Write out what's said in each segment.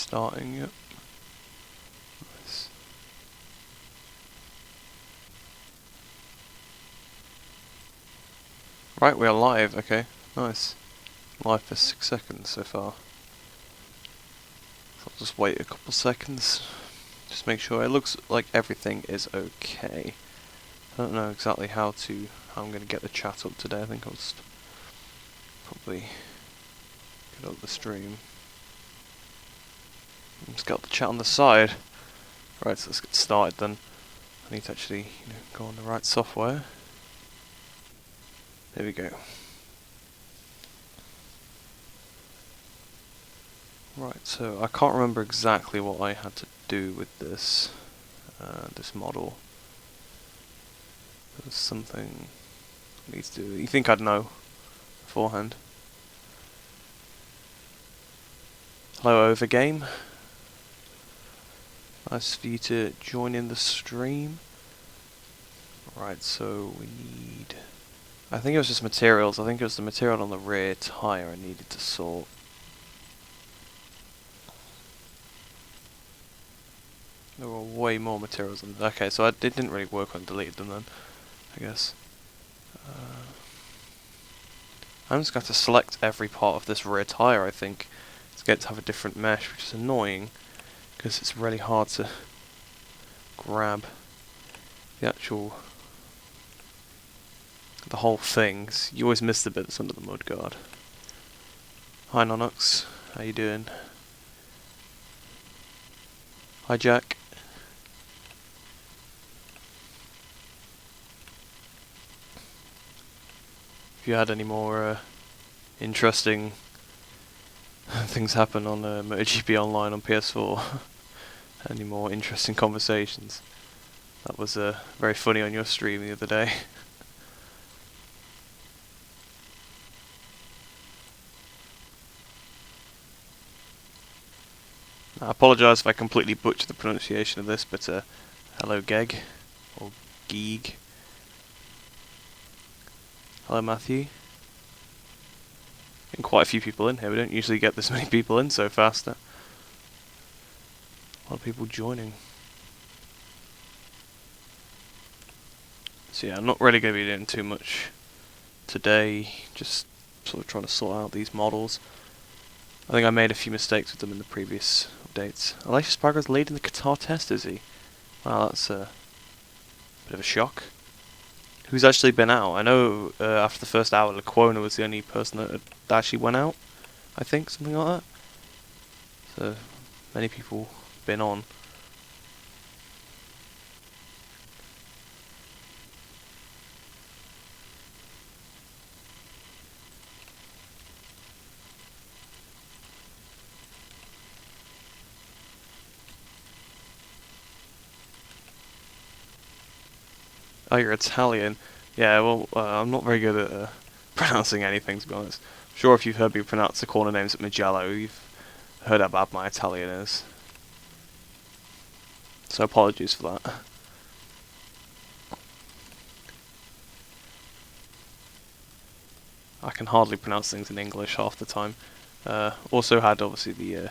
starting, yep. Nice. Right, we are live, okay. Nice. Live for 6 seconds so far. I'll just wait a couple seconds. Just make sure it looks like everything is okay. I don't know exactly how I'm going to get the chat up today. I think I'll just probably get up the stream. Just got the chat on the side. Right, so let's get started then. I need to actually go on the right software. There we go. Right, so I can't remember exactly what I had to do with this this model. There's something I need to do. You think I'd know beforehand? Hello, Overgame. Nice for you to join in the stream. Right, so we need... I think it was just materials. I think it was the material on the rear tyre I needed to sort. There were way more materials than... Okay, so it didn't really work when I deleted them then, I guess. I'm just going to select every part of this rear tyre, I think, to get it to have a different mesh, which is annoying, because it's really hard to grab the whole thing. You always miss the bit that's under the mudguard. Hi Nonox, how you doing? Hi Jack. If you had any more interesting things happen on MotoGP Online on PS4, any more interesting conversations? That was very funny on your stream the other day. I apologise if I completely butcher the pronunciation of this, but hello Geg, or Geeg. Hello Matthew. Getting quite a few people in here, we don't usually get this many people in so fast. A lot of people joining. So yeah, I'm not really going to be doing too much today, just sort of trying to sort out these models. I think I made a few mistakes with them in the previous updates. Alexius Spargo's leading the Qatar test, is he? Wow, that's a bit of a shock. Who's actually been out? I know after the first hour, Lequona was the only person that had actually went out. I think, something like that. So, many people been on. Oh, you're Italian. Yeah, well, I'm not very good at pronouncing anything, to be honest. I'm sure if you've heard me pronounce the corner names at Magello, you've heard how bad my Italian is. So apologies for that. I can hardly pronounce things in English half the time. Also had, obviously, the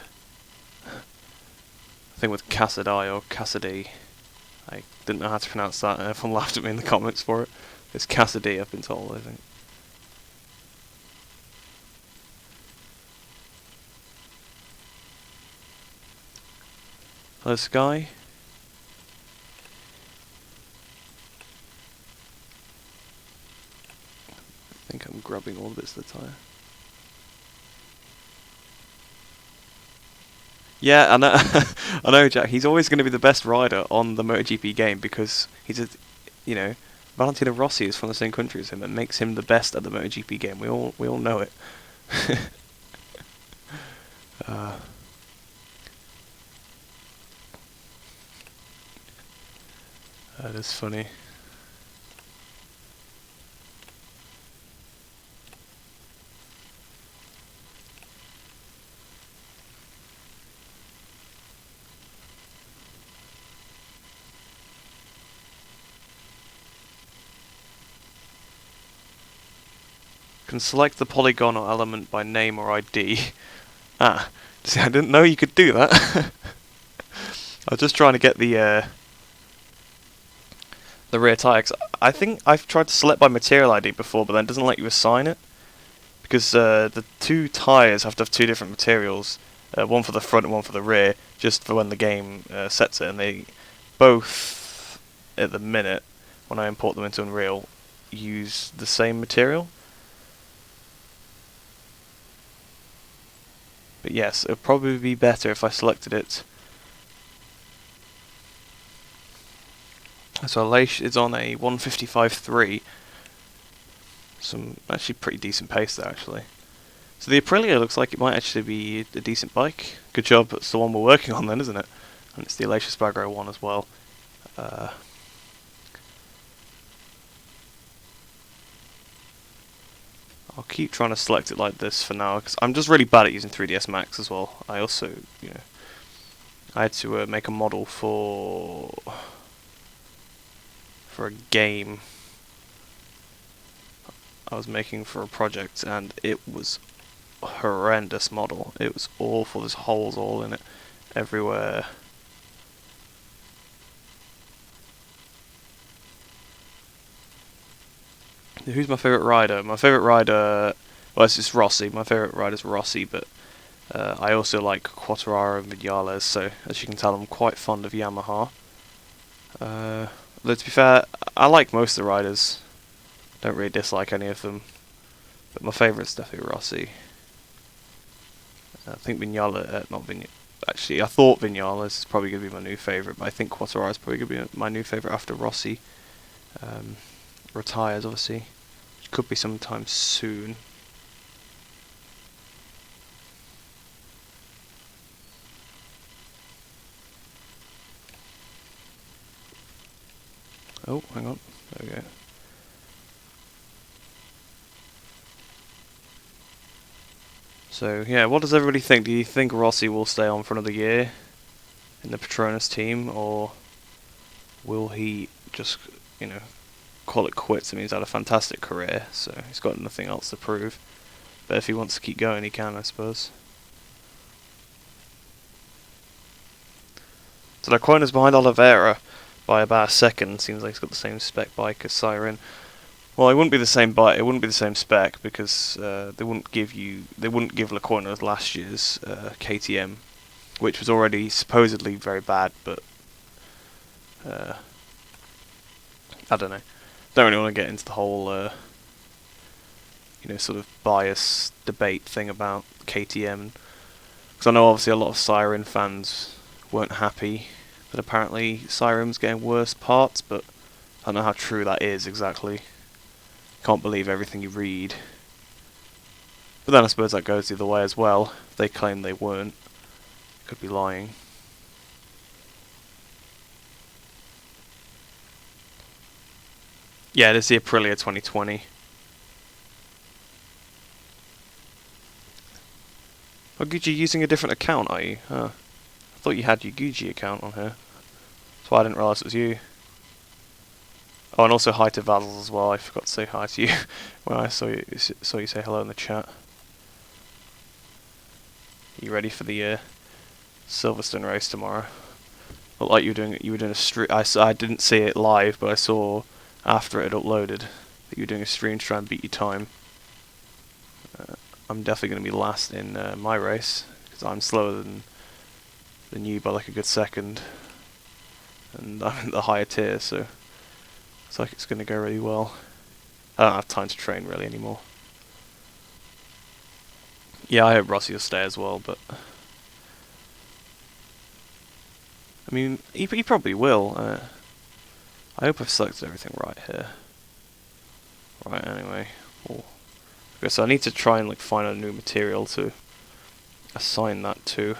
thing with Cassidy or Cassidy. I didn't know how to pronounce that, and everyone laughed at me in the comments for it. It's Cassidy, I've been told, I think. Hello, Sky. I think I'm grabbing all the bits of the tyre. Yeah, I know, I know, Jack. He's always going to be the best rider on the MotoGP game because he's Valentino Rossi is from the same country as him, and makes him the best at the MotoGP game. We all know it. That is funny. Can select the polygon or element by name or ID. Ah, See, I didn't know you could do that. I was just trying to get the rear tyre. 'Cause I think I've tried to select by material ID before, but then it doesn't let you assign it. Because the two tyres have to have two different materials, one for the front and one for the rear, just for when the game sets it, and they both, at the minute, when I import them into Unreal, use the same material. But yes, it would probably be better if I selected it. So Leish is on a 155.3, some actually pretty decent pace there actually. So the Aprilia looks like it might actually be a decent bike. Good job, it's the one we're working on then, isn't it? And it's the Alacia Spargo one as well. I'll keep trying to select it like this for now, because I'm just really bad at using 3ds Max as well. I also, I had to make a model for a game I was making for a project, and it was a horrendous model. It was awful. There's holes all in it everywhere. Who's my favourite rider? My favourite rider, well, it's just Rossi. My favourite rider is Rossi, but I also like Quartararo and Viñales, so as you can tell I'm quite fond of Yamaha. Let's be fair, I like most of the riders. Don't really dislike any of them, but my favourite's definitely Rossi. I think Viñales, not Viñales. Actually, I thought Viñales is probably going to be my new favourite, but I think Quartararo is probably going to be my new favourite after Rossi retires, obviously. Which could be sometime soon. Oh, hang on. There we go. So, yeah, what does everybody think? Do you think Rossi will stay on for another year in the Petronas team, or will he just, call it quits? I mean, he's had a fantastic career, so he's got nothing else to prove. But if he wants to keep going, he can, I suppose. So Lecuona's behind Oliveira by about a second. Seems like he's got the same spec bike as Siren. Well, it wouldn't be the same bike. It wouldn't be the same spec because they wouldn't give Lecuona last year's KTM, which was already supposedly very bad. But I don't know. Don't really want to get into the whole sort of bias debate thing about KTM, because I know obviously a lot of Siren fans weren't happy that apparently Siren's getting worse parts, but I don't know how true that is exactly. Can't believe everything you read. But then I suppose that goes the other way as well. If they claim they weren't, could be lying. Yeah, it is the Aprilia 2020. Oh, Gucci, using a different account, are you? Huh. I thought you had your Gucci account on here. That's why I didn't realise it was you. Oh, and also hi to Vazzles as well. I forgot to say hi to you when I saw you say hello in the chat. You ready for the Silverstone race tomorrow? Looked like you were doing a stream. I didn't see it live, but I saw after it had uploaded that you were doing a stream to try and beat your time. I'm definitely going to be last in my race because I'm slower than you by like a good second, and I'm in the higher tier, so looks like it's going to go really well. I don't have time to train really anymore. Yeah, I hope Rossi will stay as well, but I mean, he probably will. I hope I've selected everything right here. Right, anyway. Cool. Okay, so I need to try and find a new material to assign that to.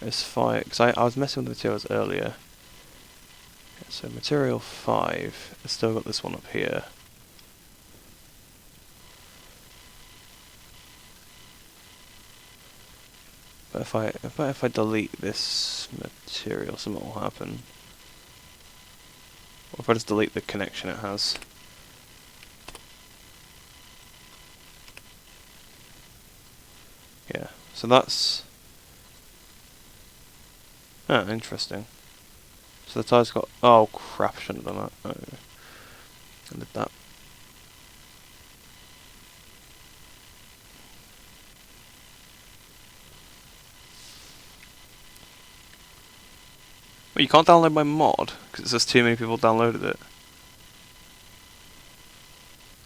It's 5, because I was messing with the materials earlier. Okay, so material 5, I've still got this one up here. But if I delete this material, something will happen. Or if I just delete the connection it has. So that's... Oh, interesting. So the tyre's got... Oh crap, I shouldn't have done that. Oh, I did that. Well, you can't download my mod, because it says too many people downloaded it.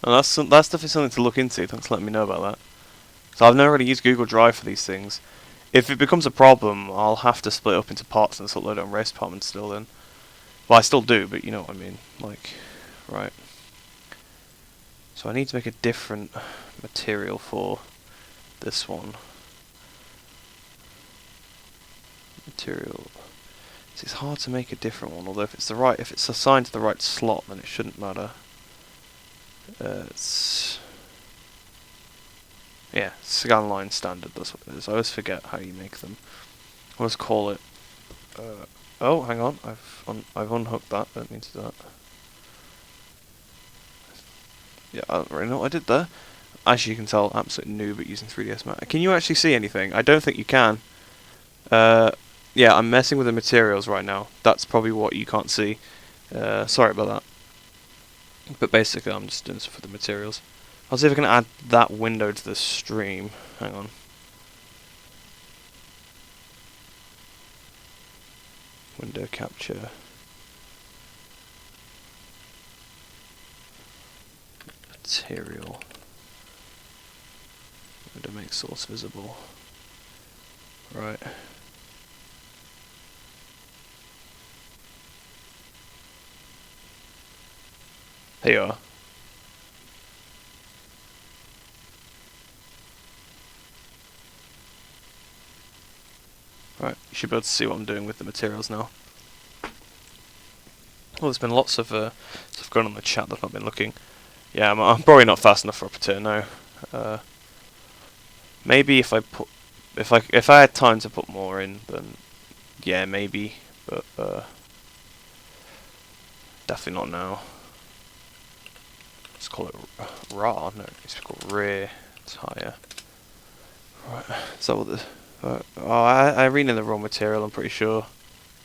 And that's definitely something to look into. Thanks for letting me know about that. So I've never really used Google Drive for these things. If it becomes a problem, I'll have to split up into parts and upload it on Race Department still then. Well, I still do, but you know what I mean. Like, right. So I need to make a different material for this one. Material. See, it's hard to make a different one, although if it's assigned to the right slot, then it shouldn't matter. Yeah, scanline standard, that's what it is. I always forget how you make them. I'll just call it... oh, hang on, I've unhooked that, I don't mean to do that. Yeah, I don't really know what I did there. As you can tell, absolute noob at using 3ds Max. Can you actually see anything? I don't think you can. Yeah, I'm messing with the materials right now. That's probably what you can't see. Sorry about that. But basically, I'm just doing this for the materials. I'll see if I can add that window to the stream. Hang on. Window capture. Material. Window make source visible. Right. Here you are. Right, you should be able to see what I'm doing with the materials now. Well, there's been lots of stuff going on in the chat that's not been looking. Yeah, I'm probably not fast enough for a pater now. Maybe if I had time to put more in, then yeah, maybe, but definitely not now. Let's call it raw. No, it's called rear tire. Right, so what the? Oh, I renamed the raw material. I'm pretty sure.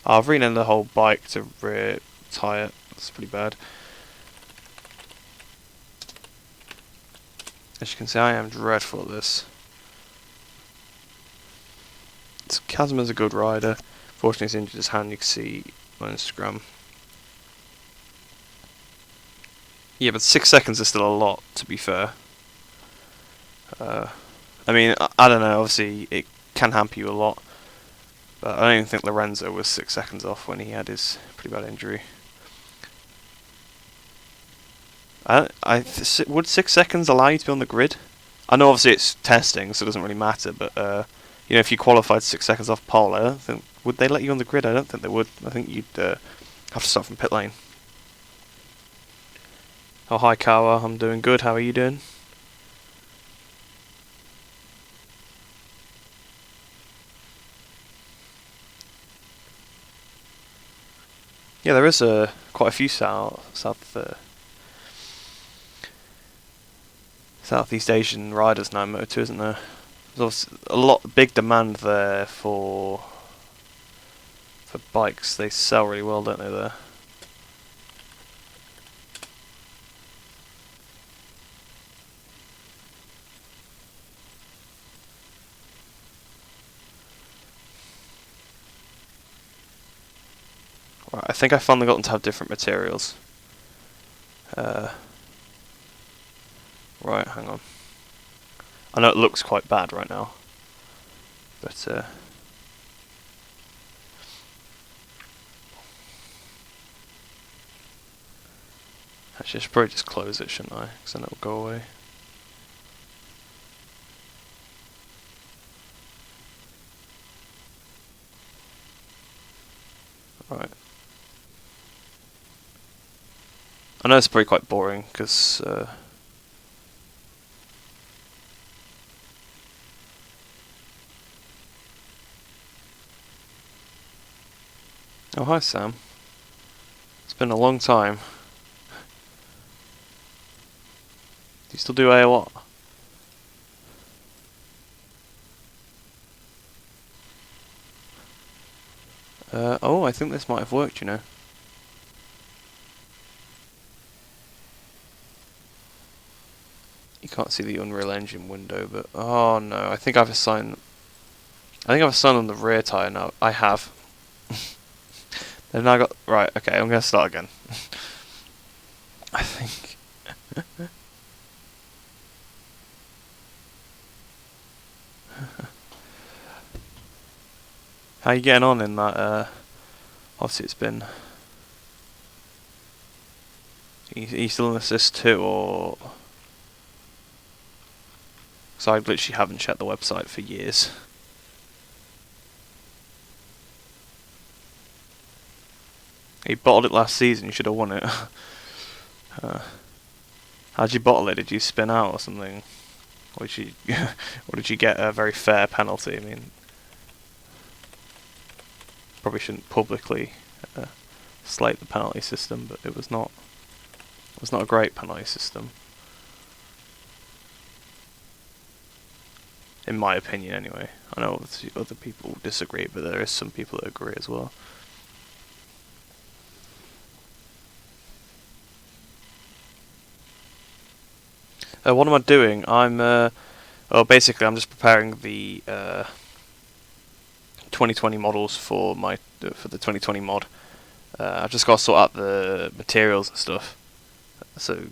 Oh, I've renamed the whole bike to rear tire. That's pretty bad. As you can see, I am dreadful at this. Chasm is a good rider. Fortunately, he's injured his hand. You can see on Instagram. Yeah, but 6 seconds is still a lot, to be fair. I mean, I don't know, obviously it can hamper you a lot, but I don't even think Lorenzo was 6 seconds off when he had his pretty bad injury. Would 6 seconds allow you to be on the grid? I know obviously it's testing, so it doesn't really matter, but you know, if you qualified 6 seconds off pole, I don't think, would they let you on the grid? I don't think they would. I think you'd have to start from pit lane. Oh, hi Kawa, I'm doing good, how are you doing? Yeah, there is quite a few Southeast Asian riders now in Moto2, isn't there? There's a big demand there for bikes. They sell really well, don't they, there? Right, I think I finally got them to have different materials. Right, hang on. I know it looks quite bad right now, but actually I should probably just close it, shouldn't I? Because then it'll go away. Right. I know it's probably quite boring, because oh, hi Sam. It's been a long time. Do you still do AOR? Oh, I think this might have worked, you know. You can't see the Unreal Engine window, but oh no, I think I've assigned on the rear tire now. I have. They've now got right. Okay, I'm gonna start again. I think. How you getting on in that? Obviously, it's been. Are you still in assist 2 or? So I literally haven't checked the website for years. You bottled it last season. You should have won it. How'd you bottle it? Did you spin out or something? Or did you, or did you get a very fair penalty? I mean, probably shouldn't publicly slate the penalty system, but it was not. It was not a great penalty system, in my opinion. Anyway, I know other people disagree, but there is some people that agree as well. What am I doing? Well, basically, I'm just preparing the 2020 models for the 2020 mod. I've just got to sort out the materials and stuff. So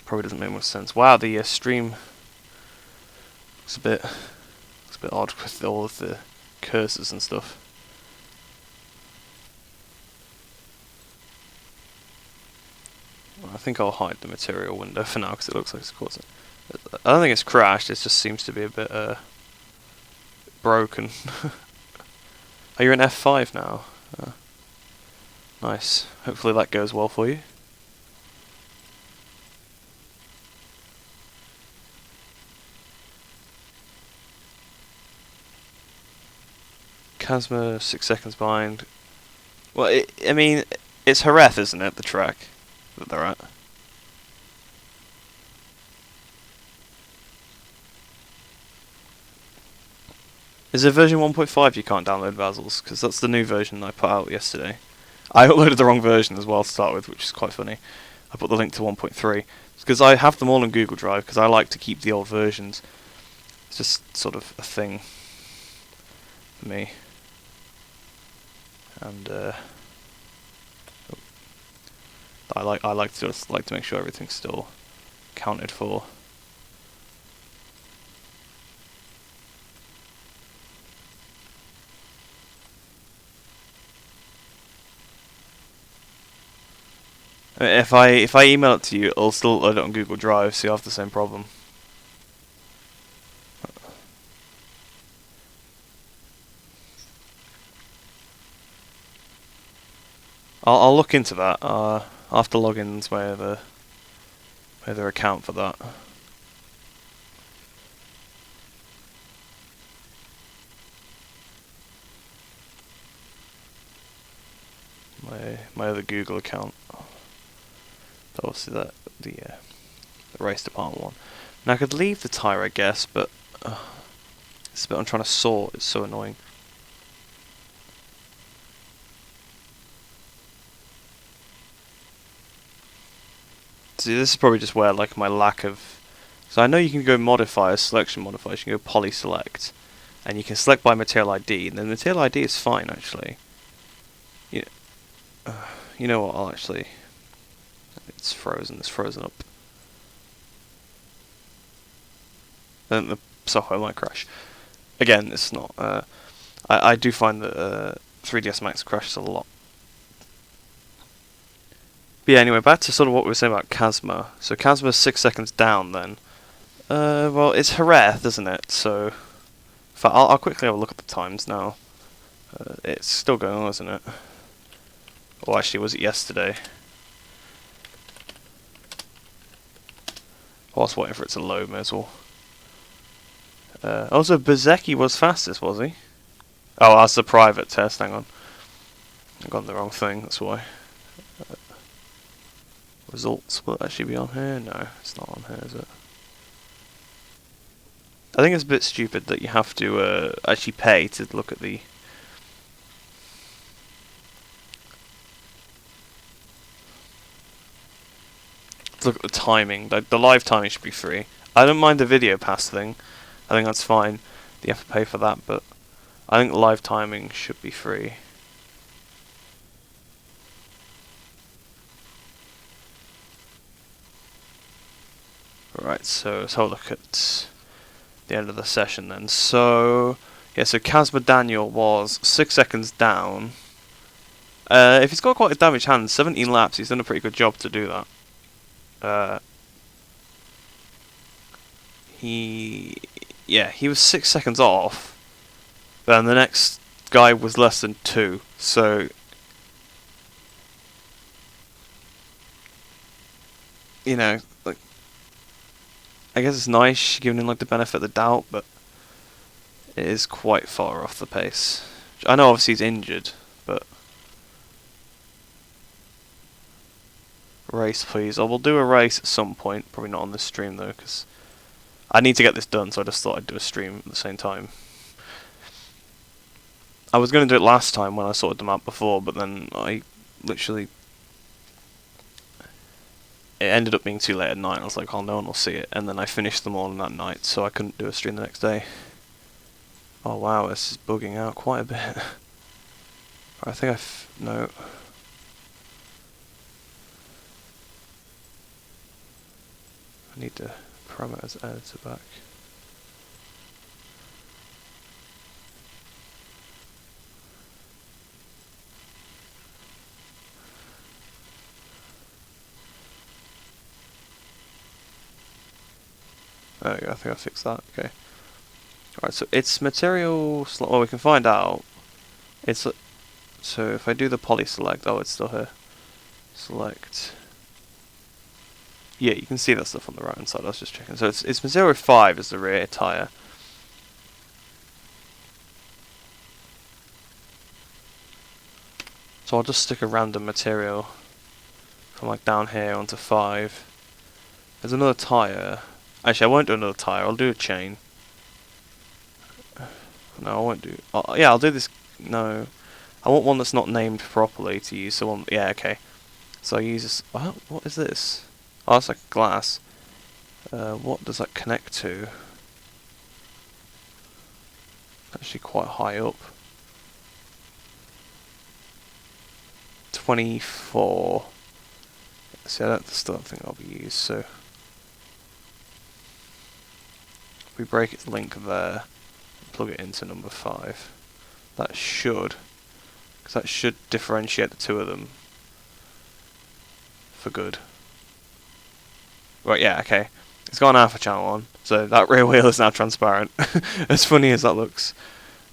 probably doesn't make much sense. Wow, the stream looks a bit odd with all of the cursors and stuff. I think I'll hide the material window for now because it looks like it's causing. I don't think it's crashed. It just seems to be a bit broken. Are you in F5 now? Nice. Hopefully that goes well for you. Kazma 6 seconds behind. Well, I mean, it's Jerez, isn't it? The track that they're at. Is there version 1.5 you can't download Basil's? Because that's the new version I put out yesterday. I uploaded the wrong version as well to start with, which is quite funny. I put the link to 1.3. Because I have them all in Google Drive, because I like to keep the old versions. It's just sort of a thing for me. And I like to make sure everything's still counted for. If I email it to you, it'll still load it on Google Drive, so you have the same problem. I'll look into that. I'll have to log into my other account for that. My other Google account. Obviously the race department one. Now I could leave the tire, I guess, but it's a bit I'm trying to sort. It's so annoying. See, this is probably just where like my lack of. So I know you can go modifiers, selection modifiers. You can go poly select, and you can select by material ID, and then material ID is fine actually. You know what? I'll actually. It's frozen. It's frozen up. Then the software might crash. Again, it's not. I do find that 3ds Max crashes a lot. But yeah, anyway, back to sort of what we were saying about Kazma. So Kazma's 6 seconds down then. Well, it's Jerez, isn't it? So, in fact, I'll quickly have a look at the times now. It's still going on, isn't it? Or actually, was it yesterday? Whilst waiting for it to load, may as well. Also, Bezecchi was fastest, was he? Oh, that's the private test, hang on. I got the wrong thing, that's why. Results, will it actually be on here? No, it's not on here, is it? I think it's a bit stupid that you have to actually pay to look at the look at the timing. The live timing should be free. I don't mind the video pass thing. I think that's fine. You have to pay for that, but I think live timing should be free. Right, so let's have a look at the end of the session then. So, yeah, so Casper Daniel was 6 seconds down. If he's got quite a damaged hand, 17 laps, he's done a pretty good job to do that. He was 6 seconds off, but then the next guy was less than 2, so you know, like, I guess it's nice giving him like the benefit of the doubt, but it is quite far off the pace. I know obviously he's injured, but race please. I will do a race at some point, probably not on this stream though, because I need to get this done, so I just thought I'd do a stream at the same time. I was going to do it last time when I sorted them out before, but then I literally... It ended up being too late at night, I was like, oh, no one will see it, and then I finished them all in that night, so I couldn't do a stream the next day. Oh wow, this is bugging out quite a bit. I think no. I need the parameters editor back. There we go, I think I fixed that, okay. Alright, so it's material slot, well we can find out. It's, so if I do the poly select, oh it's still here. Select. Yeah, you can see that stuff on the right hand side, I was just checking. So it's material 5 is the rear tyre. So I'll just stick a random material from like down here onto 5. There's another tyre. Actually, I won't do another tyre, I'll do a chain. No, I won't do... Oh, yeah, I'll do this... No. I want one that's not named properly to use, so one... Yeah, okay. So I use this... What is this? Oh, that's like glass. What does that connect to? Actually quite high up. 24. See, I still don't think I'll be used, so... If we break its link there, plug it into number 5. That should... Because that should differentiate the two of them. For good. Right, yeah, okay. It's got an alpha channel on, so that rear wheel is now transparent. As funny as that looks.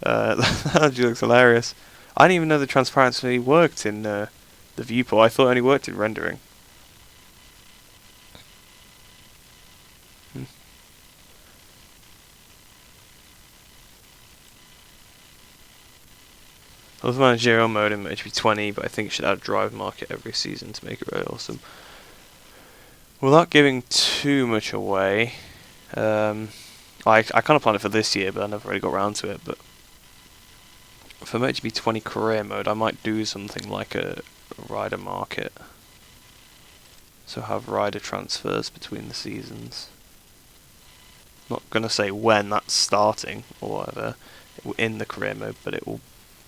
That actually looks hilarious. I didn't even know the transparency worked in the viewport. I thought it only worked in rendering. I love managerial mode in MotoGP 20, but I think it should add drive market every season to make it really awesome. Without giving too much away, I kind of planned it for this year, but I never really got around to it. But for MotoGP 20 career mode, I might do something like a rider market. So have rider transfers between the seasons. Not gonna say when that's starting or whatever in the career mode, but it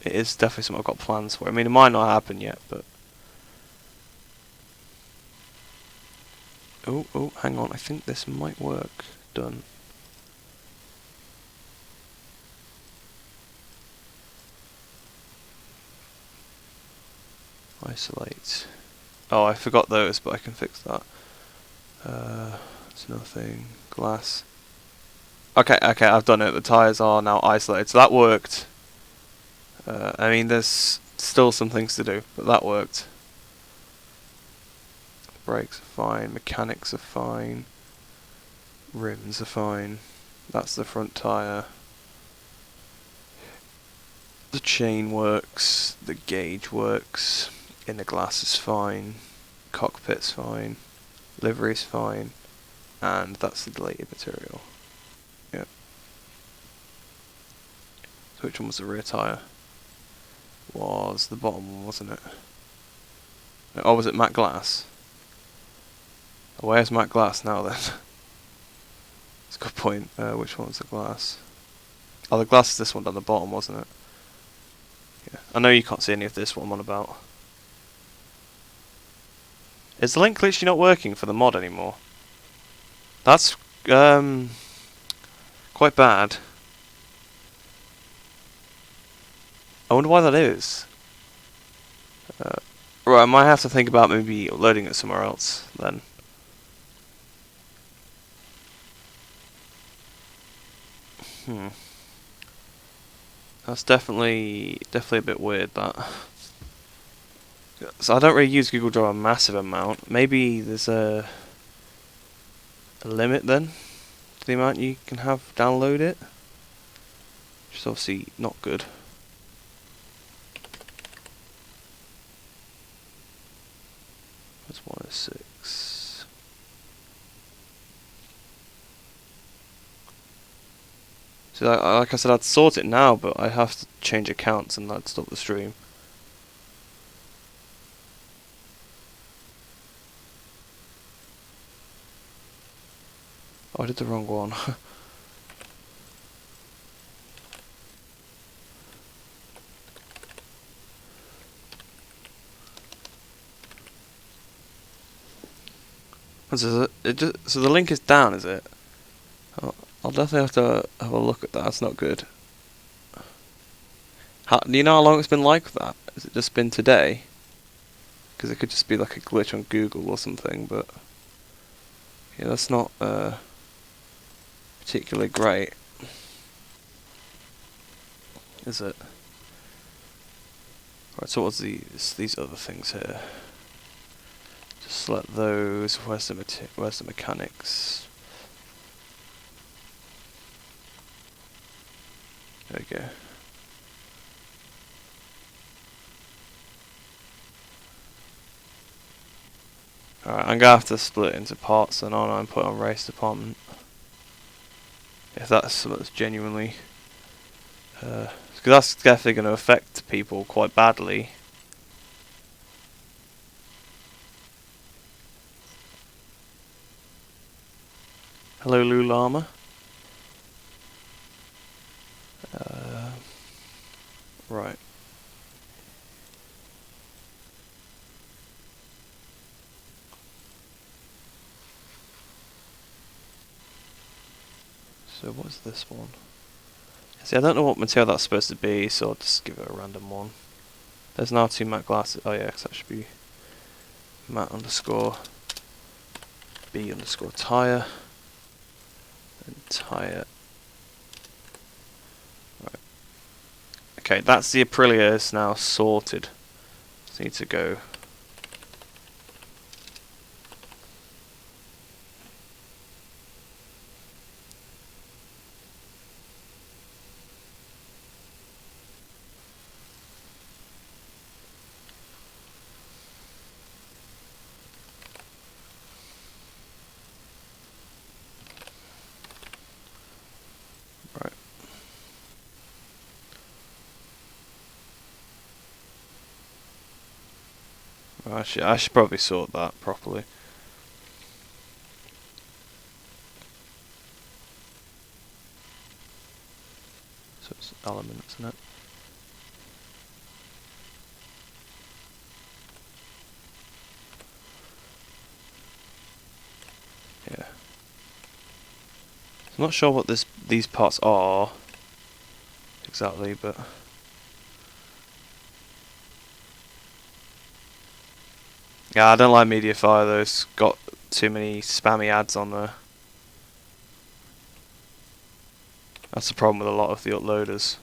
is definitely something I've got plans for. I mean, it might not happen yet, but... Oh, hang on, I think this might work. Done. Isolate. Oh, I forgot those, but I can fix that. It's nothing. Glass. Okay, I've done it. The tyres are now isolated, so that worked. I mean, there's still some things to do, but that worked. Brakes are fine, mechanics are fine, rims are fine. That's the front tyre. The chain works, the gauge works, inner glass is fine, cockpit's fine, livery's fine, and that's the deleted material. Yep. So which one was the rear tyre? Was the bottom one, wasn't it? Oh, was it matte glass? Where's my glass now then? That's a good point. Which one's the glass? Oh, the glass is this one down the bottom, wasn't it? Yeah. I know you can't see any of this one I'm on about. Is the link literally not working for the mod anymore? That's quite bad. I wonder why that is. Right, I might have to think about maybe loading it somewhere else then. That's definitely a bit weird, that. So I don't really use Google Drive a massive amount. Maybe there's a limit then to the amount you can have download it. Which is obviously not good. That's 106. So like I said, I'd sort it now, but I have to change accounts and I'd stop the stream. Oh, I did the wrong one. So the link is down, is it? I'll definitely have to have a look at that. That's not good. Do you know how long it's been like that? Has it just been today? Because it could just be like a glitch on Google or something, but yeah, that's not particularly great, is it? Right, so what's these other things here? Just select those. Where's the mechanics? There we go. Alright, I'm gonna have to split it into parts and on and put on race department. If that's something that's genuinely because that's definitely going to affect people quite badly. Hello, Lou Llama. Right. So what's this one? See, I don't know what material that's supposed to be, so I'll just give it a random one. There's now 2 matte glasses. Oh yeah, 'cause that should be matte underscore B underscore tire and tire. Right. Okay, that's the Aprilia is now sorted. Just need to go. Right. I should probably sort that properly. So it's elements, isn't it? Yeah. I'm not sure what these parts are exactly, but yeah, I don't like MediaFire though. It's got too many spammy ads on there. That's the problem with a lot of the uploaders.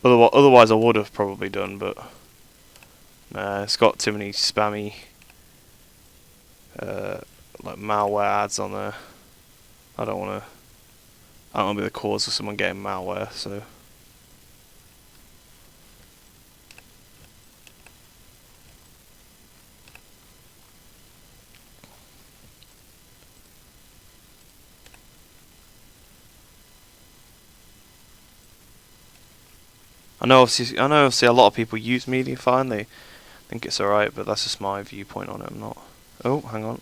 Otherwise I would have probably done, but nah, it's got too many spammy like malware ads on there. I don't want to be the cause of someone getting malware, so. I know obviously a lot of people use MediaFire and they think it's alright, but that's just my viewpoint on it. I'm not. Oh, hang on.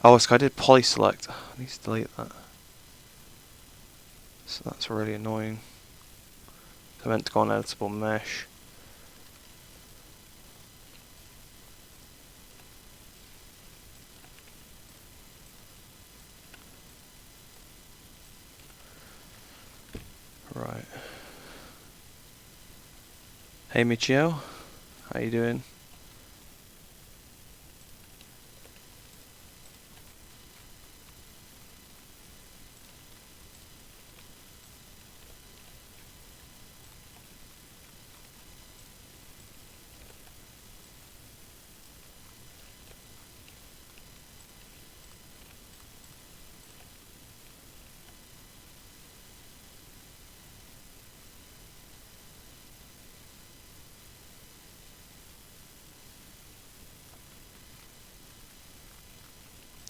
Oh, this guy did poly select. I need to delete that. So that's really annoying. I meant to go on editable mesh. Right. Hey Michio, how you doing?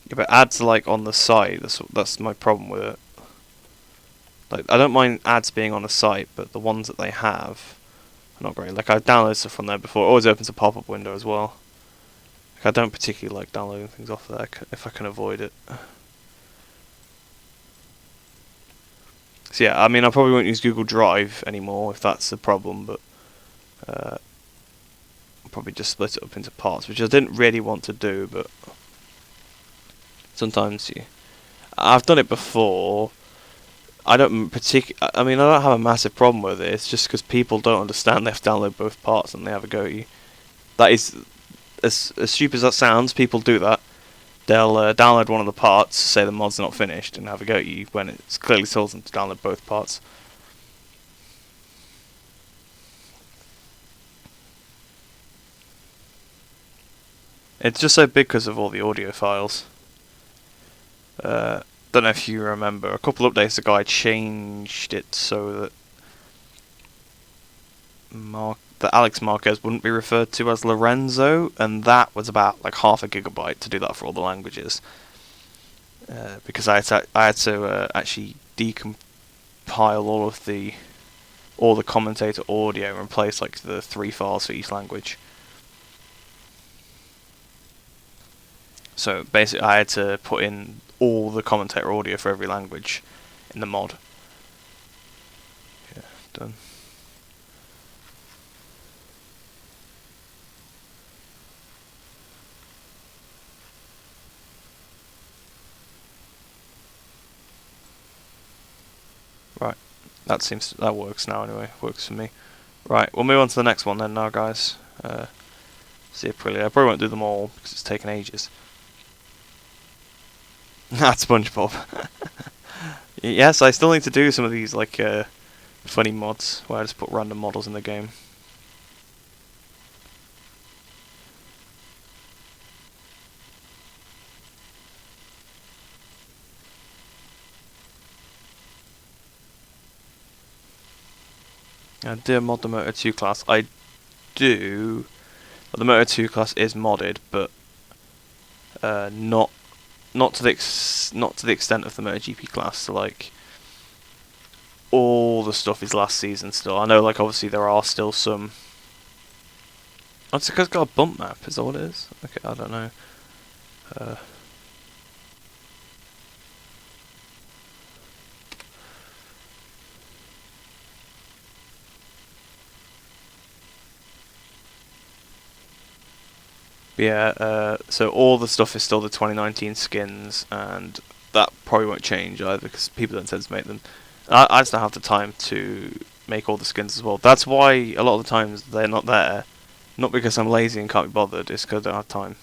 Yeah, but ads are like on the side. That's my problem with it. Like, I don't mind ads being on the site, but the ones that they have are not great. Like, I've downloaded stuff from there before. It always opens a pop-up window as well. Like, I don't particularly like downloading things off there if I can avoid it. So yeah, I mean, I probably won't use Google Drive anymore if that's the problem, but I'll probably just split it up into parts, which I didn't really want to do, but sometimes I've done it before. I don't I mean, I don't have a massive problem with it. It's just because people don't understand they have to download both parts and they have a go at you. That is, as stupid as that sounds, people do that. They'll download one of the parts, say the mod's not finished, and have a go at you when it's clearly told them to download both parts. It's just so big because of all the audio files. Don't know if you remember, a couple updates ago I changed it so that Alex Marquez wouldn't be referred to as Lorenzo, and that was about like half a gigabyte to do that for all the languages. Because I had to actually decompile all the commentator audio and replace like the 3 files for each language. So basically, I had to put in all the commentator audio for every language in the mod. Yeah, done. Right, that works now anyway. Works for me. Right, we'll move on to the next one then now, guys. See Aprilia. I probably won't do them all because it's taken ages. That's SpongeBob. Yes, I still need to do some of these like funny mods where I just put random models in the game. I do mod the Moto 2 class. I do. Well, the Moto 2 class is modded, but not to the extent of the MotoGP class. So like all the stuff is last season still. I know, like obviously there are still some. Oh, it's because it's got a bump map. Is that what it is? Okay, I don't know. Yeah, so all the stuff is still the 2019 skins, and that probably won't change either because people don't tend to make them. I just don't have the time to make all the skins as well. That's why a lot of the times they're not there. Not because I'm lazy and can't be bothered, it's because I don't have time.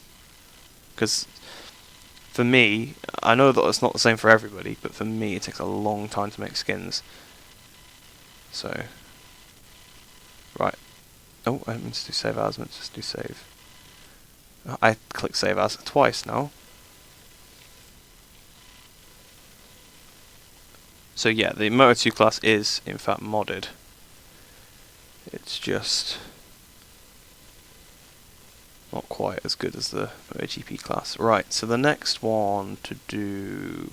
Because for me, I know that it's not the same for everybody, but for me it takes a long time to make skins. So, right. Oh, I meant to do save as, I meant to just do save. I clicked save as twice now. So yeah, the Moto 2 class is in fact modded. It's just not quite as good as the MotoGP class. Right, so the next one to do.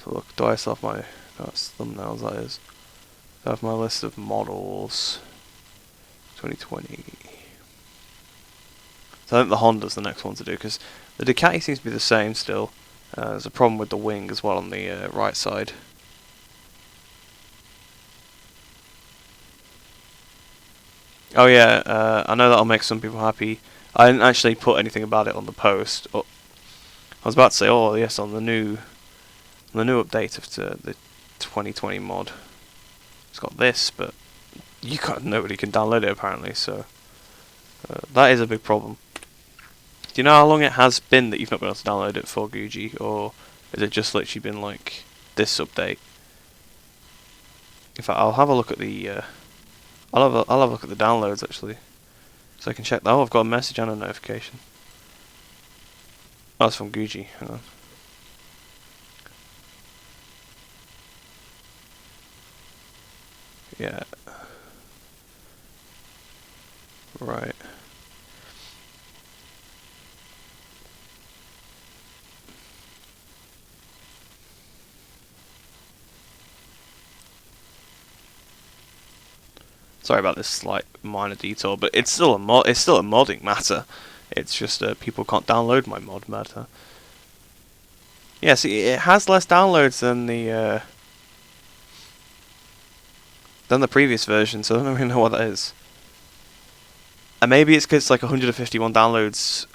So look, do I still have my that's thumbnails? That is. Do I have my list of models. 2020. So I think the Honda's the next one to do, because the Ducati seems to be the same still. There's a problem with the wing as well on the right side. Oh yeah, I know that'll make some people happy. I didn't actually put anything about it on the post. Oh, I was about to say, oh yes, on the new update of the 2020 mod, it's got this, but nobody can download it apparently. So that is a big problem. Do you know how long it has been that you've not been able to download it for Gucci, or is it just literally been like this update? In fact, I'll have a look at the I'll have a look at the downloads actually, so I can check. Oh, I've got a message and a notification. Oh, it's from Gucci. Hang on. Yeah. Right. Sorry about this slight minor detour, but it's still a mod. It's still a modding matter. It's just people can't download my mod matter. Yeah, see, it has less downloads than the previous version, so I don't really know what that is. And maybe it's because it's like 151 downloads.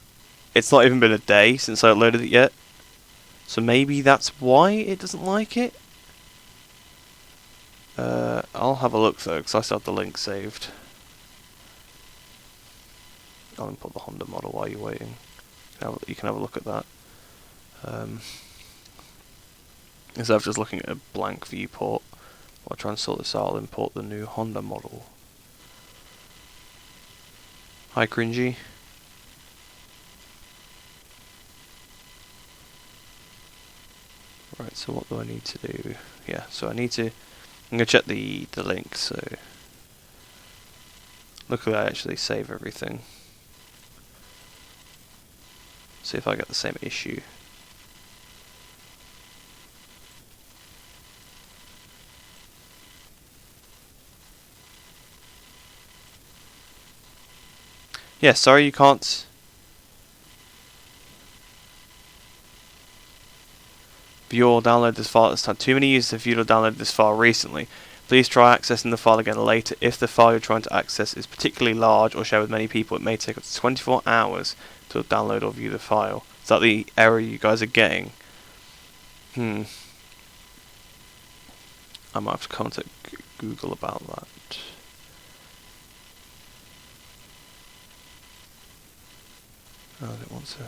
It's not even been a day since I uploaded it yet, so maybe that's why it doesn't like it. I'll have a look though, because I still have the link saved. I'll import the Honda model while you're waiting. You can have a look at that. Instead of just looking at a blank viewport, while trying to sort this out, I'll import the new Honda model. Hi, cringy. Right, so what do I need to do? Yeah, so I'm gonna check the link, so luckily I actually save everything. See if I get the same issue. Yeah, sorry you can't view or download this file at this time. Too many users have viewed or downloaded this file recently. Please try accessing the file again later. If the file you're trying to access is particularly large or shared with many people, it may take up to 24 hours to download or view the file. Is that the error you guys are getting? I might have to contact Google about that. Oh, I don't want to.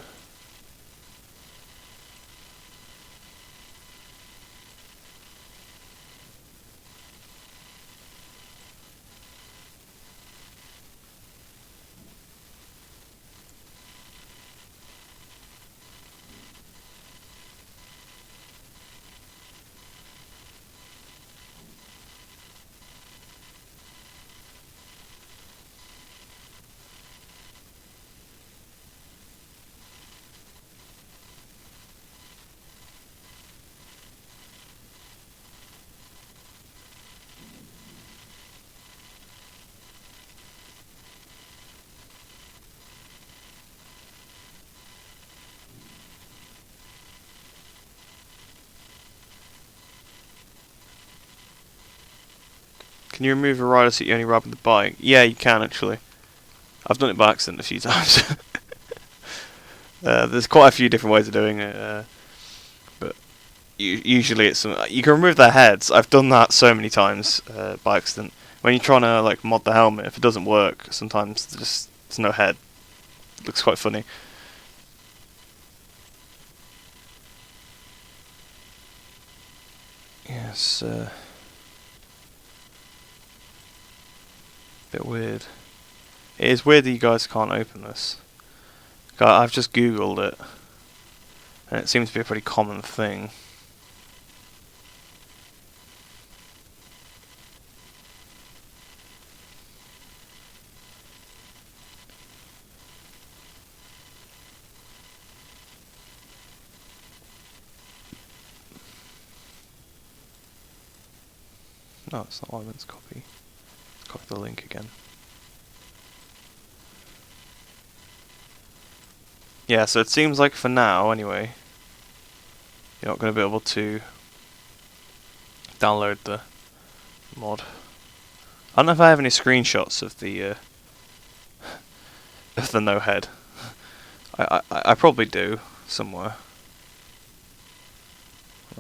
Can you remove a rider seat you only ride with the bike? Yeah, you can actually. I've done it by accident a few times. There's quite a few different ways of doing it, but usually it's you can remove their heads. I've done that so many times by accident. When you're trying to like mod the helmet, if it doesn't work, sometimes there's no head. It looks quite funny. Yes, bit weird. It is weird that you guys can't open this. I've just googled it, and it seems to be a pretty common thing. No, it's not what I meant to copy. Let's copy the link again. Yeah, so it seems like for now, anyway, you're not going to be able to download the mod. I don't know if I have any screenshots of the no head. I probably do somewhere.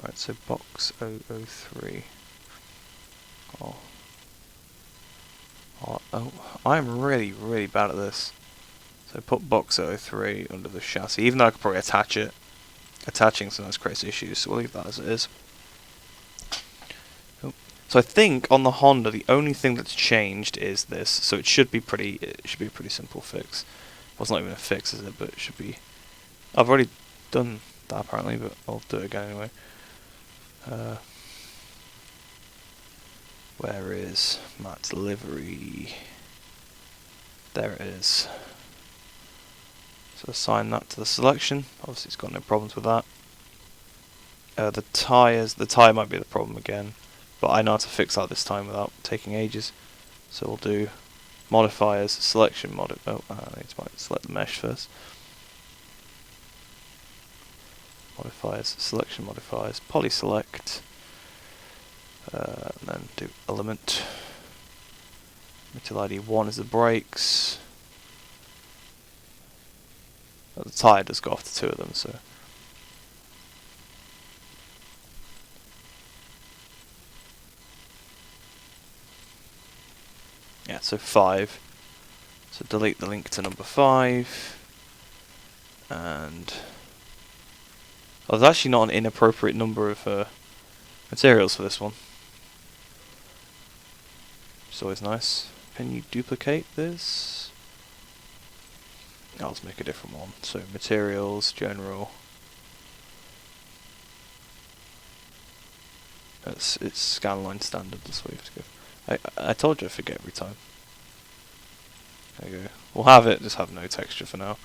Right, so box 003. Oh. Oh, I'm really bad at this. So put box 003 under the chassis, even though I could probably attach it. Attaching sometimes creates issues, so we'll leave that as it is. Oh. So I think on the Honda, the only thing that's changed is this. So it should be a pretty simple fix. Well, it's not even a fix, is it? But it should be. I've already done that apparently, but I'll do it again anyway. Where is Matt's livery? There it is. So assign that to the selection. Obviously, it's got no problems with that. The tyre might be the problem again, but I know how to fix that this time without taking ages. So we'll do modifiers, selection I need to select the mesh first. Modifiers, selection modifiers, poly select, and then do element. Material ID 1 is the brakes. Oh, the tyre does go off the two of them, so. Yeah, so 5. So delete the link to number 5. And there's actually not an inappropriate number of materials for this one. It's always nice. Can you duplicate this? I'll just make a different one. So materials, general. It's scanline standard. That's what you have to go. I told you I forget every time. There you go. We'll have it. Just have no texture for now.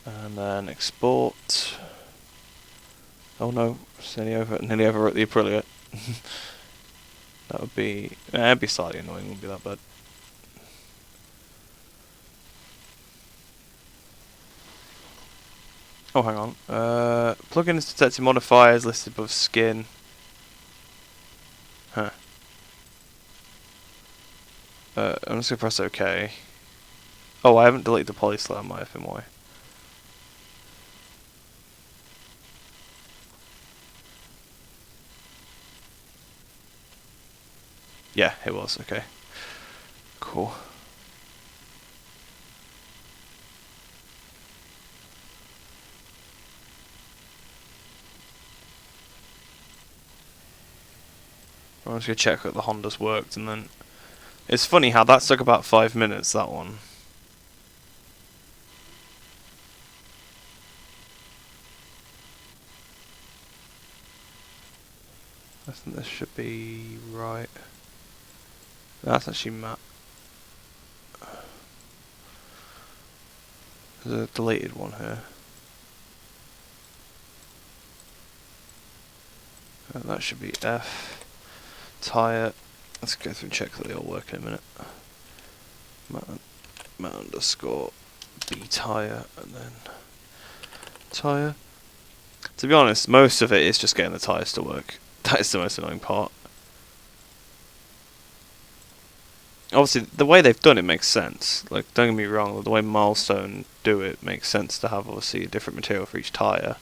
And then export. Oh no, it's nearly overwrote the Aprilia. That'd be slightly annoying, wouldn't be that bad. Oh, hang on. Plugins detecting modifiers listed above skin. Huh. I'm just gonna press OK. Oh, I haven't deleted the polyslam, might have been why. Yeah, it was, okay. Cool. I'm just gonna check that the Hondas worked, and then it's funny how that took about 5 minutes. That one. I think this should be right. That's actually Matt. There's a deleted one here. That should be F. Tyre. Let's go through and check that they all work in a minute. Matt underscore B tyre, and then tyre. To be honest, most of it is just getting the tyres to work. That is the most annoying part. Obviously, the way they've done it makes sense. Like, don't get me wrong, the way Milestone do it makes sense to have, obviously, a different material for each tyre.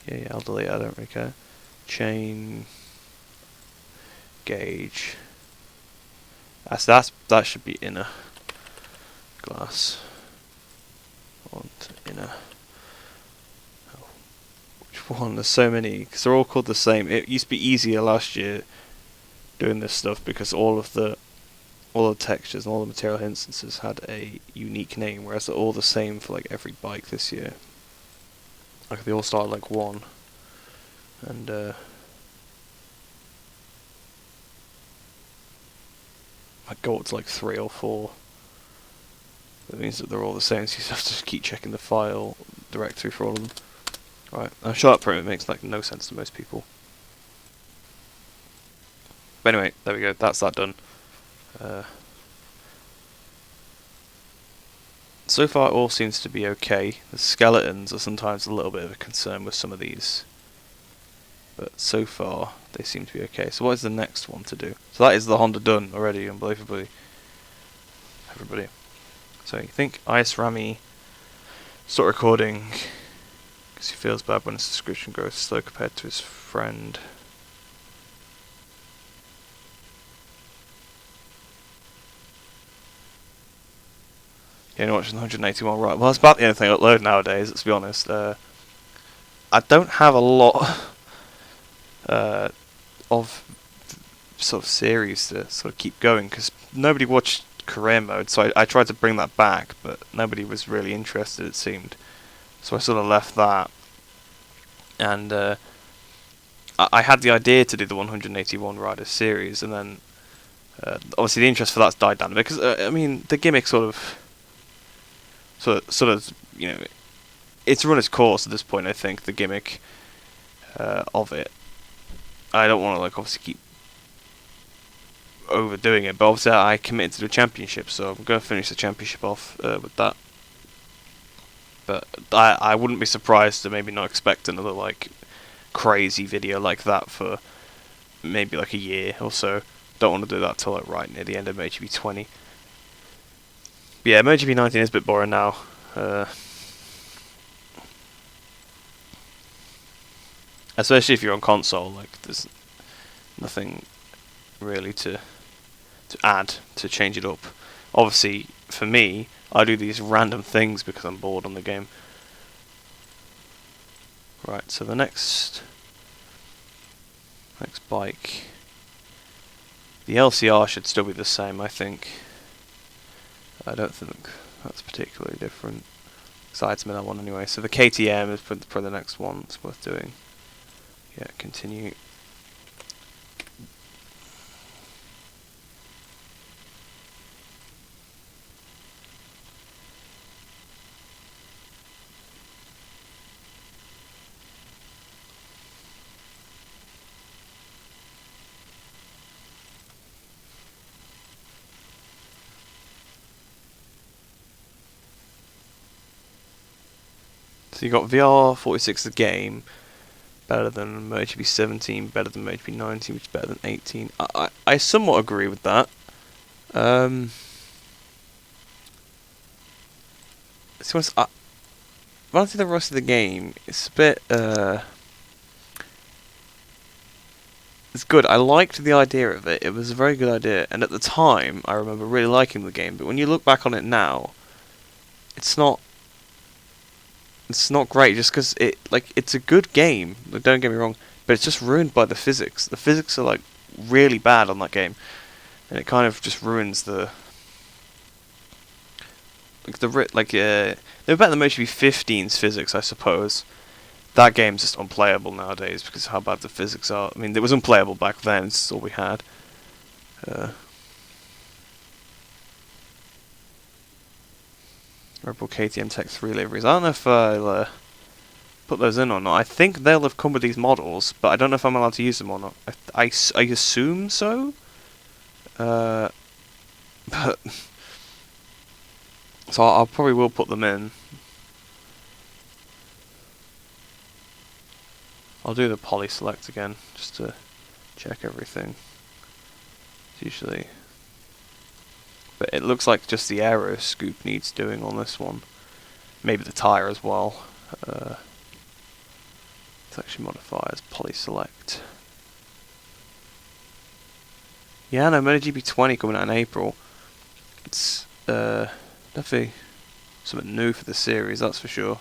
Yeah, I'll delete it, I don't really care. Chain... Gauge... That should be inner. Glass. On to inner. Oh, which one? There's so many, because they're all called the same. It used to be easier last year doing this stuff, because all the textures and all the material instances had a unique name, whereas they're all the same for like every bike this year. Like they all started like 1, and might go up to like 3 or 4. That means that they're all the same, so you have to keep checking the file directory for all of them. Right, I'm sure that probably makes like no sense to most people. But anyway, there we go. That's that done. so far it all seems to be okay. The skeletons are sometimes a little bit of a concern with some of these, but so far they seem to be okay. So what is the next one to do? So that is the Honda done already, unbelievably. Everybody. So you think Ice Rami start recording because he feels bad when his subscription grows slow compared to his friend. Yeah, you're watching the 181, right? Well, that's about the only thing I upload nowadays, let's be honest. I don't have a lot of sort of series to sort of keep going because nobody watched career mode, so I tried to bring that back, but nobody was really interested, it seemed. So I sort of left that, and I had the idea to do the 181 Riders series, and then obviously the interest for that's died down a bit because I mean the gimmick sort of, you know, it's run its course at this point. I think the gimmick of it. I don't want to like obviously keep overdoing it, but obviously I committed to the championship, so I'm going to finish the championship off with that. But I wouldn't be surprised to maybe not expect another like crazy video like that for maybe like a year or so. Don't want to do that till like right near the end of MotoGP 20. But yeah, MotoGP 19 is a bit boring now. Especially if you're on console, like there's nothing really to add to change it up. Obviously, for me, I do these random things because I'm bored on the game. Right, so the next bike, the LCR should still be the same, I think. I don't think that's particularly different. Besides that one anyway. So the KTM is for the next one. It's worth doing. Yeah, continue. So you got VR46 the game, better than MotoGP 17, better than MotoGP 19, which is better than 18. I somewhat agree with that. So when I see the rest of the game, it's a bit it's good. I liked the idea of it. It was a very good idea, and at the time, I remember really liking the game. But when you look back on it now, it's not great. Just because it's a good game. Like, don't get me wrong, but it's just ruined by the physics. The physics are like really bad on that game, and it kind of just ruins the they're better than MotoGP 15's physics, I suppose. That game's just unplayable nowadays because of how bad the physics are. I mean, it was unplayable back then. It's all we had. Red Bull KTM Tech 3 liveries. I don't know if I'll put those in or not. I think they'll have come with these models, but I don't know if I'm allowed to use them or not. I assume so. But so I'll probably will put them in. I'll do the poly select again just to check everything. It's usually, but it looks like just the aero scoop needs doing on this one. Maybe the tire as well. Selection modifiers, poly select. Yeah, no, MotoGP 20 coming out in April. It's definitely something new for the series, that's for sure.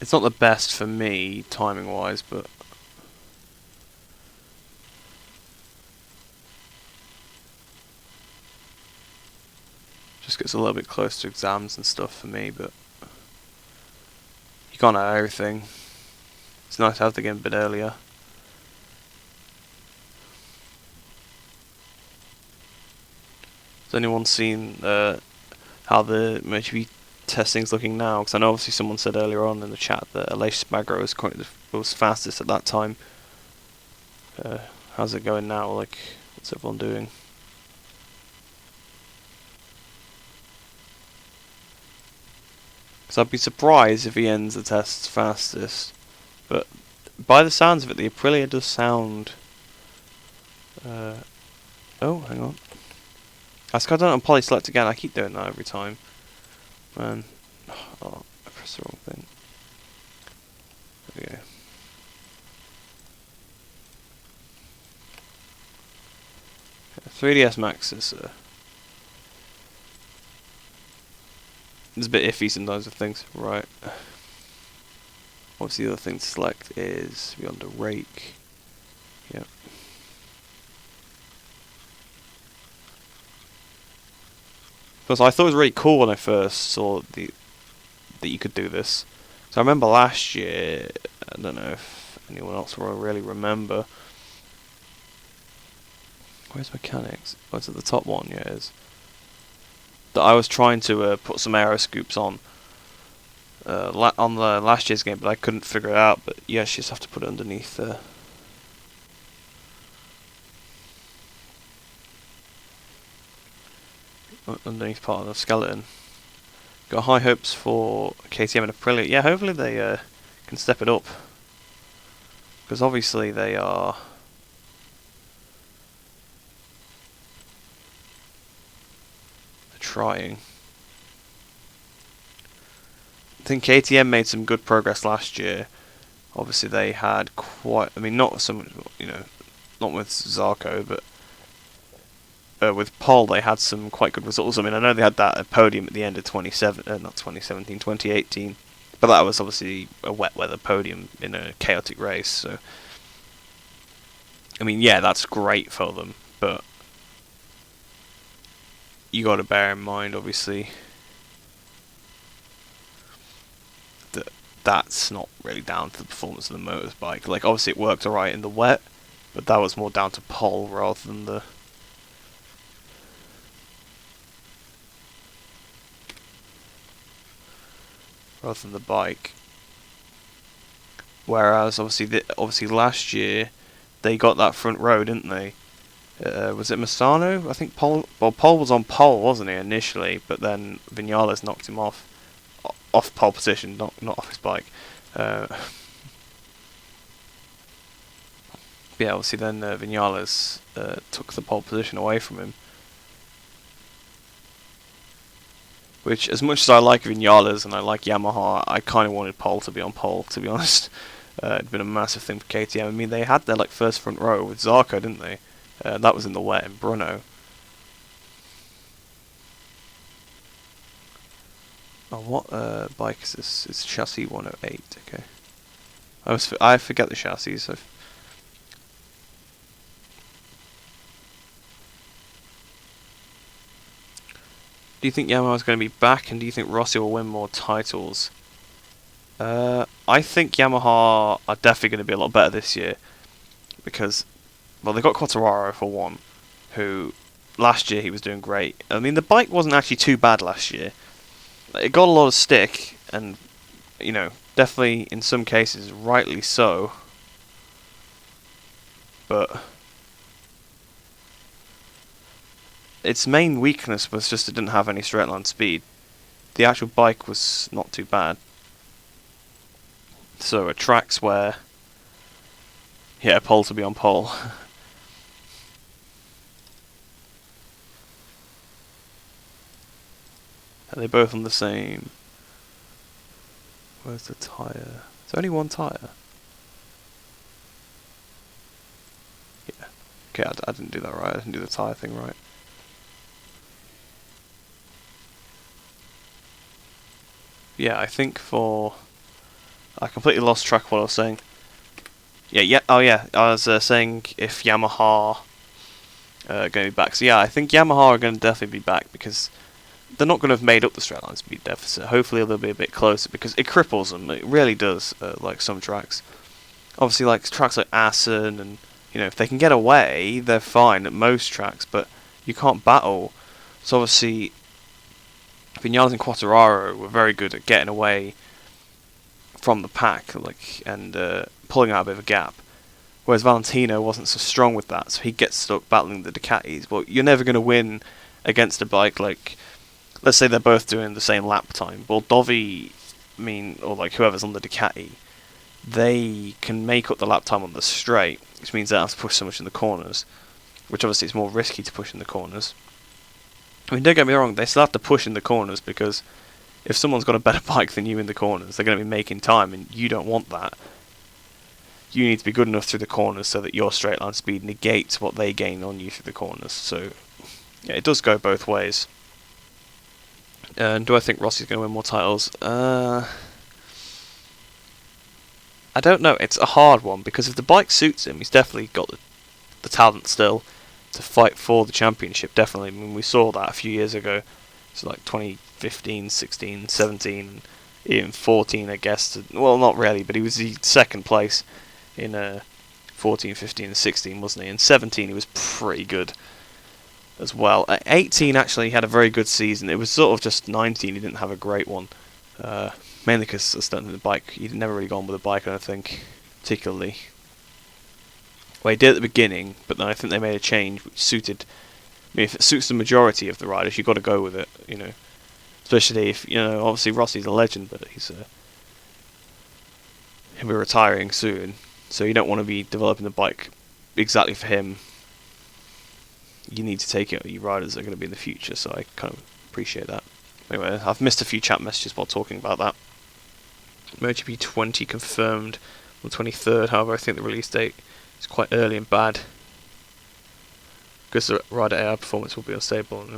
It's not the best for me, timing-wise, but just gets a little bit close to exams and stuff for me, but you can't have everything. It's nice to have the game a bit earlier. Has anyone seen how the MotoGP testing's looking now? Because I know obviously someone said earlier on in the chat that Aleix Spagro was fastest at that time. How's it going now? Like, what's everyone doing? Because I'd be surprised if he ends the tests fastest. But by the sounds of it, the Aprilia does sound... oh, hang on. I just got done on polyselect again. I keep doing that every time. Man. Oh, I pressed the wrong thing. There we go. Yeah, 3DS Max is it's a bit iffy sometimes with things. Right. Obviously the other thing to select is beyond a rake. Yep. Plus I thought it was really cool when I first saw that you could do this. So I remember last year, I don't know if anyone else will really remember. Where's mechanics? Oh, it's at the top one, yeah it is. That I was trying to put some aero scoops on the last year's game, but I couldn't figure it out. But yeah, you just have to put it underneath underneath part of the skeleton. Got high hopes for KTM and Aprilia. Yeah, hopefully they can step it up, because obviously they are trying. I think KTM made some good progress last year. Obviously they had quite, I mean not so much, you know, not with Zarco, but with Pol they had some quite good results. I mean I know they had that podium at the end of 2018, but that was obviously a wet weather podium in a chaotic race, so I mean yeah, that's great for them, but you got to bear in mind obviously that that's not really down to the performance of the motorbike. Like obviously it worked alright in the wet, but that was more down to Pol rather than the bike. Whereas obviously last year they got that front row, didn't they? Was it Massano? I think Pol was on pole, wasn't he, initially, but then Vinales knocked him off pole position, not off his bike. Yeah, obviously then Vinales took the pole position away from him. Which, as much as I like Vinales and I like Yamaha, I kind of wanted Pol to be on pole, to be honest. It'd been a massive thing for KTM. I mean, they had their like first front row with Zarco, didn't they? That was in the wet in Brno. Oh, what bike is this? It's chassis 108. Okay. I forget the chassis. So do you think Yamaha's going to be back, and do you think Rossi will win more titles? I think Yamaha are definitely going to be a lot better this year, because, well, they got Quartararo for one, who last year he was doing great. I mean, the bike wasn't actually too bad last year. It got a lot of stick, and you know, definitely in some cases, rightly so. But its main weakness was just it didn't have any straight line speed. The actual bike was not too bad. So at tracks where, yeah, pole to be on pole. Are they both on the same? Where's the tyre? Is there only one tyre? Yeah. Okay, I didn't do that right. I didn't do the tyre thing right. Yeah, I think for... I completely lost track of what I was saying. Yeah, oh yeah, I was saying if Yamaha going to be back. So yeah, I think Yamaha are going to definitely be back, because they're not going to have made up the straight line speed deficit. Hopefully they'll be a bit closer, because it cripples them. It really does, like some tracks. Obviously, like tracks like Assen, and you know, if they can get away, they're fine at most tracks, but you can't battle. So obviously, Vinales and Quartararo were very good at getting away from the pack, like, and pulling out a bit of a gap. Whereas Valentino wasn't so strong with that, so he gets stuck battling the Ducatis. But you're never going to win against a bike like, let's say they're both doing the same lap time. Well, Dovi, or like whoever's on the Ducati, they can make up the lap time on the straight, which means they don't have to push so much in the corners, which obviously is more risky to push in the corners. I mean, don't get me wrong, they still have to push in the corners, because if someone's got a better bike than you in the corners, they're going to be making time, and you don't want that. You need to be good enough through the corners so that your straight line speed negates what they gain on you through the corners. So, yeah, it does go both ways. And do I think Rossi's going to win more titles? I don't know. It's a hard one, because if the bike suits him, he's definitely got the talent still to fight for the championship, definitely. I mean, we saw that a few years ago. So like 2015, 16, 17, even 14, I guess. Well, not really, but he was the second place in 14, 15 and 16, wasn't he? In 17 he was pretty good as well. At 18 actually he had a very good season. It was sort of just 19 he didn't have a great one. Mainly because I don't think the bike, he'd never really gone with a bike, I don't think, particularly. Well, he did at the beginning, but then I think they made a change which suited... I mean, if it suits the majority of the riders, you've got to go with it, you know. Especially if, you know, obviously Rossi's a legend, but he'll be retiring soon. So you don't want to be developing the bike exactly for him. You need to take it on your riders that are going to be in the future, so I kind of appreciate that. Anyway, I've missed a few chat messages while talking about that. MotoGP 20 confirmed on the 23rd, however I think the release date is quite early and bad, because the rider AI performance will be unstable and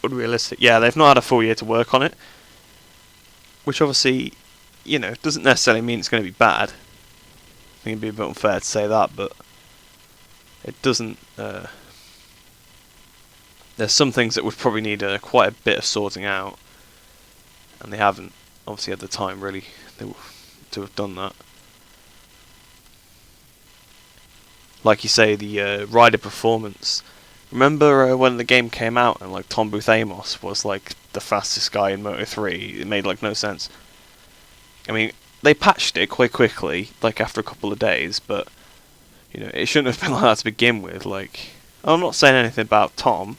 unrealistic. Yeah, they've not had a full year to work on it, which obviously, you know, doesn't necessarily mean it's going to be bad. I think it'd be a bit unfair to say that, but it doesn't... there's some things that would probably need quite a bit of sorting out, and they haven't obviously had the time really to have done that. Like you say, the rider performance. Remember when the game came out and like Tom Booth Amos was like the fastest guy in Moto 3? It made like no sense. I mean, they patched it quite quickly, like after a couple of days, but you know, it shouldn't have been like that to begin with. Like, I'm not saying anything about Tom,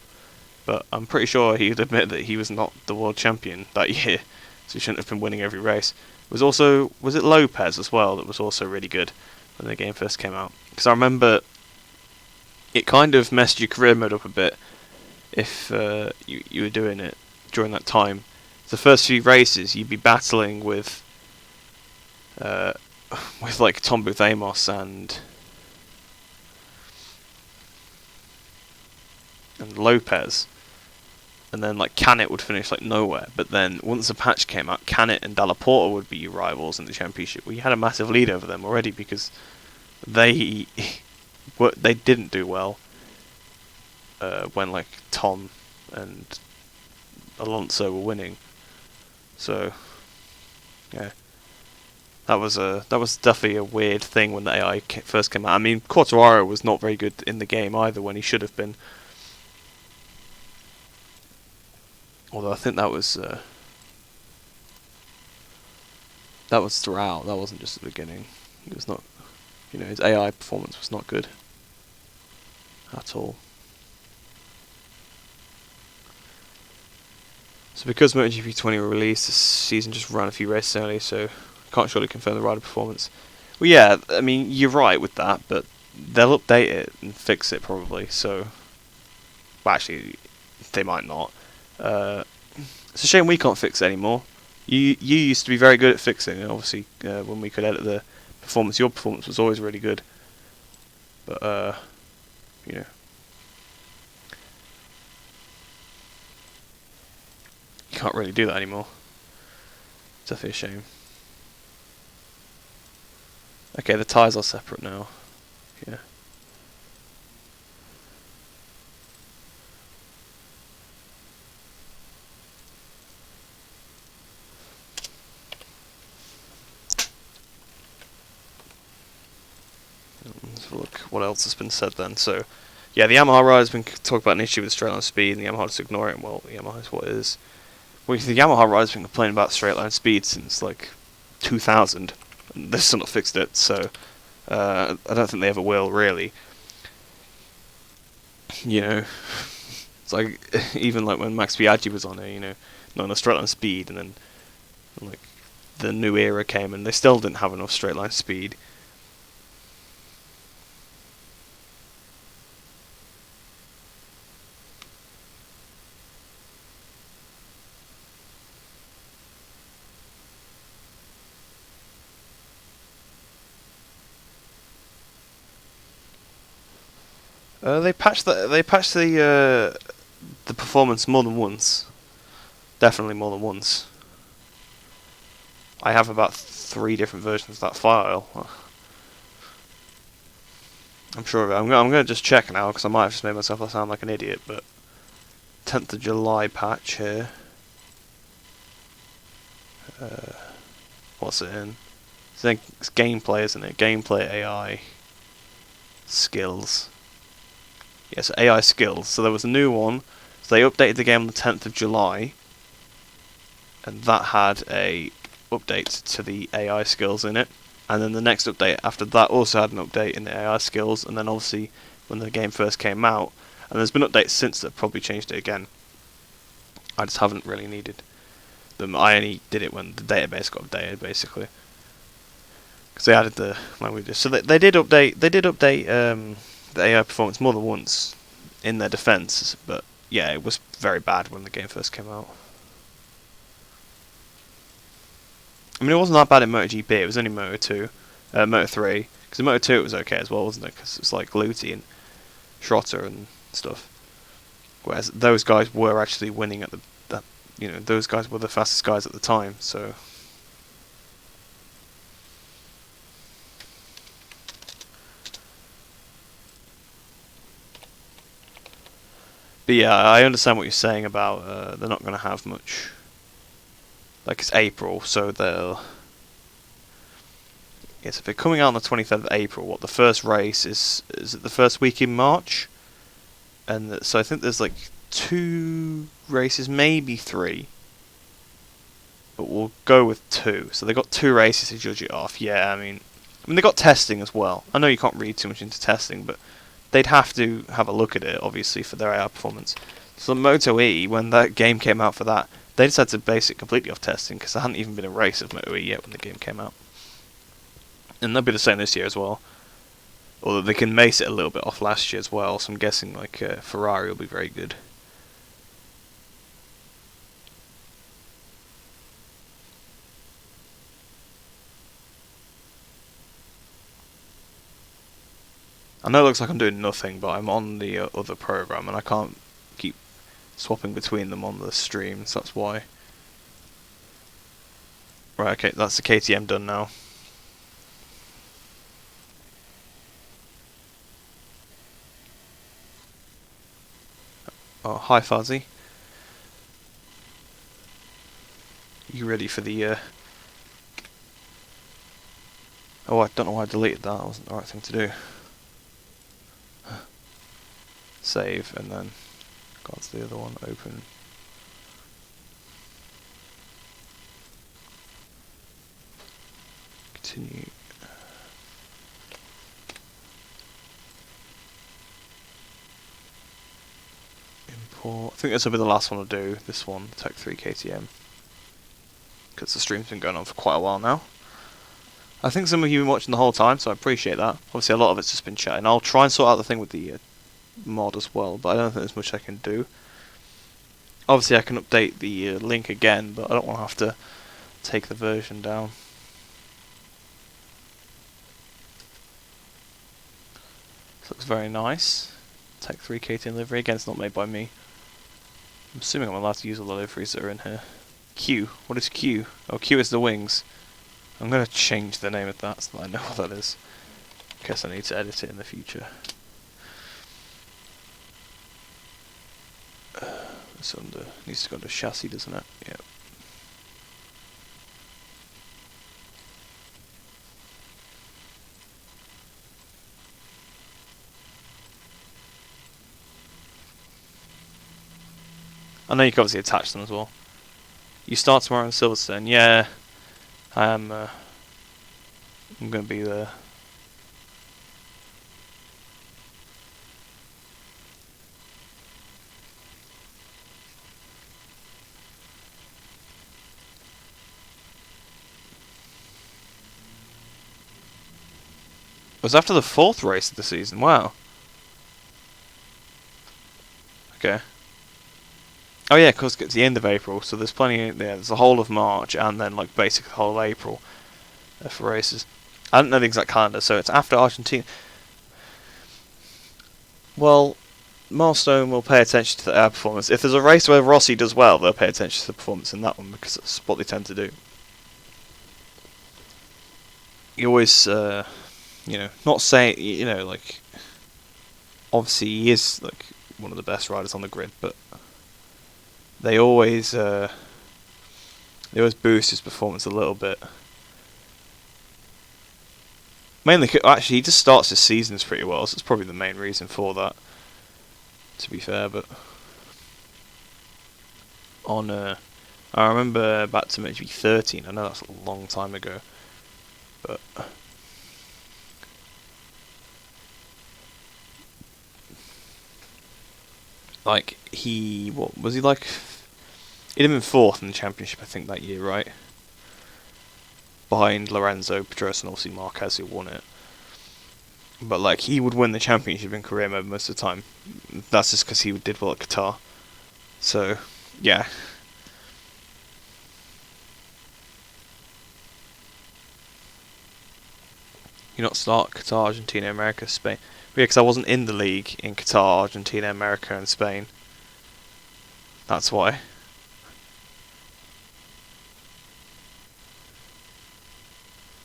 but I'm pretty sure he would admit that he was not the world champion that year, so he shouldn't have been winning every race. Was it Lopez as well that was also really good when the game first came out? Because I remember it kind of messed your career mode up a bit if you were doing it during that time. The first few races you'd be battling with like Tom Booth Amos and Lopez, and then like Canet would finish like nowhere. But then once the patch came out, Canet and Dalla Porta would be your rivals in the championship. Well, you had a massive lead over them already because they didn't do well when like Tom and Alonso were winning. So yeah, that was definitely a weird thing when the AI first came out. I mean, Quartararo was not very good in the game either when he should have been. Although I think that was throughout. That wasn't just the beginning. It was not, you know, his AI performance was not good at all. So because MotoGP 20 were released, this season just ran a few races early, so can't surely confirm the rider performance. Well, yeah, I mean, you're right with that, but they'll update it and fix it probably. So, well, actually, they might not. It's a shame we can't fix it anymore. You used to be very good at fixing it, obviously, when we could edit the performance. Your performance was always really good. But, you know. You can't really do that anymore. It's definitely a shame. Okay, the tyres are separate now. Yeah. Let's have a look what else has been said then. So, yeah, the Yamaha rider's been talking about an issue with straight line speed, and the Yamaha just ignore it. Well, the Yamaha is what it is. Well, the Yamaha rider's been complaining about straight line speed since like 2000, and they've still not fixed it. So, I don't think they ever will, really. You know, it's like even like when Max Biaggi was on it, you know, not enough straight line speed, and then like the new era came and they still didn't have enough straight line speed. They patched the performance more than once. Definitely more than once. I have about 3 different versions of that file. I'm sure of it. I'm going to just check now because I might have just made myself sound like an idiot. But 10th of July patch here. What's it in? It's gameplay, isn't it? Gameplay AI skills. Yes, AI skills. So there was a new one. So they updated the game on the 10th of July, and that had a update to the AI skills in it. And then the next update after that also had an update in the AI skills. And then obviously when the game first came out, and there's been updates since that probably changed it again. I just haven't really needed them. I only did it when the database got updated, basically, because they added the languages. So they did update. They did update the AI performance more than once in their defense, but yeah, it was very bad when the game first came out. I mean, it wasn't that bad in MotoGP. It was only Moto 3. Because in Moto 2 it was okay as well, wasn't it? Because it's like Luti and Schrotter and stuff. Whereas those guys were actually winning at those guys were the fastest guys at the time. So but yeah, I understand what you're saying about they're not going to have much. Like, it's April, so they'll... Yes, if they're coming out on the 23rd of April, what, the first race is it the first week in March? And so I think there's like 2 races, maybe 3. But we'll go with 2. So they got 2 races to judge it off. Yeah, I mean they got testing as well. I know you can't read too much into testing, but they'd have to have a look at it, obviously, for their AI performance. So Moto E, when that game came out for that, they decided to base it completely off testing, because there hadn't even been a race of Moto E yet when the game came out. And they'll be the same this year as well. Although they can base it a little bit off last year as well, so I'm guessing like Ferrari will be very good. I know it looks like I'm doing nothing, but I'm on the other program and I can't keep swapping between them on the stream, so that's why. Right, okay, that's the KTM done now. Oh, hi Fuzzy. You ready for the Oh, I don't know why I deleted that. That wasn't the right thing to do. Save, and then go to the other one, open. Continue. Import. I think this will be the last one to do, this one, Tech 3 KTM. Because the stream's been going on for quite a while now. I think some of you have been watching the whole time, so I appreciate that. Obviously a lot of it's just been chatting. I'll try and sort out the thing with the mod as well, but I don't think there's much I can do. Obviously I can update the link again, but I don't want to have to take the version down. This looks very nice. Tech 3 KTM livery. Again, it's not made by me. I'm assuming I'm allowed to use all the liveries that are in here. Q. What is Q? Oh, Q is the wings. I'm going to change the name of that so that I know what that is. Guess I need to edit it in the future. It's under, needs to go under chassis, doesn't it? Yep. I know you can obviously attach them as well. You start tomorrow in Silverstone? Yeah, I am. I'm going to be there. was after the 4th race of the season. Wow. Okay. Oh yeah, because it's the end of April, so there's plenty. Yeah, there's the whole of March and then like basically the whole of April for races. I don't know the exact calendar, so it's after Argentina. Well, Milestone will pay attention to their performance. If there's a race where Rossi does well, they'll pay attention to the performance in that one because that's what they tend to do. You always, not saying, like, obviously he is like one of the best riders on the grid, but they always boost his performance a little bit. Mainly, actually, he just starts his seasons pretty well, so it's probably the main reason for that. To be fair, but on I remember back to MotoGP 13. I know that's a long time ago, but like what was he like? He'd have been 4th in the championship, I think, that year, right? Behind Lorenzo, Pedrosa, and obviously Marquez, who won it. But like he would win the championship in career mode most of the time. That's just because he did well at Qatar. So yeah. You not start Qatar, Argentina, America, Spain. Yeah, because I wasn't in the league in Qatar, Argentina, America, and Spain. That's why.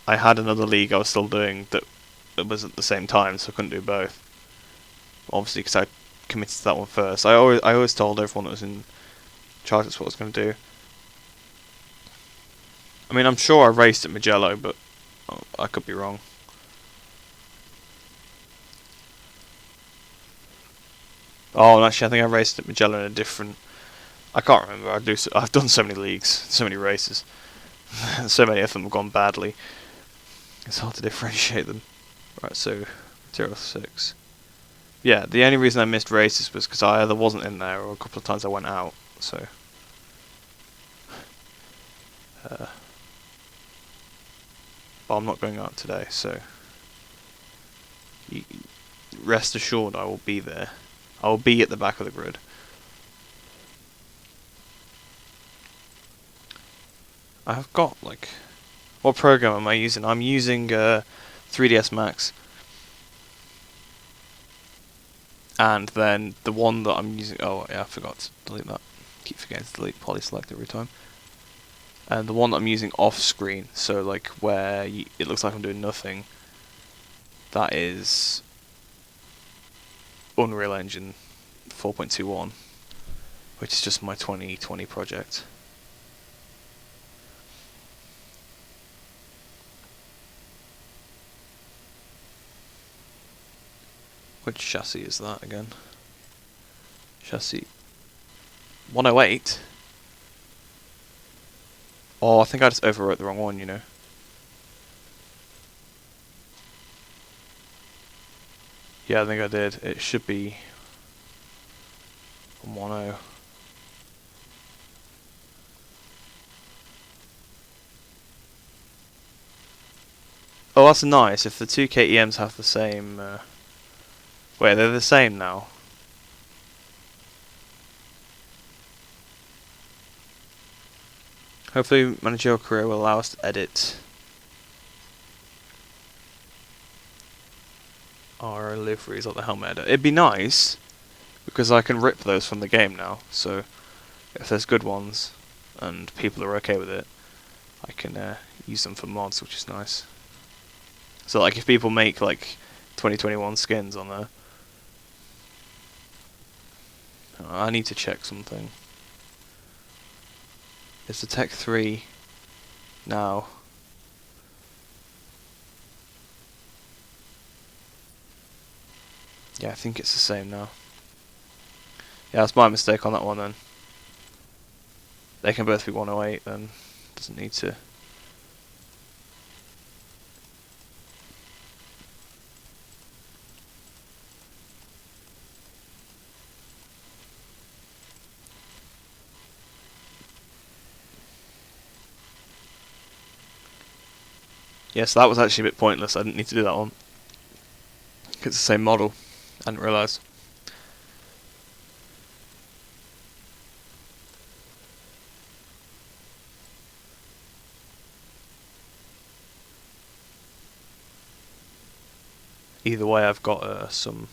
I had another league I was still doing that was at the same time, so I couldn't do both. Obviously, because I committed to that one first. I always told everyone that was in charge that's what I was going to do. I mean, I'm sure I raced at Mugello, but I could be wrong. Oh, and actually, I think I raced at Mugello in a different. I can't remember. I've done so many leagues, so many races, so many of them have gone badly. It's hard to differentiate them. Right, so 06. Yeah, the only reason I missed races was because I either wasn't in there or a couple of times I went out. So, but I'm not going out today. So, rest assured, I will be there. I will be at the back of the grid. I've got like, what program am I using? I'm using 3ds Max. And then the one that I'm using, oh yeah, I forgot to delete that. Keep forgetting to delete polyselect every time. And the one that I'm using off screen, so like where it looks like I'm doing nothing, that is Unreal Engine 4.21, which is just my 2020 project. Which chassis is that again? Chassis 108? Oh, I think I just overwrote the wrong one, you know. Yeah, I think I did. It should be 110. Oh, that's nice. If the two KEMs have the same... wait, they're the same now. Hopefully Managerial Career will allow us to edit our liveries like the helmet editor. It'd be nice, because I can rip those from the game now, so if there's good ones, and people are okay with it, I can use them for mods, which is nice. So like if people make like 2021 skins on there, I need to check something. Is the Tech 3 now? Yeah, I think it's the same now. Yeah, that's my mistake on that one then. They can both be 108 then. Doesn't need to. Yes, that was actually a bit pointless. I didn't need to do that one. It's the same model. I didn't realise. Either way, I've got some.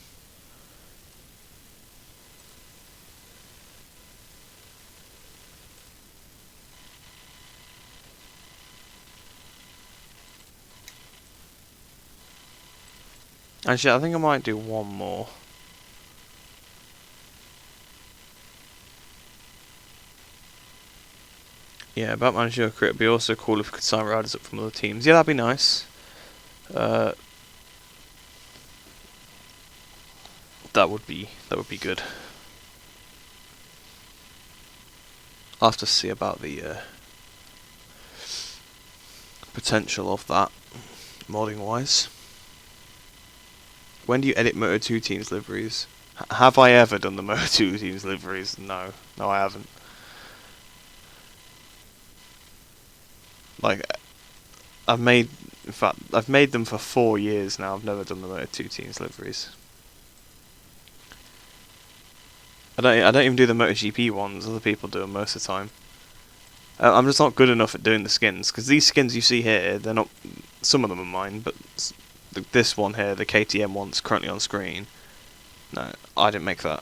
Actually, I think I might do one more. Yeah, Batman Joker. It'd be also cool if we could sign riders up from other teams. Yeah, that'd be nice. That would be good. I'll have to see about the potential of that, modding wise. When do you edit Moto2 teams liveries? Have I ever done the Moto2 teams liveries? No, I haven't. Like, in fact, I've made them for 4 years now. I've never done the Moto2 teams liveries. I don't even do the MotoGP ones. Other people do them most of the time. I'm just not good enough at doing the skins, because these skins you see here, they're not. Some of them are mine, but this one here, the KTM one's currently on screen. No, I didn't make that.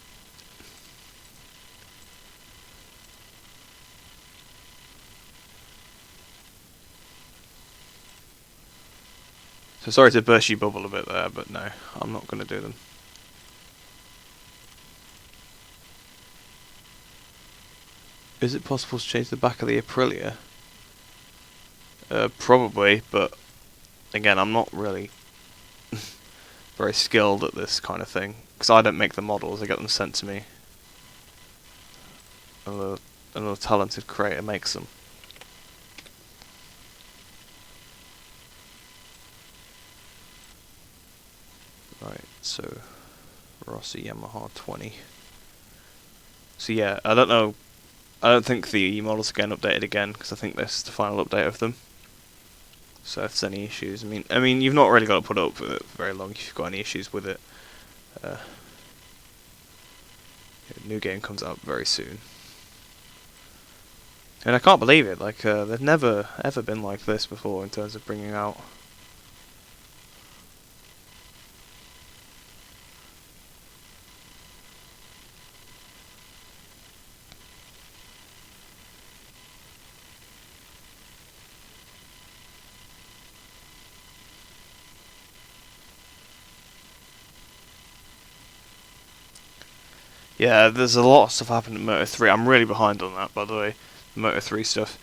So sorry to burst your bubble a bit there, but no, I'm not going to do them. Is it possible to change the back of the Aprilia? Probably, but again, I'm not really very skilled at this kind of thing, because I don't make the models, I get them sent to me. Another talented creator makes them. Right, so Rossi Yamaha 20. So yeah, I don't know. I don't think the models are getting updated again, because I think this is the final update of them. So if there's any issues, I mean, you've not really got to put up with it for very long if you've got any issues with it. New game comes out very soon. And I can't believe it, like, they've never ever been like this before in terms of bringing out. Yeah, there's a lot of stuff happened in Moto 3. I'm really behind on that, by the way, the Moto 3 stuff.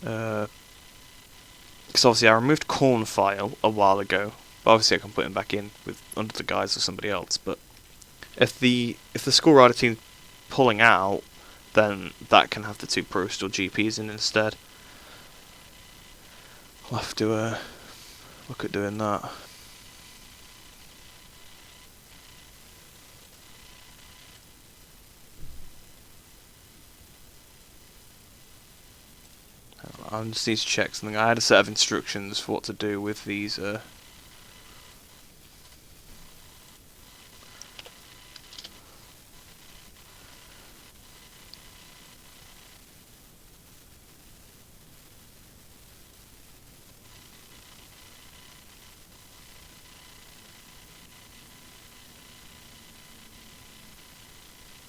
Because obviously I removed Corn File a while ago, but obviously I can put him back in with under the guise of somebody else. But if the school rider team's pulling out, then that can have the 2 Pro Store GPs in instead. I'll have to look at doing that. I just need to check something. I had a set of instructions for what to do with these. For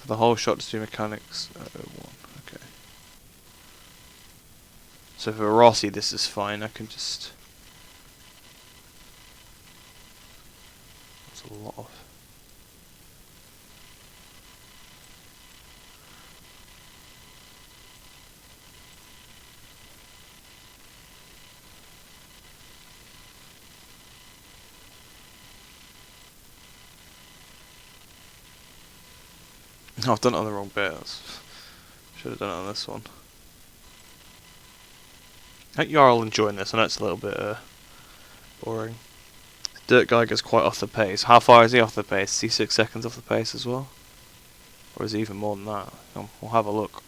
the whole shot to do mechanics. 1. Okay. So for Rossi, this is fine. I can just. That's a lot of. Oh, I've done it on the wrong bit. Should have done it on this one. I hope you are all enjoying this. I know it's a little bit boring. Dirt guy gets quite off the pace. How far is he off the pace? Is he 6 seconds off the pace as well? Or is he even more than that? We'll have a look.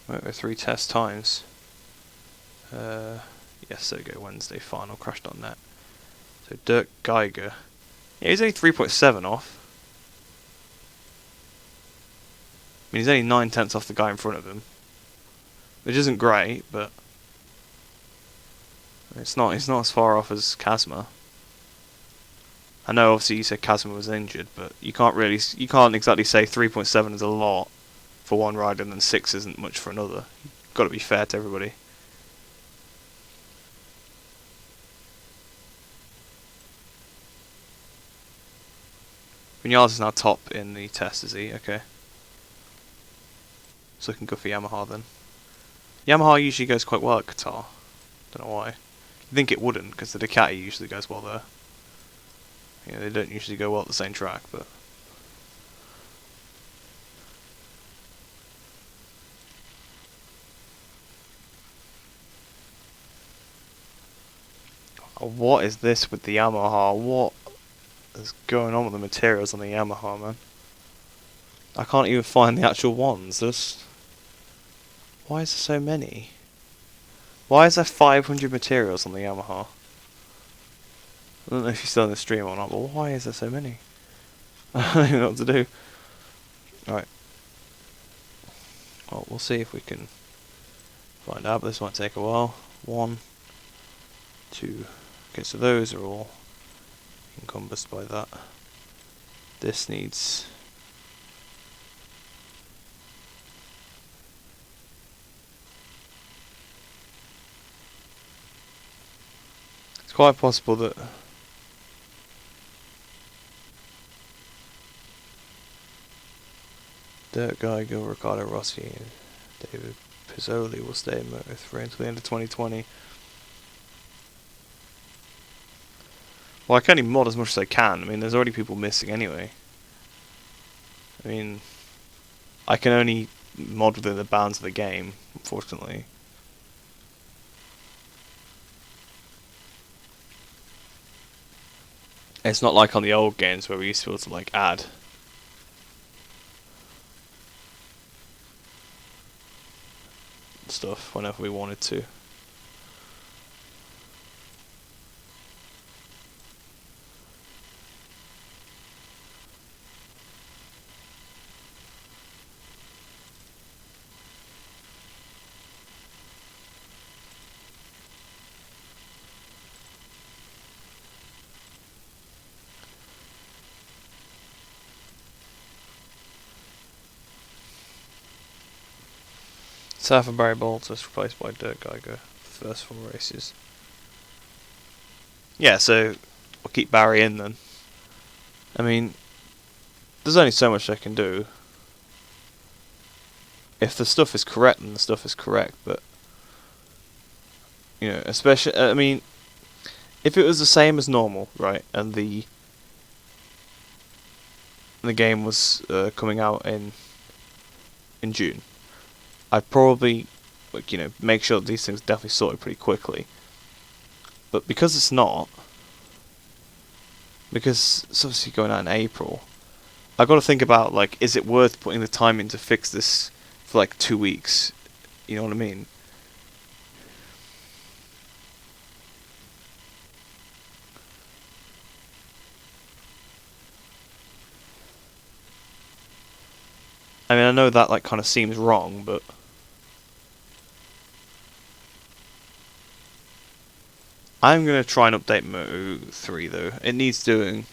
Moto 3 test times. Yes, there we go. Wednesday final crash.net. So Dirk Geiger. Yeah, he's only 3.7 off. I mean, he's only 9/10 off the guy in front of him, which isn't great, but it's not as far off as Kazma. I know obviously you said Kazma was injured, but you can't exactly say 3.7 is a lot for one rider and then 6 isn't much for another. You've got to be fair to everybody. Vinales is now top in the test, is he? Okay. It's looking good for Yamaha then. Yamaha usually goes quite well at Qatar. Don't know why. You think it wouldn't, because the Ducati usually goes well there. You know, they don't usually go well at the same track, but... Oh, what is this with the Yamaha? What is going on with the materials on the Yamaha, man? I can't even find the actual ones. Why is there so many? Why is there 500 materials on the Yamaha? I don't know if you're still in the stream or not, but why is there so many? I don't even know what to do. Alright. Well, we'll see if we can find out, but this might take a while. 1, 2. Okay, so those are all encompassed by that. This needs... It's quite possible that... Dirk Geiger, Riccardo Rossi, and David Pizzoli will stay in Moto3 until the end of 2020. Well, I can only mod as much as I can. I mean, there's already people missing anyway. I mean, I can only mod within the bounds of the game, unfortunately. It's not like on the old games where we used to be able to, like, add stuff whenever we wanted to. South of Barry Boltus replaced by Dirk Geiger. First 4 races. Yeah, so we'll keep Barry in then. I mean, there's only so much I can do. If the stuff is correct, then the stuff is correct, but... You know, especially... I mean, if it was the same as normal, right, and the game was coming out in June, I'd probably, like, you know, make sure that these things definitely sorted pretty quickly. But because it's not, because it's obviously going out in April, I've got to think about, like, is it worth putting the time in to fix this for like 2 weeks? You know what I mean? I mean, I know that, like, kind of seems wrong, but... I'm going to try and update Moto 3, though. It needs doing.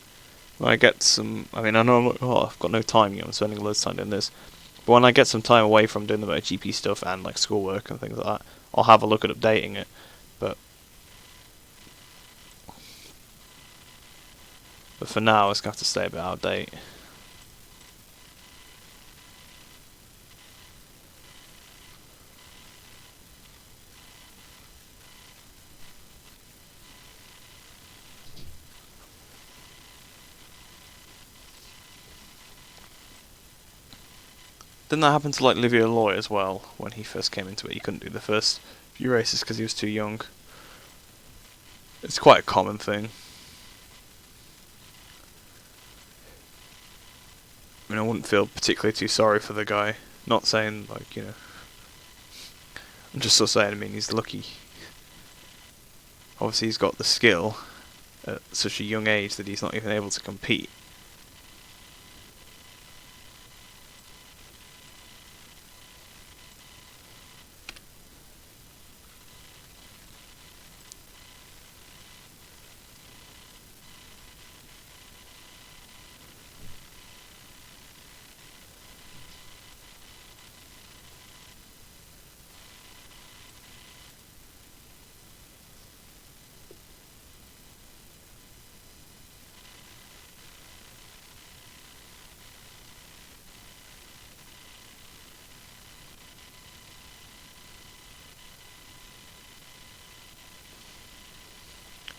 When I get some... I mean, I know I'm like, oh, I've got no time, you know, I'm spending loads of time doing this. But when I get some time away from doing the MotoGP stuff and, like, schoolwork and things like that, I'll have a look at updating it. But for now, it's going to have to stay a bit out of date. Didn't that happen to, like, Livio Loy as well? When he first came into it, he couldn't do the first few races because he was too young. It's quite a common thing. I mean, I wouldn't feel particularly too sorry for the guy. Not saying, like, you know... I'm just sort of saying, I mean, he's lucky. Obviously, he's got the skill at such a young age that he's not even able to compete.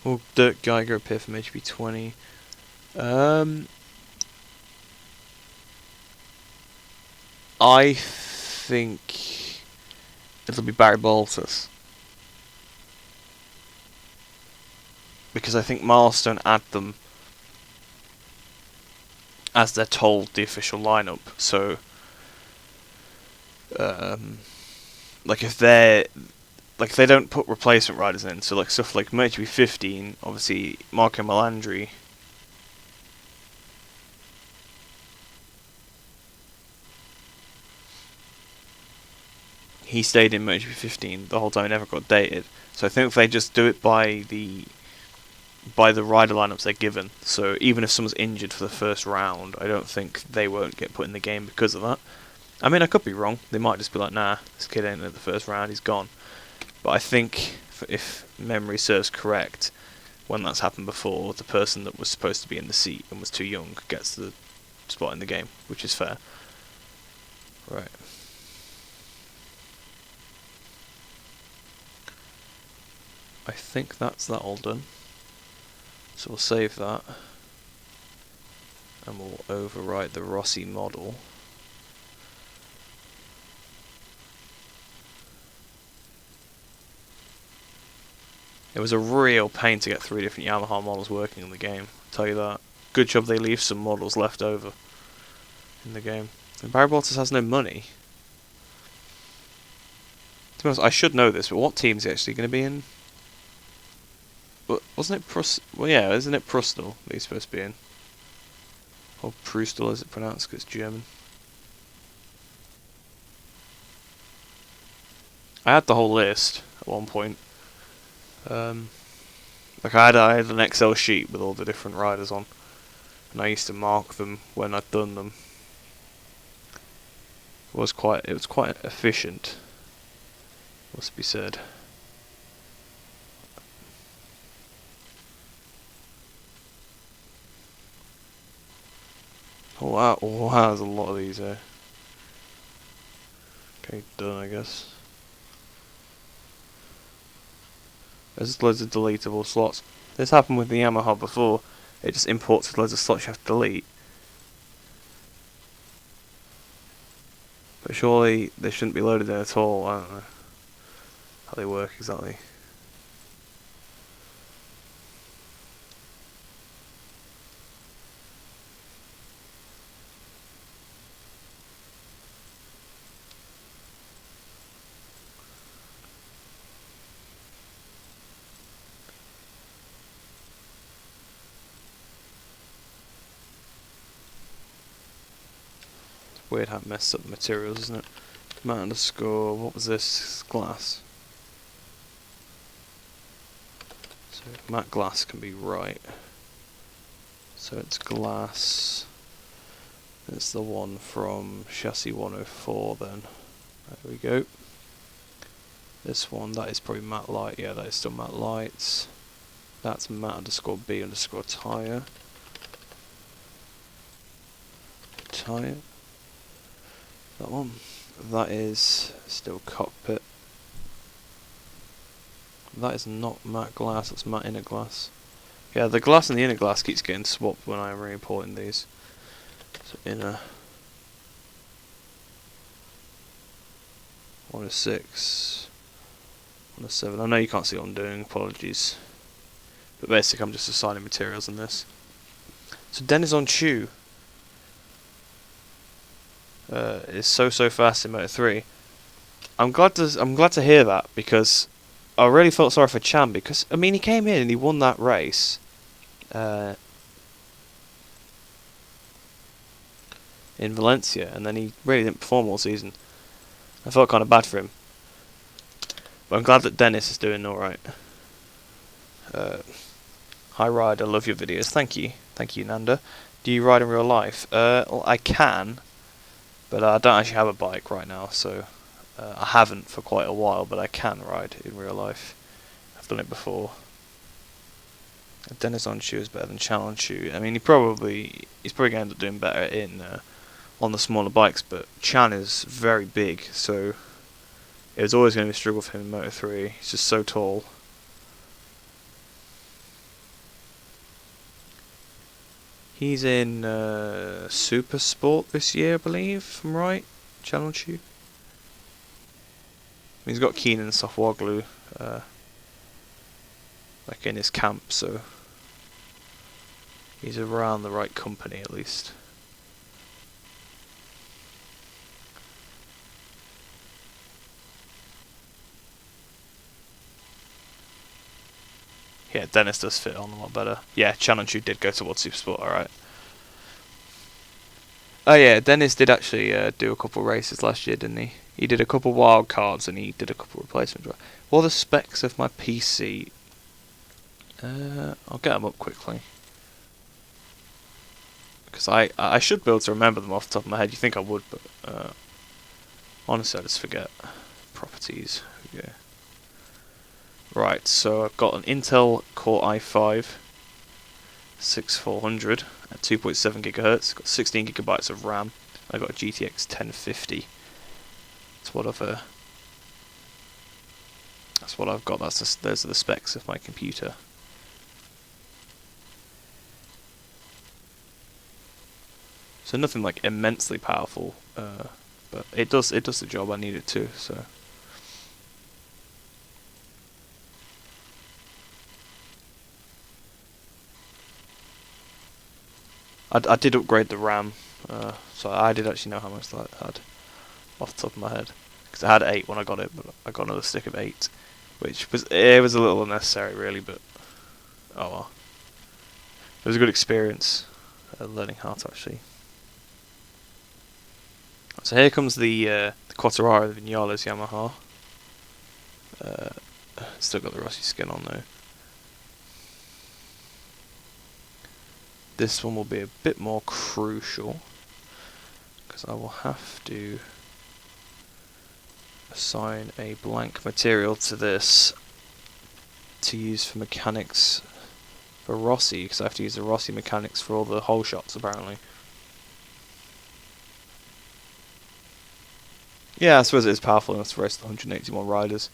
Will Dirk Geiger appear from HB 20? I think it'll be Barry Baltus. Because I think Milestone add them as they're told the official lineup. So, like if they don't put replacement riders in, so like stuff like MotoGP 15, obviously Marco Melandri. He stayed in MotoGP 15 the whole time, he never got dated. So I think if they just do it by the rider lineups they're given, so even if someone's injured for the first round, I don't think they won't get put in the game because of that. I mean, I could be wrong. They might just be like, nah, this kid ain't at the first round, he's gone. But I think, if memory serves correct, when that's happened before, the person that was supposed to be in the seat and was too young gets the spot in the game, which is fair. Right. I think that's that all done. So we'll save that. And we'll overwrite the Rossi model. It was a real pain to get 3 different Yamaha models working in the game, I'll tell you that. Good job they leave some models left over in the game. And Barry Baltus has no money. To be honest, I should know this, but what team is he actually going to be in? Wasn't it well, yeah, isn't it Prustel that he's supposed to be in? Or Prustel, is it pronounced, because it's German? I had the whole list at one point. Like I had an Excel sheet with all the different riders on, and I used to mark them when I'd done them. It was quite efficient, must be said. Oh wow, there's a lot of these here. Okay, done, I guess. There's loads of deletable slots. This happened with the Yamaha before. It just imports loads of slots you have to delete. But surely they shouldn't be loaded in at all. I don't know how they work exactly. Weird how it messed up the materials, isn't it? Matte underscore, what was this? Glass. So matte glass can be right. So it's glass. It's the one from chassis 104 then. There we go. This one, that is probably matte light. Yeah, that is still matte lights. That's matte underscore B underscore tire. Tire. That one. That is still cockpit. That is not matte glass, that's matte inner glass. Yeah, the glass and the inner glass keeps getting swapped when I'm re-importing these. So inner 106, 107. I know you can't see what I'm doing, apologies. But basically I'm just assigning materials in this. So Denison Chu is so fast in Moto 3. I'm glad to hear that, because I really felt sorry for Chan, because I mean he came in and he won that race. In Valencia, and then he really didn't perform all season. I felt kind of bad for him, but I'm glad that Dennis is doing all right. Hi Ride, I love your videos. Thank you, Nanda. Do you ride in real life? Well, I can, but I don't actually have a bike right now, so I haven't for quite a while. But I can ride in real life. I've done it before. Dennis on shoe is better than Chan on shoe. I mean, he's probably going to end up doing better in on the smaller bikes, but Chan is very big, so it was always going to be a struggle for him in Moto3. He's just so tall. He's in Super Sport this year, I believe, if I'm right. Channel Chew. He's got Keenan and Softwaglu like in his camp, so he's around the right company at least. Yeah, Dennis does fit on a lot better. Yeah, Channel Chew did go towards Super Sport, alright. Oh yeah, Dennis did actually do a couple races last year, didn't he? He did a couple wild cards and he did a couple replacements. What are the specs of my PC? I'll get them up quickly, because I should be able to remember them off the top of my head. You think I would, but honestly I just forget. Properties. Here we go. Right, so I've got an Intel Core i5 6400 at 2.7 gigahertz. Got 16 gigabytes of RAM. I got a GTX 1050. That's what I've got. Those are the specs of my computer. So nothing like immensely powerful, but it does the job I need it to. So. I did upgrade the RAM, so I did actually know how much that had off the top of my head, because I had 8 when I got it, but I got another stick of 8, which was a little unnecessary really, but oh well. It was a good experience learning how to actually. So here comes the Quattararo, the Vinales Yamaha. Still got the rusty skin on though. This one will be a bit more crucial, because I will have to assign a blank material to this to use for mechanics for Rossi, because I have to use the Rossi mechanics for all the hole shots apparently. Yeah, I suppose it is powerful enough to race the 181 riders.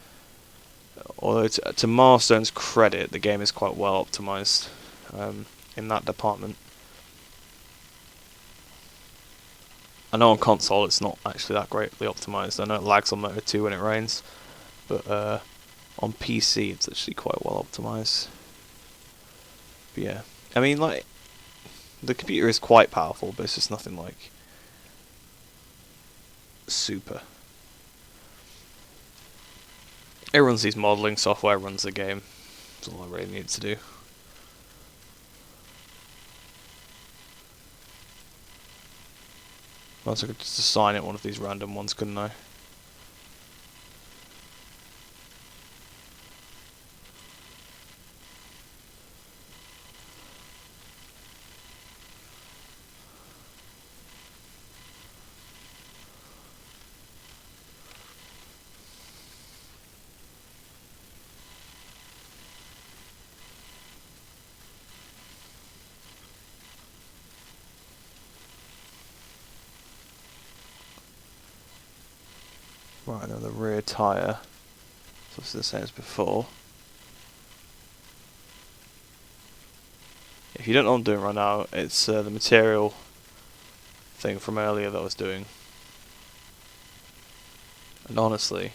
Although to Milestone's credit, the game is quite well optimized in that department. I know on console it's not actually that greatly optimized. I know it lags on Moto 2 when it rains, but on PC it's actually quite well optimized. But yeah, I mean, like, the computer is quite powerful, but it's just nothing like super. It runs these modelling software, runs the game. That's all I really need to do. Once I could just assign it one of these random ones, couldn't I? Right, another rear tyre. So it's the same as before. If you don't know what I'm doing right now, it's the material thing from earlier that I was doing. And honestly,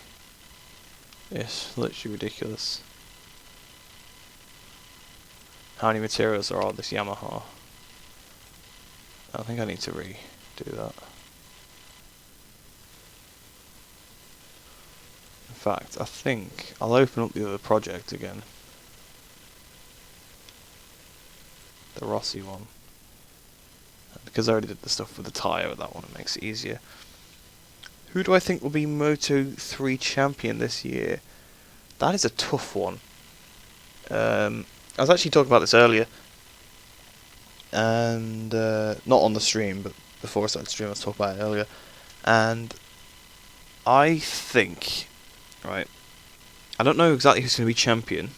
it's literally ridiculous how many materials there are on this Yamaha. I think I need to redo that. fact, I think I'll open up the other project again. The Rossi one. Because I already did the stuff with the tyre with that one, it makes it easier. Who do I think will be Moto3 champion this year? That is a tough one. I was actually talking about this earlier. And not on the stream, but before I started the stream I was talking about it earlier. And I think, right, I don't know exactly who's going to be champion,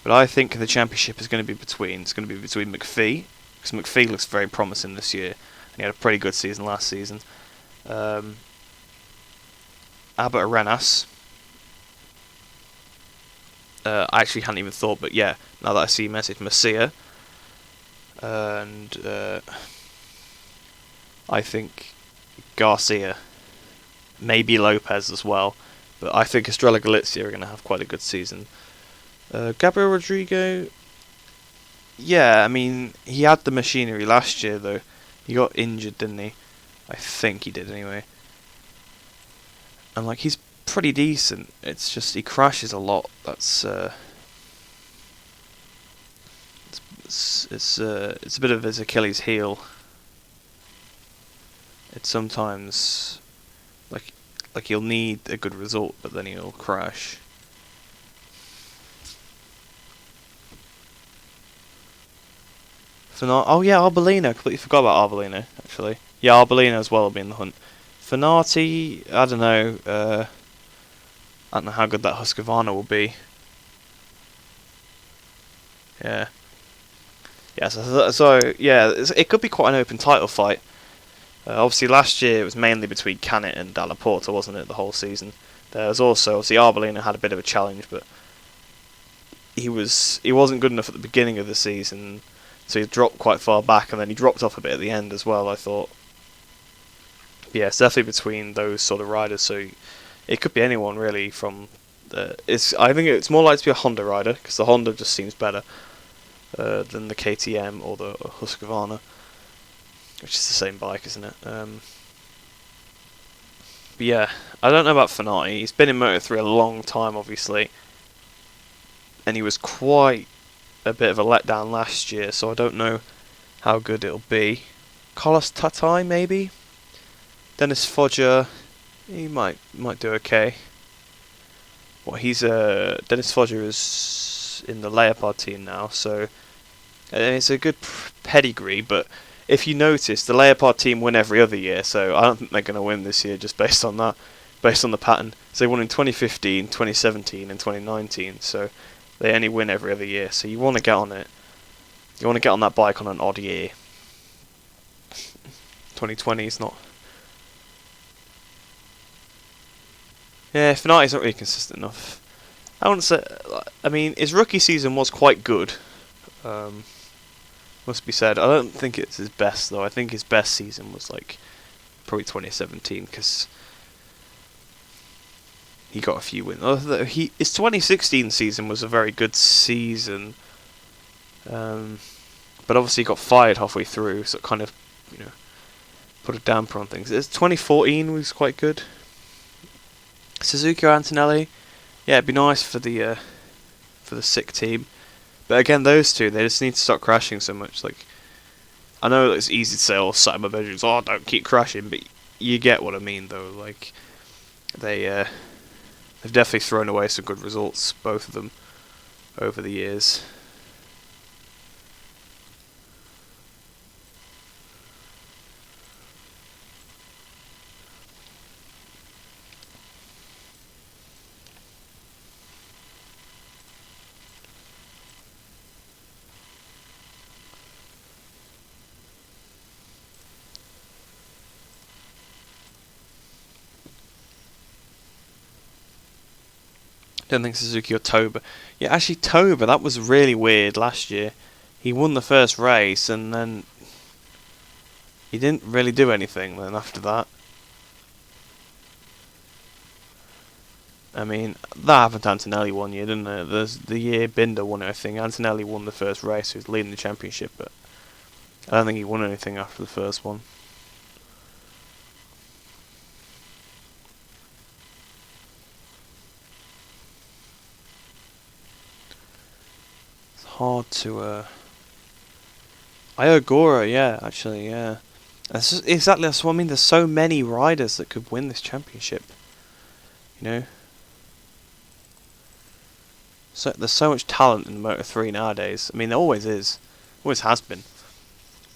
but I think the championship is going to be between McPhee, because McPhee looks very promising this year, and he had a pretty good season last season. Albert Arenas. I actually hadn't even thought, but yeah, now that I see message Masia, and I think Garcia, maybe Lopez as well, but I think Estrella Galizia are going to have quite a good season. Gabriel Rodrigo, yeah, I mean, he had the machinery last year though. He got injured, didn't he? I think he did anyway. And like, he's pretty decent. It's just he crashes a lot. That's it's a bit of his Achilles heel. It's sometimes like he'll need a good result, but then he'll crash. Oh yeah, Arbolino. Completely forgot about Arbolino, actually. Yeah, Arbolino as well will be in the hunt. Fenati, I don't know. I don't know how good that Husqvarna will be. Yeah. Yeah, so yeah, it could be quite an open title fight. Obviously, last year it was mainly between Canet and Dalla Porta, wasn't it, the whole season? There was also, obviously, Arbolino had a bit of a challenge, but he wasn't good enough at the beginning of the season, so he dropped quite far back, and then he dropped off a bit at the end as well, I thought. But yeah, it's definitely between those sort of riders, so it could be anyone, really, from... I think it's more likely to be a Honda rider, because the Honda just seems better than the KTM or the Husqvarna, which is the same bike, isn't it? But yeah, I don't know about Fenati. He's been in Moto3 a long time, obviously, and he was quite a bit of a letdown last year, so I don't know how good it'll be. Carlos Tatai, maybe? Dennis Foggia, he might do okay. Dennis Foggia is in the Leopard team now, so it's a good pedigree, but if you notice, the Leopard team win every other year, so I don't think they're going to win this year just based on that, based on the pattern. So they won in 2015, 2017 and 2019, so they only win every other year, so you want to get on it. You want to get on that bike on an odd year. 2020 is not... Yeah, Fenati's not really consistent enough. I wouldn't say... I mean, his rookie season was quite good. Must be said. I don't think it's his best, though. I think his best season was, like, probably 2017, because he got a few wins. His 2016 season was a very good season. But obviously he got fired halfway through, so it kind of, put a damper on things. 2014 was quite good. Suzuki or Antonelli, yeah, it'd be nice for the sick team. But again, those two, they just need to stop crashing so much. Like, I know it's easy to say, "Oh, sat in my bedrooms, oh, don't keep crashing," but you get what I mean, though. Like, they've definitely thrown away some good results, both of them, over the years. Don't think Suzuki or Toba. Yeah, actually Toba, that was really weird last year. He won the first race and then he didn't really do anything then after that. I mean, that happened to Antonelli one year, didn't it? There's the year Binder won it, I think. Antonelli won the first race, he was leading the championship, but I don't think he won anything after the first one. hard to Iogura, yeah, actually, yeah. Exactly, that's what I mean. There's so many riders that could win this championship. You know? So there's so much talent in Moto3 nowadays. I mean, there always is. Always has been.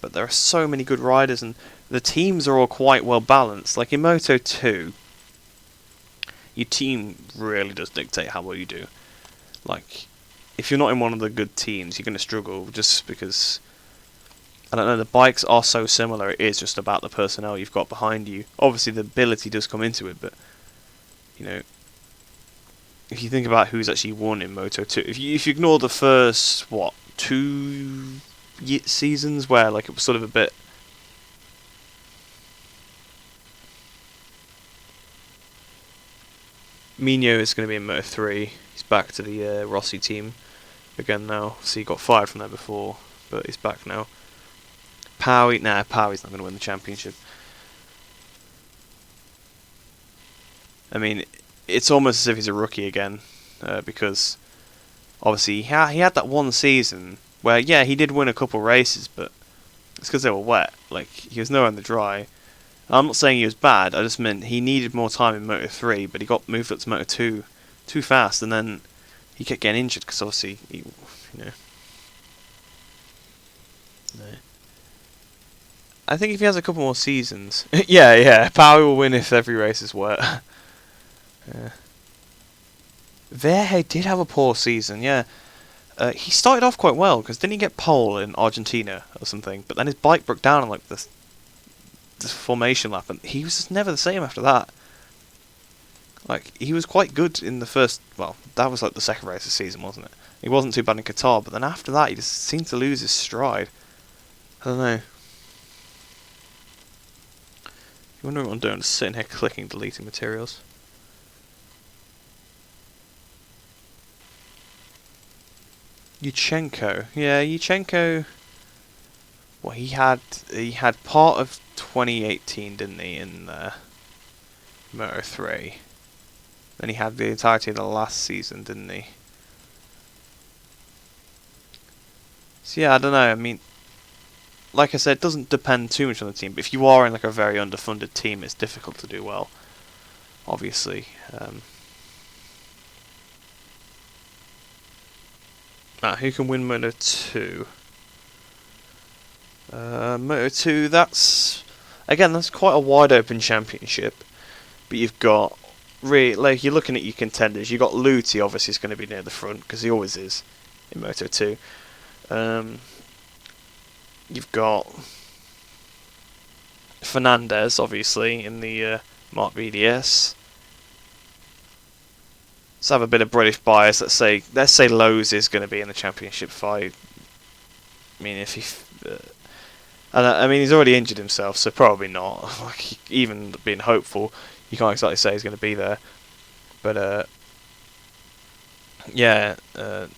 But there are so many good riders, and the teams are all quite well balanced. Like in Moto2, your team really does dictate how well you do. Like, if you're not in one of the good teams, you're going to struggle just because, I don't know, the bikes are so similar. It is just about the personnel you've got behind you. Obviously, the ability does come into it, but, you know, if you think about who's actually won in Moto2, if you ignore the first, what, 2 seasons where, like, it was sort of a bit... Mino is going to be in Moto3. He's back to the Rossi team again now. So he got fired from there before, but he's back now. Powey's not going to win the championship. I mean, it's almost as if he's a rookie again, because obviously he had that one season where, yeah, he did win a couple races, but it's because they were wet. Like, he was nowhere in the dry. I'm not saying he was bad, I just meant he needed more time in Moto3, but he got moved up to Moto2 too fast, and then he kept getting injured because obviously, you know. No. I think if he has a couple more seasons, yeah, Power will win if every race is wet. Yeah. Verhe did have a poor season, yeah. He started off quite well because didn't he get pole in Argentina or something? But then his bike broke down on like this formation lap, and he was just never the same after that. Like, he was quite good in the first, well, that was like the second race of the season, wasn't it? He wasn't too bad in Qatar, but then after that he just seemed to lose his stride. I don't know. You wonder what I'm doing, just sitting here clicking, deleting materials. Yuchenko. Yeah, Yuchenko, well, he had part of 2018, didn't he, in Moto3. Then he had the entirety of the last season, didn't he? So yeah, I don't know. I mean, like I said, it doesn't depend too much on the team. But if you are in like a very underfunded team, it's difficult to do well. Obviously. Who can win Moto2? Moto2, that's quite a wide open championship. But you've got, really, like, you're looking at your contenders. You've got Luti, obviously, is going to be near the front, because he always is in Moto2. You've got Fernandez, obviously, in the Mark VDS. Let's have a bit of British bias. Let's say Lowe's is going to be in the championship fight. I mean, if he, I mean, he's already injured himself, so probably not. Like, even being hopeful, you can't exactly say he's going to be there. But yeah. So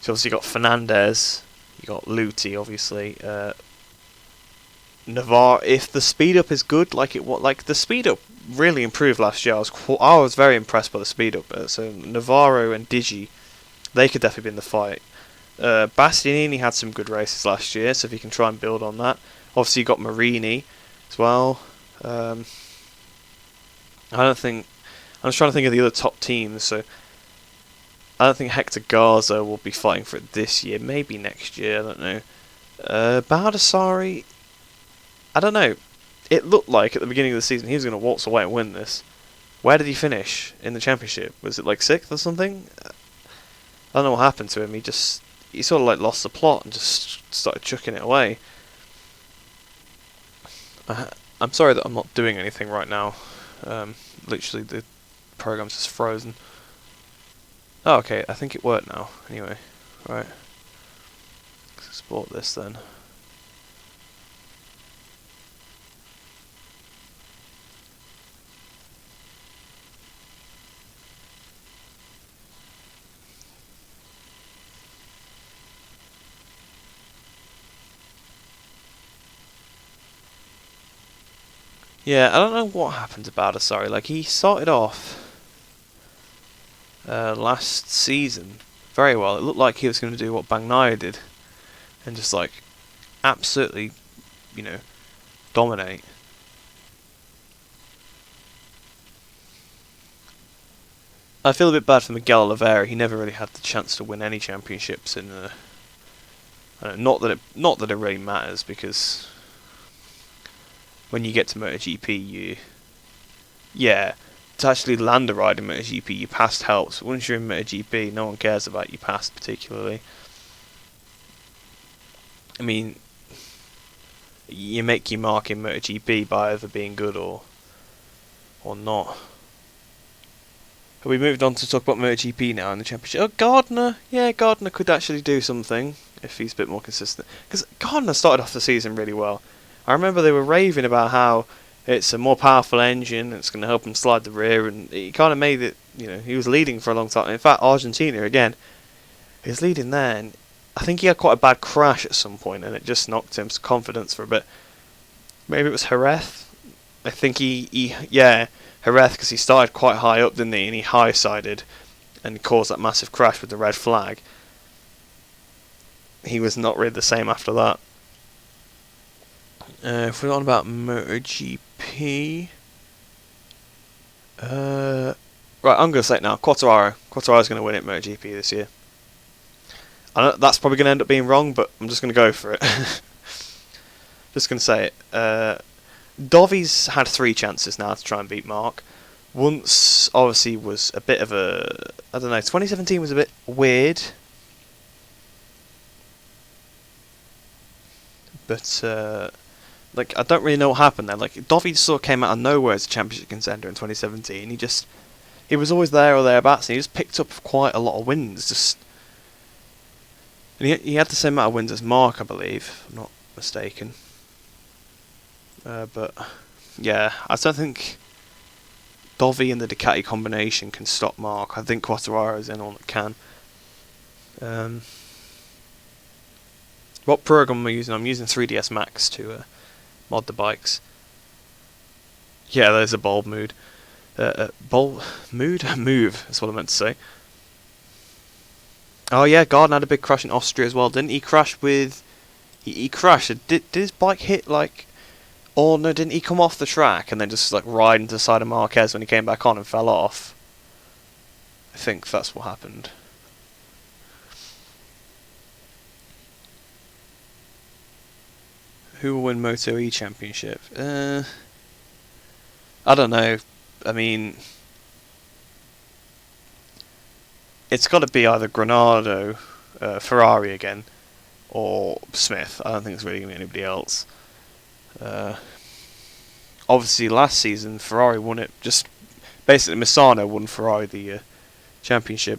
obviously you got Fernandez, you got Luti, obviously. Navarro, if the speed up is good, like the speed up really improved last year. I was very impressed by the speed up. So Navarro and Digi, they could definitely be in the fight. Bastianini had some good races last year, so if you can try and build on that. Obviously you got Marini as well. I'm just trying to think of the other top teams. So I don't think Hector Garza will be fighting for it this year. Maybe next year. I don't know. Baldassari, I don't know. It looked like at the beginning of the season he was going to waltz away and win this. Where did he finish in the championship? Was it like 6th or something? I don't know what happened to him. He sort of like lost the plot and just started chucking it away. I'm sorry that I'm not doing anything right now. Literally the program's just frozen. Oh, okay, I think it worked now. Anyway, right. Let's export this then. Yeah, I don't know what happened to Baldassari. Like, he started off last season very well. It looked like he was going to do what Bagnaia did, and just like absolutely, you know, dominate. I feel a bit bad for Miguel Oliveira. He never really had the chance to win any championships in the. Not that it really matters, because when you get to MotoGP, to actually land a ride in MotoGP, your past helps. Once you're in MotoGP, no one cares about your past particularly. I mean, you make your mark in MotoGP by either being good or not. Have we moved on to talk about MotoGP now in the championship? Oh, Gardner! Yeah, Gardner could actually do something if he's a bit more consistent. Because Gardner started off the season really well. I remember they were raving about how it's a more powerful engine, it's going to help him slide the rear, and he kind of made it, he was leading for a long time. In fact, Argentina, again, he was leading there, and I think he had quite a bad crash at some point, and it just knocked him confidence for a bit. Maybe it was Jerez. I think Jerez, because he started quite high up, didn't he? And he high-sided and caused that massive crash with the red flag. He was not really the same after that. If we're on about MotoGP... right, I'm going to say it now. Quartararo. Quartararo's going to win it MotoGP this year. I know that's probably going to end up being wrong, but I'm just going to go for it. Just going to say it. Dovi's had 3 chances now to try and beat Mark. Once, obviously, was a bit of a... I don't know, 2017 was a bit weird. But, I don't really know what happened there. Dovi sort of came out of nowhere as a championship contender in 2017. He was always there or thereabouts, and he just picked up quite a lot of wins. And he had the same amount of wins as Mark, I believe, if I'm not mistaken. But yeah, I don't think Dovi and the Ducati combination can stop Mark. I think Quartararo is the only one that can. What program am I using? I'm using 3ds Max to mod the bikes. Yeah, there's a bulb mood. Move, that's what I meant to say. Oh yeah, Gardner had a big crash in Austria as well. Didn't he crash with... He crashed. Did his bike hit Oh no, didn't he come off the track and then just ride into the side of Marquez when he came back on and fell off? I think that's what happened. Who will win Moto E Championship? I don't know. I mean, it's got to be either Granado, Ferrari again, or Smith. I don't think it's really going to be anybody else. Obviously, last season Ferrari won it. Just basically, Misano won Ferrari the championship.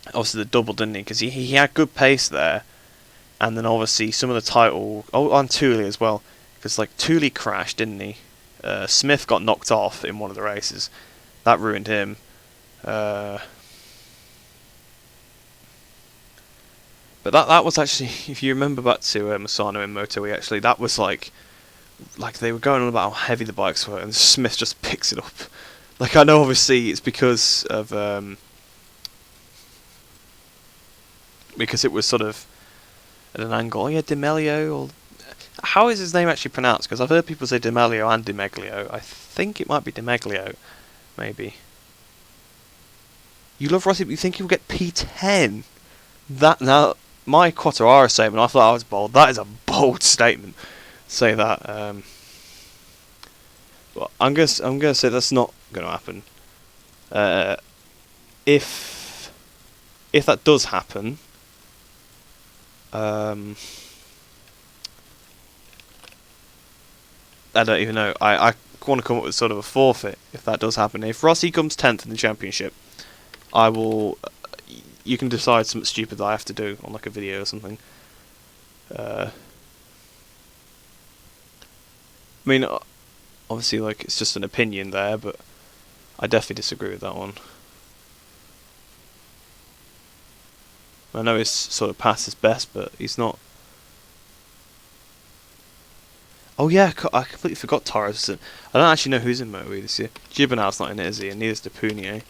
Obviously, the double, didn't he? Because he had good pace there, and then obviously some of the title. Oh, on Tooley as well, because Tooley crashed, didn't he? Smith got knocked off in one of the races. That ruined him. But that was actually, if you remember back to Misano in Moto E, actually, that was like they were going on about how heavy the bikes were, and Smith just picks it up. I know obviously it's because of because it was sort of at an angle. Oh yeah, D'Amelio, or how is his name actually pronounced? Because I've heard people say D'Amelio and Dimeglio. I think it might be Dimeglio, maybe. You love Rossi, but you think he'll get P10? That now. My Quartararo statement, I thought I was bold. That is a bold statement. Say that. Well, I'm gonna say that's not gonna happen. If that does happen, I don't even know. I want to come up with sort of a forfeit if that does happen. If Rossi comes 10th in the championship, I will. You can decide something stupid that I have to do on a video or something. I mean, obviously, it's just an opinion there, but I definitely disagree with that one. I know he's sort of past his best, but he's not. Oh yeah, I completely forgot Torres. I don't actually know who's in Moto E this year. Gibernau's not in it, is he? And neither's De Punier.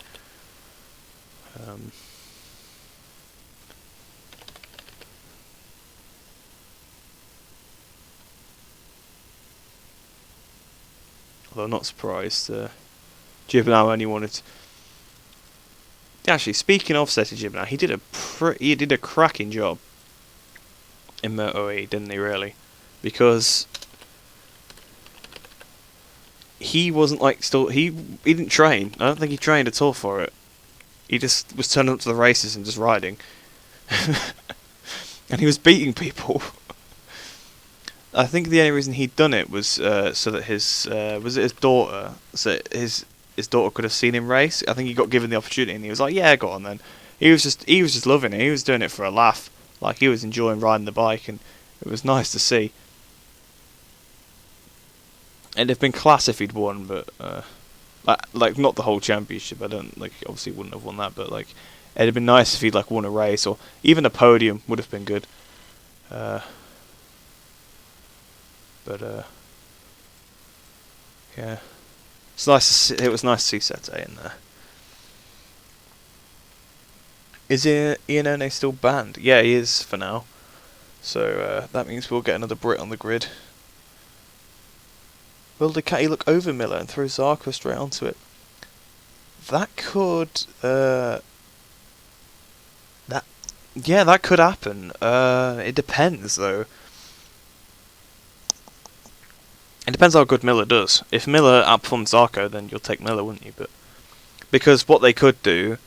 although not surprised. Gibernau only wanted. Actually, speaking of Seti Gibernau, he did a cracking job in Moto E, didn't he? Really, because he wasn't like he didn't train. I don't think he trained at all for it. He just was turning up to the races and just riding, and he was beating people. I think the only reason he'd done it was so that his daughter, his daughter could have seen him race. I think he got given the opportunity, and he was like, "Yeah, go on then." He was just loving it. He was doing it for a laugh, like he was enjoying riding the bike, and it was nice to see. It'd have been class if he'd won, but like not the whole championship. I don't like obviously wouldn't have won that, but like it'd have been nice if he'd like won a race or even a podium would have been good. But yeah, it's nice to see, it was nice to see Sete in there. Is Iannone still banned? Yeah, he is for now. So that means we'll get another Brit on the grid. Will Ducati look over Miller and throw Zarco straight onto it? That could that could happen. It depends though. It depends how good Miller does. If Miller outperforms Zarco, then you'll take Miller, wouldn't you? But because what they could do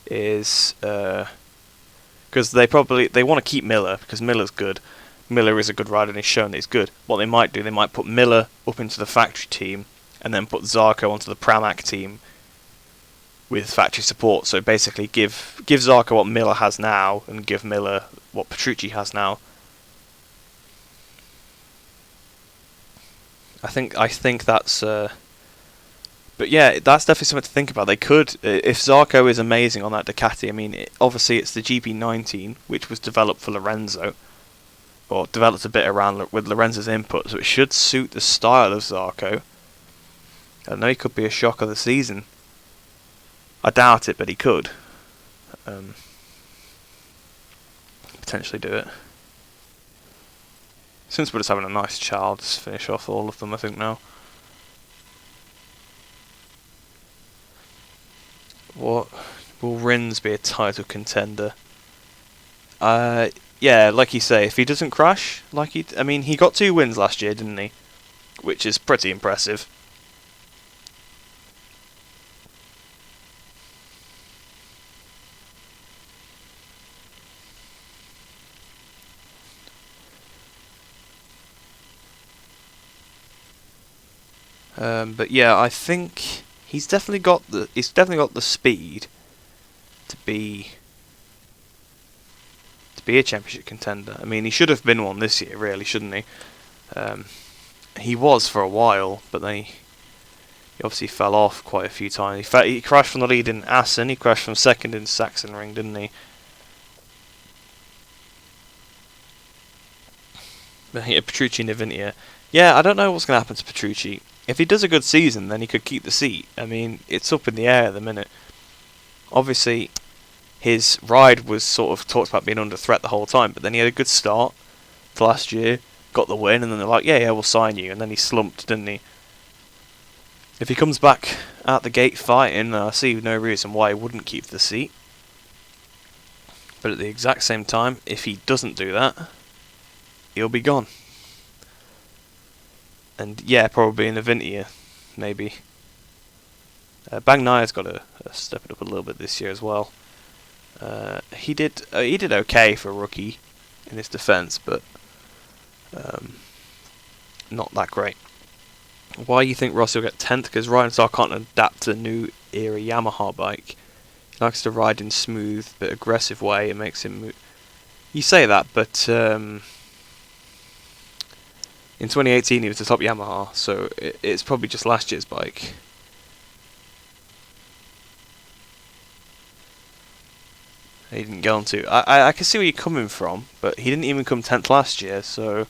is because they want to keep Miller because Miller's good. Miller is a good rider and he's shown that he's good. What they might do, they might put Miller up into the factory team and then put Zarco onto the Pramac team with factory support. So basically give Zarco what Miller has now and give Miller what Petrucci has now. I think that's but yeah, that's definitely something to think about. They could, if Zarco is amazing on that Ducati, I mean, obviously it's the GP19, which was developed for Lorenzo, or developed a bit around with Lorenzo's input, so it should suit the style of Zarco. I know he could be a shock of the season. I doubt it, but he could. Potentially do it. Since we're just having a nice child, just finish off all of them, I think, now. What? Will Rins be a title contender? Yeah, like you say, if he doesn't crash, I mean, he got 2 wins last year, didn't he? Which is pretty impressive. But yeah, I think he's definitely got the speed to be a championship contender. I mean, he should have been one this year, really, shouldn't he? He was for a while, but then he obviously fell off quite a few times. He crashed from the lead in Assen. He crashed from second in Sachsenring, didn't he? But he had Petrucci and Avintia. Yeah, I don't know what's going to happen to Petrucci. If he does a good season, then he could keep the seat. I mean, it's up in the air at the minute. Obviously, his ride was sort of talked about being under threat the whole time, but then he had a good start to last year, got the win, and then they're like, yeah, we'll sign you, and then he slumped, didn't he? If he comes back out the gate fighting, I see no reason why he wouldn't keep the seat. But at the exact same time, if he doesn't do that, he'll be gone. And yeah, probably in Avintia, maybe. Bagnaya's got to step it up a little bit this year as well. He did okay for a rookie in his defence, but not that great. Why you think Rossi will get 10th? Because Ryan Star can't adapt to the new era Yamaha bike. He likes to ride in smooth but aggressive way. It makes him move. You say that, but in 2018 he was the top Yamaha, so it's probably just last year's bike. He didn't get onto. I can see where you're coming from, but he didn't even come 10th last year, so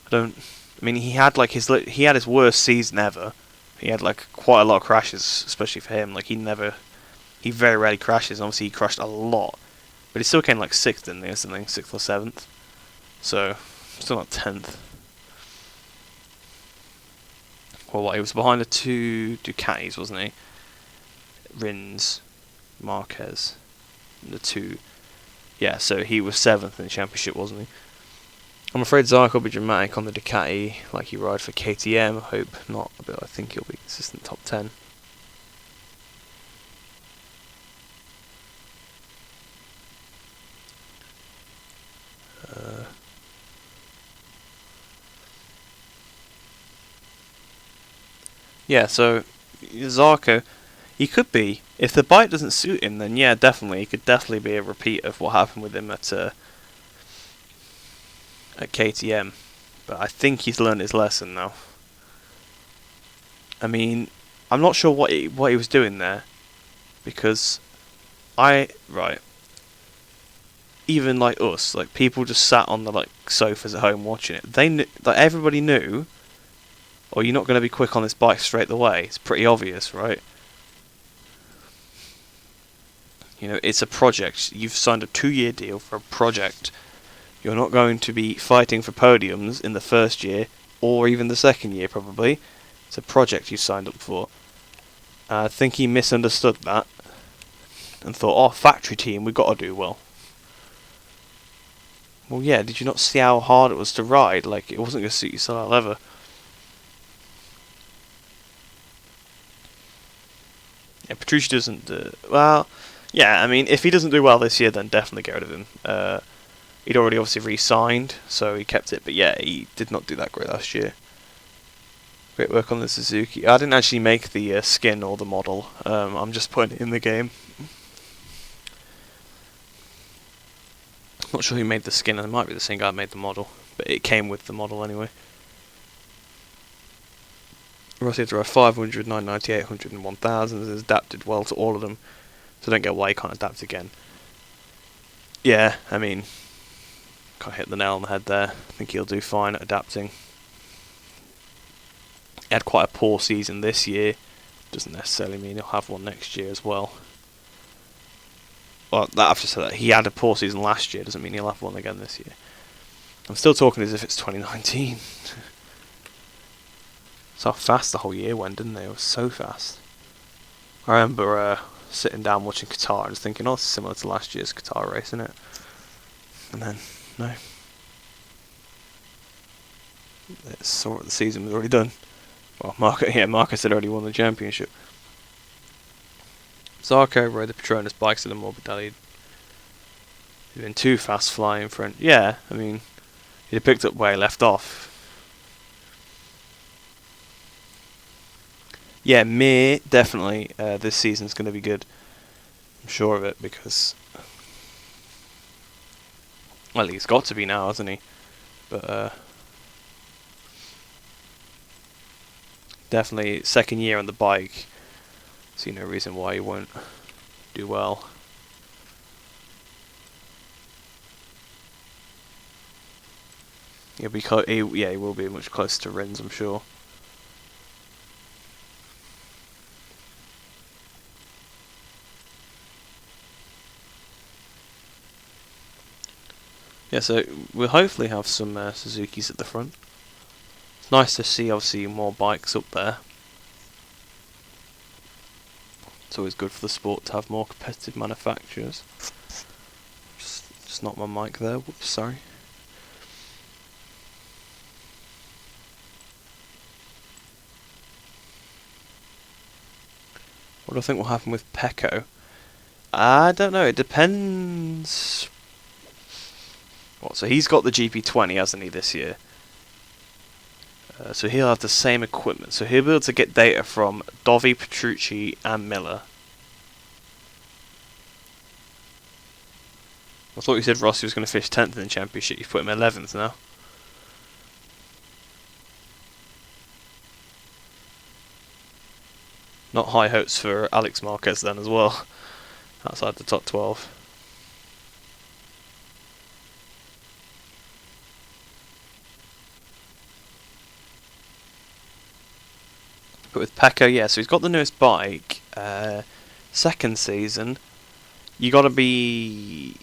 I don't. I mean, he had his worst season ever. He had like quite a lot of crashes, especially for him. Like he very rarely crashes. Obviously, he crashed a lot, but he still came like 6th in there, something 6th or 7th. So still not 10th. Well, what, he was behind the two Ducatis, wasn't he? Rins, Marquez, and the two. Yeah, so he was 7th in the championship, wasn't he? I'm afraid Zarco will be dramatic on the Ducati, like he ride for KTM. I hope not, but I think he'll be consistent top 10. Yeah, so Zarco, he could be. If the bike doesn't suit him, then yeah, definitely, he could definitely be a repeat of what happened with him at KTM. But I think he's learned his lesson now. I mean, I'm not sure what he was doing there, because even like us, like people just sat on the like sofas at home watching it. They knew, like everybody knew, or you're not going to be quick on this bike straight away. It's pretty obvious, right? You know, it's a project. You've signed a 2-year deal for a project. You're not going to be fighting for podiums in the first year, or even the second year, probably. It's a project you signed up for. I think he misunderstood that, and thought, oh, factory team, we've got to do well. Well, yeah, did you not see how hard it was to ride? Like, it wasn't going to suit your style ever. Yeah, Petrucci doesn't well, yeah, I mean, if he doesn't do well this year, then definitely get rid of him. He'd already obviously re-signed, so he kept it, but yeah, he did not do that great last year. Great work on the Suzuki. I didn't actually make the skin or the model, I'm just putting it in the game. Not sure who made the skin, it might be the same guy who made the model, but it came with the model anyway. Rossi had to ride 500, 990, 800 and 1000, and has adapted well to all of them, so I don't get why he can't adapt again. Yeah, I mean, kind of hit the nail on the head there. I think he'll do fine at adapting. He had quite a poor season this year, doesn't necessarily mean he'll have one next year as well. Well, I've just said that he had a poor season last year, doesn't mean he'll have one again this year. I'm still talking as if it's 2019. That's how fast the whole year went, didn't they? It was so fast. I remember sitting down watching Qatar and just thinking, oh, it's similar to last year's Qatar race, isn't it? And then, no. The season was already done. Well, Marcus had already won the championship. Zarco rode the Petronas bikes at the Morbidelli. He'd been too fast flying for him. Yeah, I mean, he'd have picked up where he left off. Yeah, Mir, definitely, this season's going to be good. I'm sure of it, because, well, he's got to be now, hasn't he? But, definitely, second year on the bike, see no reason why he won't do well. He will be much closer to Rins, I'm sure. Yeah, so we'll hopefully have some Suzukis at the front. It's nice to see, obviously, more bikes up there. It's always good for the sport to have more competitive manufacturers. Just not my mic there. Whoops, sorry. What do I think will happen with Pecco? I don't know. It depends. What? So he's got the GP20, hasn't he, this year? So he'll have the same equipment. So he'll be able to get data from Dovi, Petrucci, and Miller. I thought you said Rossi was going to finish 10th in the championship. You've put him 11th now. Not high hopes for Alex Marquez then as well. Outside the top 12. But with Pecco, yeah, so he's got the newest bike. Second season, you got to be.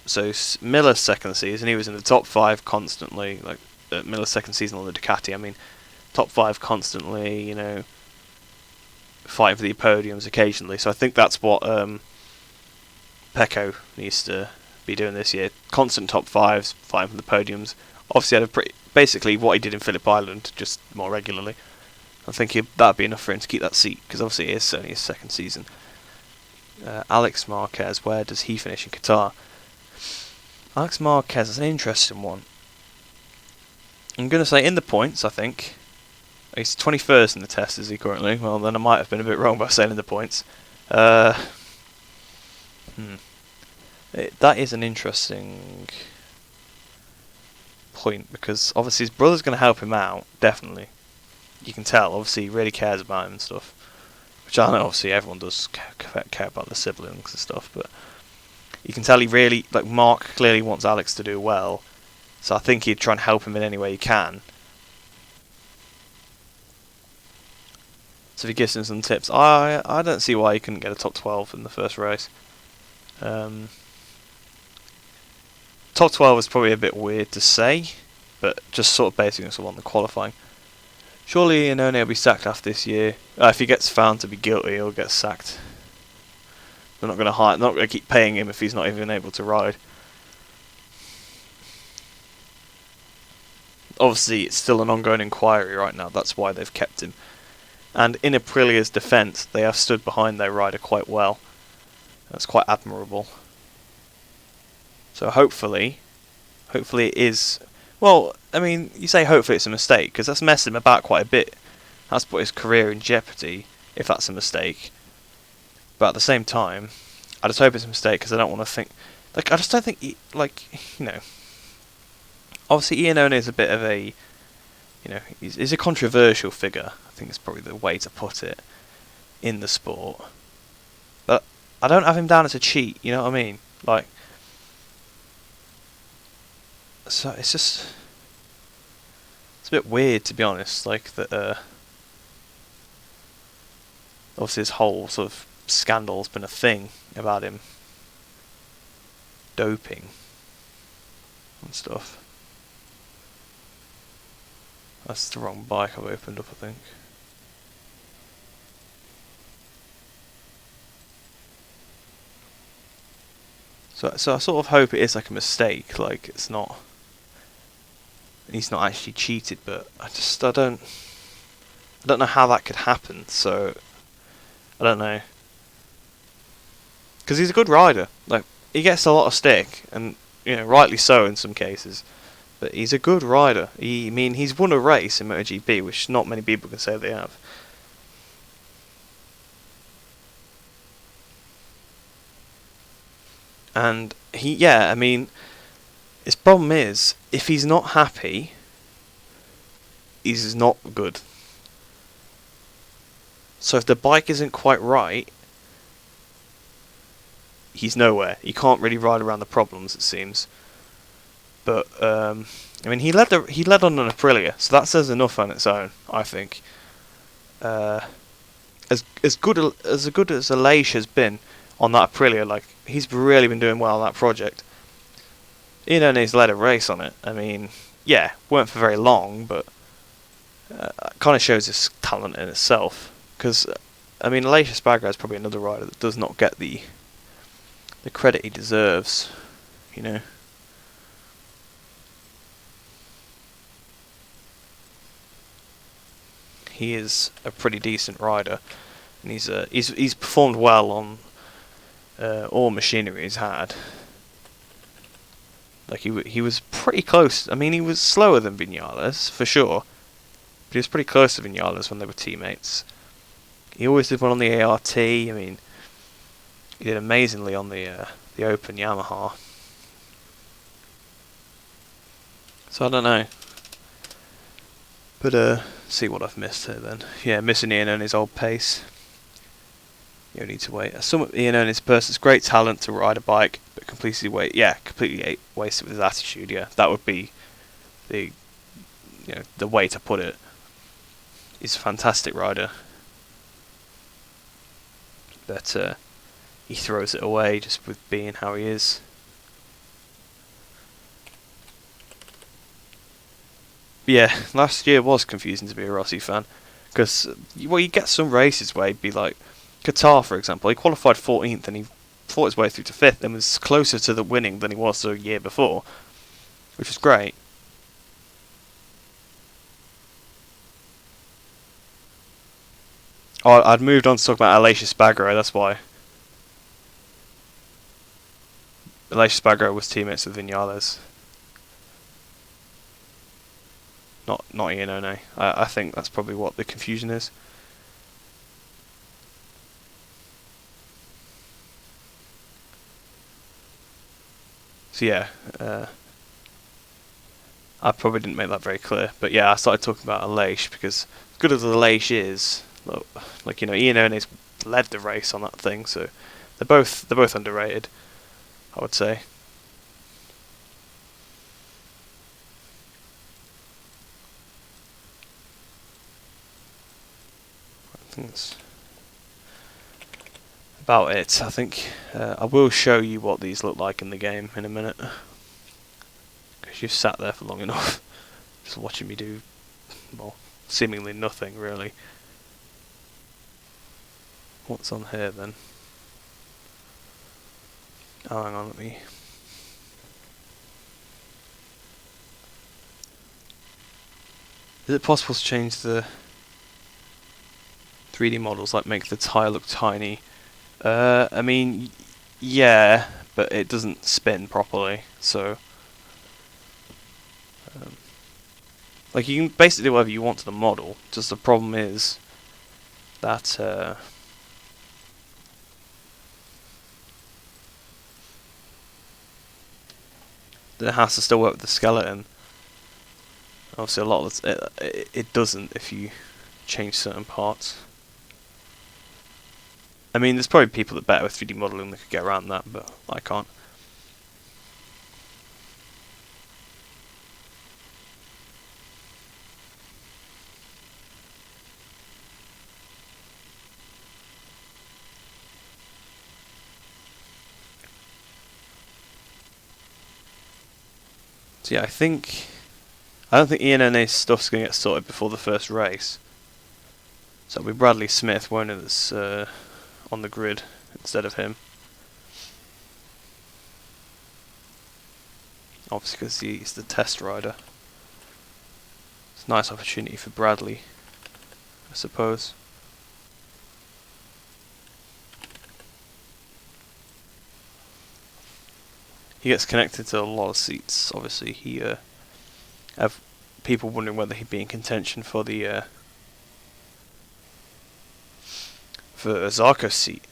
So Miller's second season, he was in the top 5 constantly. Like Miller's second season on the Ducati. I mean, top 5 constantly, you know, fighting for the podiums occasionally. So I think that's what Pecco needs to be doing this year. Constant top 5s, fighting for the podiums. Obviously, had a basically what he did in Phillip Island, just more regularly. I think that'd be enough for him to keep that seat, because obviously it is only his second season. Alex Marquez, where does he finish in Qatar? Alex Marquez is an interesting one. I'm going to say in the points, I think. He's 21st in the test, is he currently? Well, then I might have been a bit wrong by saying in the points. That is an interesting point, because obviously his brother's going to help him out, definitely. You can tell, obviously he really cares about him and stuff. Which I know, obviously everyone does care about the siblings and stuff, but you can tell he really, like, Mark clearly wants Alex to do well, so I think he'd try and help him in any way he can. So if he gives him some tips, I don't see why he couldn't get a top 12 in the first race. Top 12 is probably a bit weird to say, but just sort of basing us on the qualifying. Surely Iannone will be sacked after this year. If he gets found to be guilty, he'll get sacked. They're not going to hire, not going to keep paying him if he's not even able to ride. Obviously, it's still an ongoing inquiry right now. That's why they've kept him. And in Aprilia's defence, they have stood behind their rider quite well. That's quite admirable. So hopefully it is. Well, I mean, you say hopefully it's a mistake, because that's messed him about quite a bit. That's put his career in jeopardy, if that's a mistake. But at the same time, I just hope it's a mistake, because I don't want to think... Like, I just don't think... Obviously Iannone is a bit of a... he's a controversial figure, I think is probably the way to put it, in the sport. But I don't have him down as a cheat, you know what I mean? Like... So it's just... It's a bit weird, to be honest, like, that, obviously this whole sort of scandal's been a thing about him doping and stuff. That's the wrong bike I've opened up, I think. So I sort of hope it is like a mistake, like it's not... He's not actually cheated, but I don't know how that could happen, so I don't know. Because he's a good rider. Like, he gets a lot of stick, and rightly so in some cases. But he's a good rider. He's won a race in MotoGP, which not many people can say they have. And his problem is, if he's not happy, he's not good. So if the bike isn't quite right, he's nowhere. He can't really ride around the problems, it seems. But he led on an Aprilia, so that says enough on its own, I think. As good as Aleix has been on that Aprilia, like, he's really been doing well on that project. Iannone's led a race on it. Weren't for very long, but kind of shows his talent in itself. Because Aleix Espargaro is probably another rider that does not get the credit he deserves. He is a pretty decent rider, and he's performed well on all machinery he's had. Like, he was pretty close. He was slower than Vinales, for sure. But he was pretty close to Vinales when they were teammates. He always did well on the ART. He did amazingly on the Open Yamaha. So I don't know. But, see what I've missed here then. Yeah, missing Iannone's old pace. You need to wait. Some of Iannone's person's great talent to ride a bike, but completely wasted with his attitude. Yeah, that would be the way to put it. He's a fantastic rider, but he throws it away just with being how he is. yeah, last year was confusing to be a Rossi fan, because well, you get some races where he'd be like Qatar, for example. He qualified 14th and he fought his way through to 5th and was closer to the winning than he was the year before, which was great. Oh, I'd moved on to talk about Aleix Espargaro, that's why. Aleix Espargaro was teammates with Vinales. Not Iannone. I think that's probably what the confusion is. So yeah, I probably didn't make that very clear. But yeah, I started talking about Aleix because as good as Aleix is, like Iannone's led the race on that thing, so they're both underrated, I would say. I think that's about it. I think I will show you what these look like in the game in a minute, because you've sat there for long enough just watching me do, well, seemingly nothing really. What's on here then? Oh, hang on, let me... Is it possible to change the 3D models, like make the tyre look tiny? I mean, yeah, but it doesn't spin properly, so... like, you can basically do whatever you want to the model, just the problem is that... that it has to still work with the skeleton. Obviously, a lot of it doesn't if you change certain parts. I mean, there's probably people that better with 3D modeling that could get around that, but I can't. So yeah, I don't think Iannone's stuff's gonna get sorted before the first race. So it'll be Bradley Smith, won't it, that's on the grid instead of him. Obviously, because he's the test rider. It's a nice opportunity for Bradley, I suppose. He gets connected to a lot of seats. Obviously, he have people wondering whether he'd be in contention for the for Zarco's seat.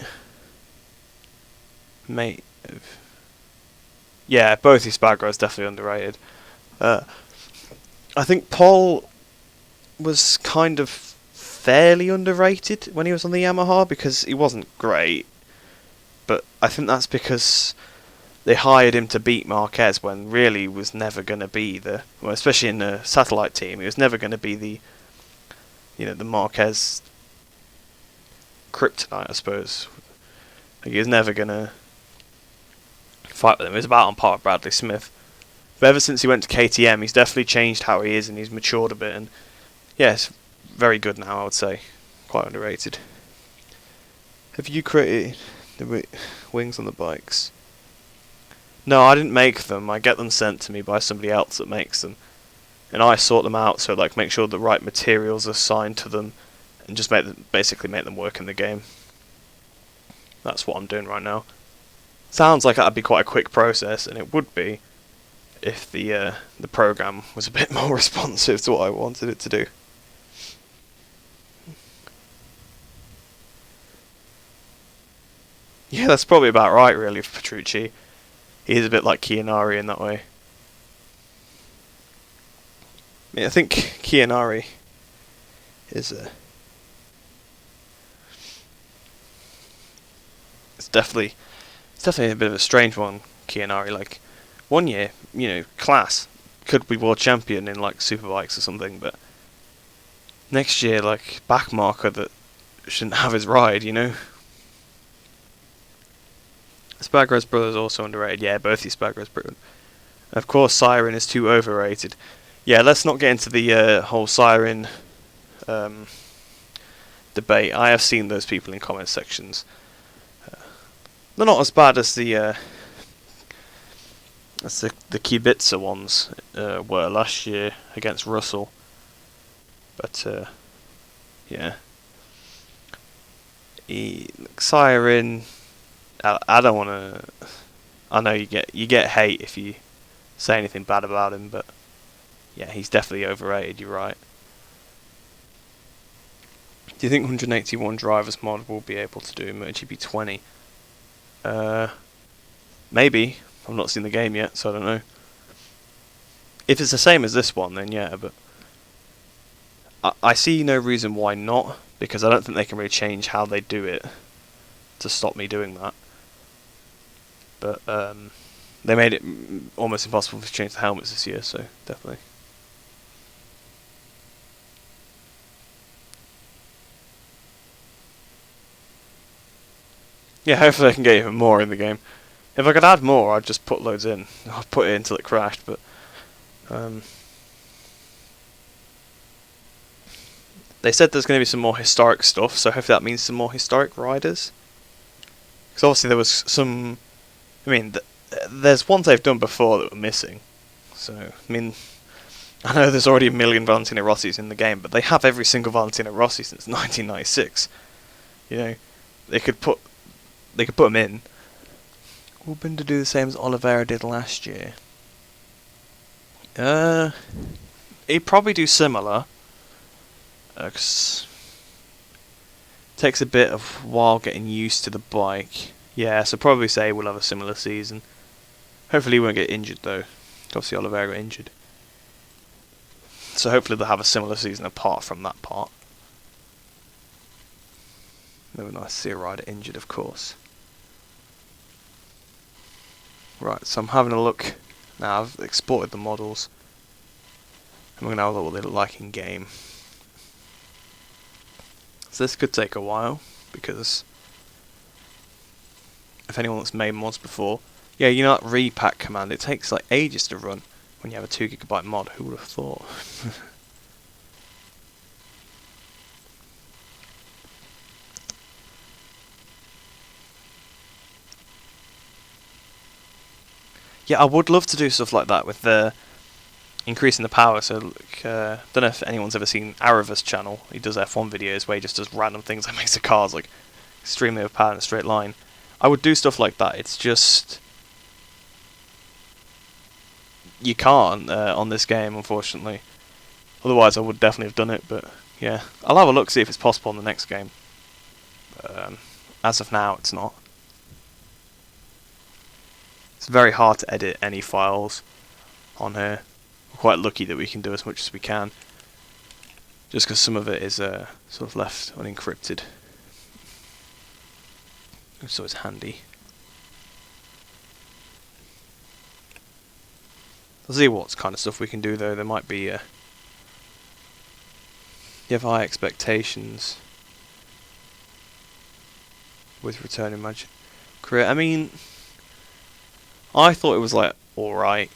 Mate, yeah, both Espargaro is definitely underrated. I think Paul was kind of fairly underrated when he was on the Yamaha because he wasn't great, but I think that's because they hired him to beat Marquez when really he was never going to be well, especially in the satellite team, he was never going to be the Marquez kryptonite, I suppose. Like, he was never going to fight with him. He was about on par with Bradley Smith. But ever since he went to KTM, he's definitely changed how he is and he's matured a bit. And yeah, it's very good now, I would say. Quite underrated. Have you created the wings on the bikes? No, I didn't make them. I get them sent to me by somebody else that makes them. And I sort them out, so like make sure the right materials are assigned to them and just basically make them work in the game. That's what I'm doing right now. Sounds like that'd be quite a quick process, and it would be if the program was a bit more responsive to what I wanted it to do. Yeah, that's probably about right, really, for Petrucci. He is a bit like Chianari in that way. I mean, I think Chianari is it's definitely a bit of a strange one. Chianari, like, one year, class, could be world champion in like superbikes or something, but next year, like, back marker that shouldn't have his ride, Espargaro's brother is also underrated. Yeah, both Espargaro's brilliant. Of course, Siren is too overrated. Yeah, let's not get into the whole siren um, debate. I have seen those people in comment sections. They're not as bad as the Kubica ones were last year against Russell, but yeah, siren. I don't want to. I know you get hate if you say anything bad about him, but yeah, he's definitely overrated. You're right. Do you think 181 drivers mod will be able to do MotoGP 20? Maybe. I've not seen the game yet, so I don't know. If it's the same as this one, then yeah, but I see no reason why not, because I don't think they can really change how they do it to stop me doing that. But they made it almost impossible to change the helmets this year, so definitely. Yeah, hopefully I can get even more in the game. If I could add more, I'd just put loads in. I'd put it until it crashed, but they said there's going to be some more historic stuff, so hopefully that means some more historic riders. Because obviously there was some. I mean, there's ones they've done before that were missing. So, I mean, I know there's already a million Valentino Rossis in the game, but they have every single Valentino Rossi since 1996. You know, they could put them in. Hoping to do the same as Oliveira did last year. He'd probably do similar. 'Cause it takes a bit of while getting used to the bike. Yeah, so probably say we'll have a similar season. Hopefully he won't get injured though. Obviously Oliveira got injured. So hopefully they'll have a similar season apart from that part. Never nice to see a rider injured, of course. Right, so I'm having a look. Now I've exported the models. And we're going to have a look what they look like in game. So this could take a while, because if anyone that's made mods before, yeah, you know that repack command, it takes like ages to run when you have a 2GB mod. Who would have thought? Yeah, I would love to do stuff like that with the increasing the power. So, like, don't know if anyone's ever seen Arava's channel. He does F1 videos where he just does random things that makes the cars like extremely overpowered in a straight line. I would do stuff like that. It's just you can't on this game, unfortunately. Otherwise, I would definitely have done it. But yeah, I'll have a look, see if it's possible in the next game. As of now, it's not. It's very hard to edit any files on here. We're quite lucky that we can do as much as we can, just because some of it is sort of left unencrypted. So it's handy. I'll see what kind of stuff we can do though. There might be you have high expectations with Return Imagine Career. I mean, I thought it was like alright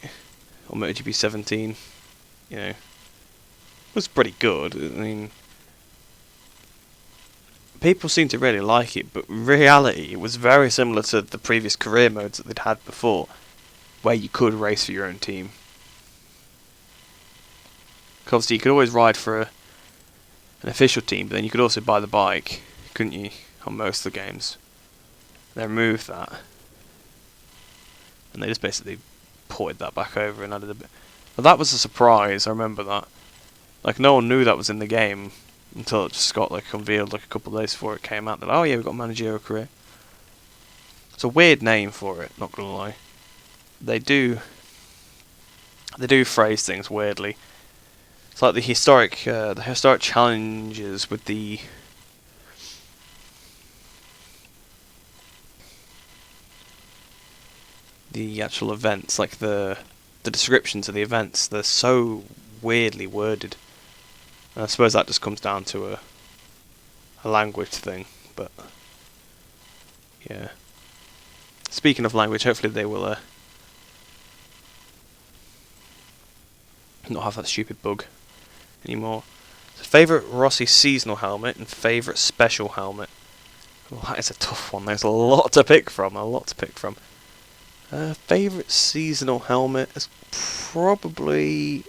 on MotoGP 17. You know, it was pretty good. I mean, people seem to really like it, but in reality, it was very similar to the previous career modes that they'd had before, where you could race for your own team. Obviously, you could always ride for an official team, but then you could also buy the bike, couldn't you, on most of the games? They removed that, and they just basically ported that back over and added a bit. But that was a surprise. I remember that. Like, no one knew that was in the game until it just got like unveiled like a couple of days before it came out. They're like, oh yeah, we've got managerial career. It's a weird name for it. Not gonna lie. They do phrase things weirdly. It's like the historic challenges with the actual events, like the descriptions of the events. They're so weirdly worded. And I suppose that just comes down to a language thing, but yeah. Speaking of language, hopefully they will not have that stupid bug anymore. So favourite Rossi seasonal helmet and favourite special helmet. Well, that is a tough one. There's a lot to pick from. Favourite seasonal helmet is probably...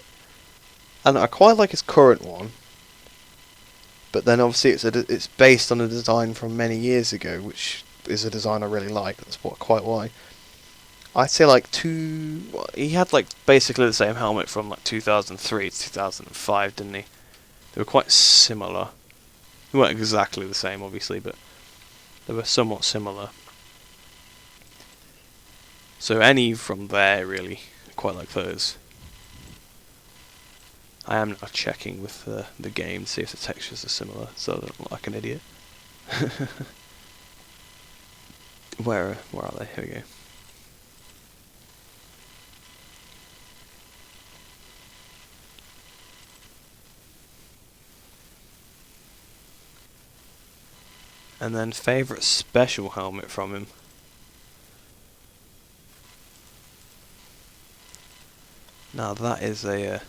I don't know, I quite like his current one. But then obviously it's based on a design from many years ago, which is a design I really like. That's quite why. I'd say like he had like basically the same helmet from like 2003 to 2005, didn't he? They were quite similar. They weren't exactly the same, obviously, but they were somewhat similar. So any from there, really, quite like those. I am now checking with the game to see if the textures are similar, so I don't look like an idiot. Where are they? Here we go. And then favourite special helmet from him. Now that is a...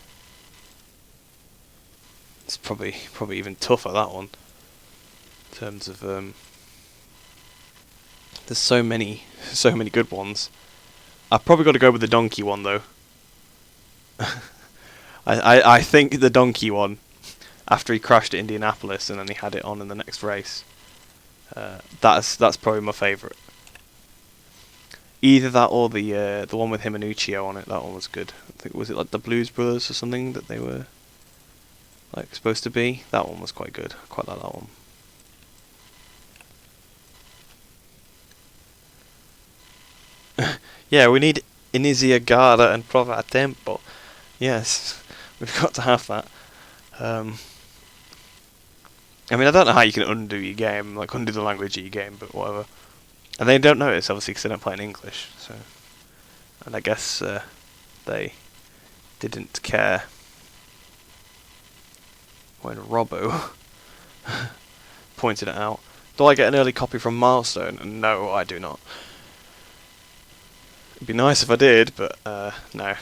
it's probably even tougher, that one. In terms of... there's so many good ones. I've probably got to go with the donkey one, though. I think the donkey one, after he crashed at Indianapolis and then he had it on in the next race, that's probably my favourite. Either that or the one with him and Uchiho on it. That one was good. I think, was it like the Blues Brothers or something that they were like supposed to be? That one was quite good. I quite like that one. Yeah, we need Inizia Garda and Prova a Tempo. Yes, we've got to have that. I mean, I don't know how you can undo your game, like undo the language of your game, but whatever. And they don't notice, obviously, because they don't play in English. So, and I guess they didn't care when Robbo pointed it out. Do I get an early copy from Milestone? No, I do not. It'd be nice if I did, but no.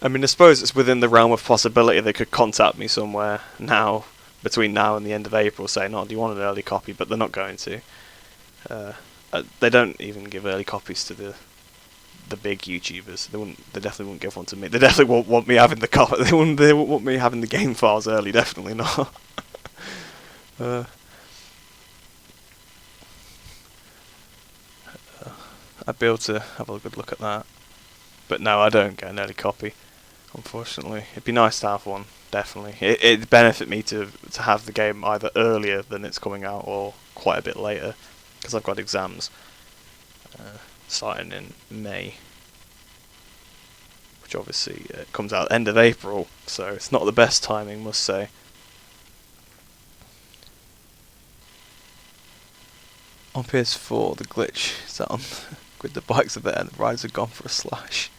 I mean, I suppose it's within the realm of possibility they could contact me somewhere now, between now and the end of April, saying, "Oh, do you want an early copy?" But they're not going to. They don't even give early copies to the big YouTubers. They definitely wouldn't give one to me. They definitely won't want me having the copy. They wouldn't want me having the game files early. Definitely not. I'd be able to have a good look at that. But no, I don't get an early copy, unfortunately. It'd be nice to have one, definitely. It'd benefit me to have the game either earlier than it's coming out or quite a bit later, because I've got exams starting in May, which obviously comes out end of April, so it's not the best timing, must say. On PS4, the glitch is that on with the bikes are there and the riders are gone for a slash.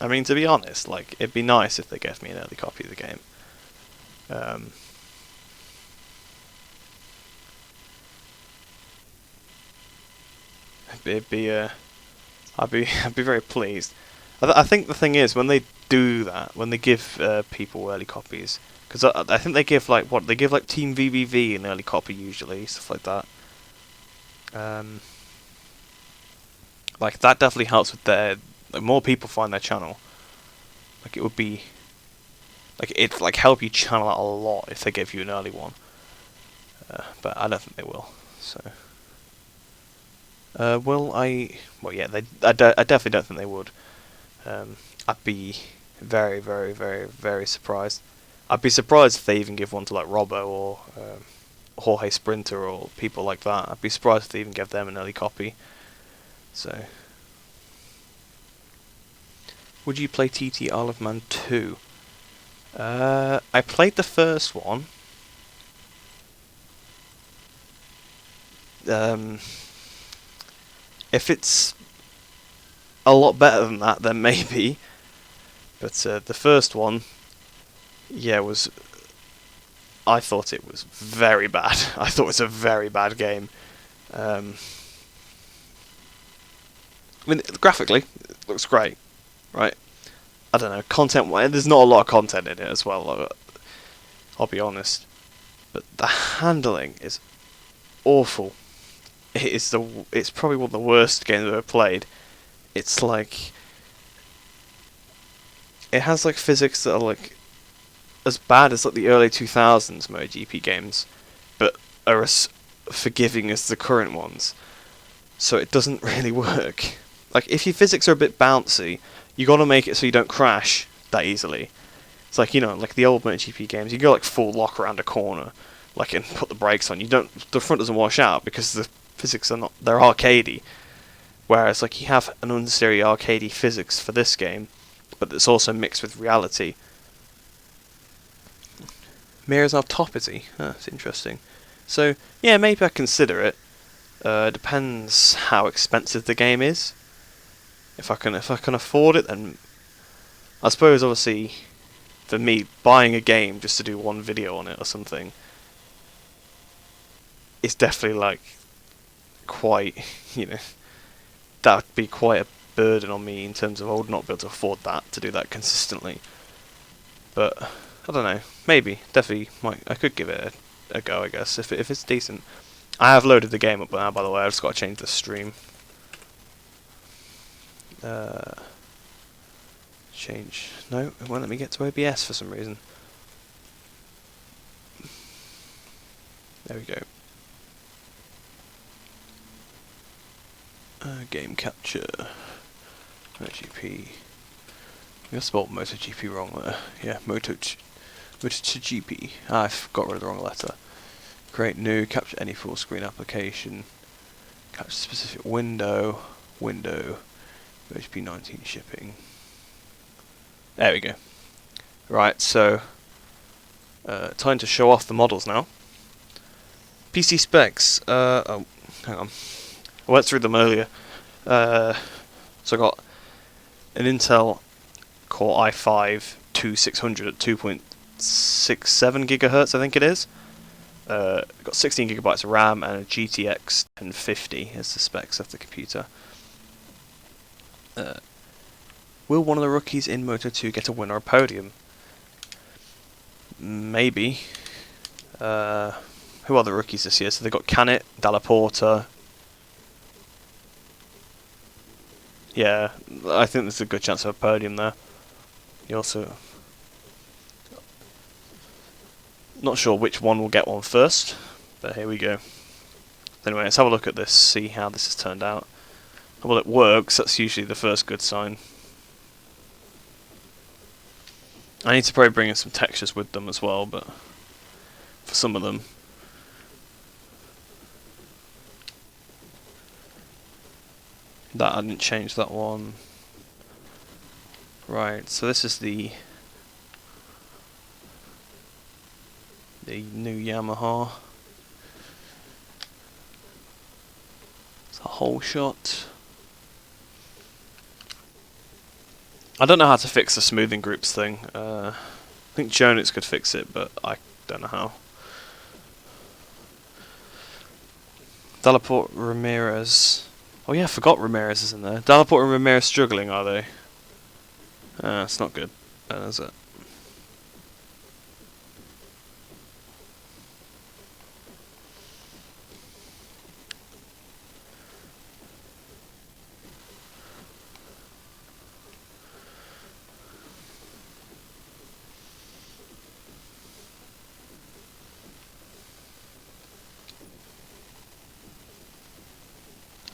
I mean, to be honest, like, it'd be nice if they gave me an early copy of the game. I'd be very pleased. I think the thing is, when they do that, when they give people early copies, because I think they give like Team VVV an early copy usually, stuff like that. Like that definitely helps with like, more people find their channel. Like it would be, like it'd like help you channel out a lot if they gave you an early one. But I don't think they will. So. Will I? Well, yeah, I definitely don't think they would. I'd be very, very, very, very surprised. I'd be surprised if they even give one to like Robbo or Jorge Sprinter or people like that. I'd be surprised if they even give them an early copy. So, would you play TT Isle of Man 2? I played the first one. If it's a lot better than that, then maybe. But the first one, yeah, was I thought it was very bad. I thought it was a very bad game. I mean, graphically, it looks great, right? I don't know, there's not a lot of content in it as well, I'll be honest. But the handling is awful. It's probably one of the worst games I've ever played. It's like, it has like physics that are like as bad as like the early 2000s MotoGP games, but are as forgiving as the current ones. So it doesn't really work. Like, if your physics are a bit bouncy, you got to make it so you don't crash that easily. It's like, you know, like the old MotoGP games, you go like full lock around a corner, like, and put the brakes on. The front doesn't wash out because the physics are not, they're arcadey. Whereas, like, you have an unnecessary arcadey physics for this game, but it's also mixed with reality. Mirrors on top, is he? Oh, that's interesting. So, yeah, maybe I consider it. Depends how expensive the game is. If I can afford it, then I suppose, obviously, for me, buying a game just to do one video on it or something, it's definitely like quite, you know, that would be quite a burden on me in terms of I would not be able to afford that, to do that consistently. But I don't know, maybe, definitely, I could give it a go, I guess, if it's decent. I have loaded the game up now, by the way. I've just got to change the stream. Change. No, it won't let me get to OBS for some reason. There we go. Game capture. MotoGP. I spelled MotoGP wrong there. Yeah, MotoGP. I got rid of the wrong letter. Create new, capture any full screen application. Capture specific window. MotoGP 19 shipping. There we go. Right, so time to show off the models now. PC specs. Oh, hang on. I went through them earlier. So I got an Intel Core i5-2600 at 2.67 gigahertz, I think it is. Got 16 gigabytes of RAM and a GTX 1050 as the specs of the computer. Will one of the rookies in Moto2 get a win or a podium? Maybe. Who are the rookies this year? So they've got Canet, Dalla Porta. Yeah, I think there's a good chance of a podium there. You also... Not sure which one will get one first, but here we go. Anyway, let's have a look at this, see how this has turned out. Well, it works, that's usually the first good sign. I need to probably bring in some textures with them as well, but for some of them. That I didn't change that one. Right, so this is the new Yamaha. It's a whole shot. I don't know how to fix the smoothing groups thing. I think Jonix could fix it, but I don't know how. Dalla Porta, Ramirez. Oh yeah, I forgot Ramirez is in there. Dalla Porta and Ramirez struggling, are they? It's not good, is it?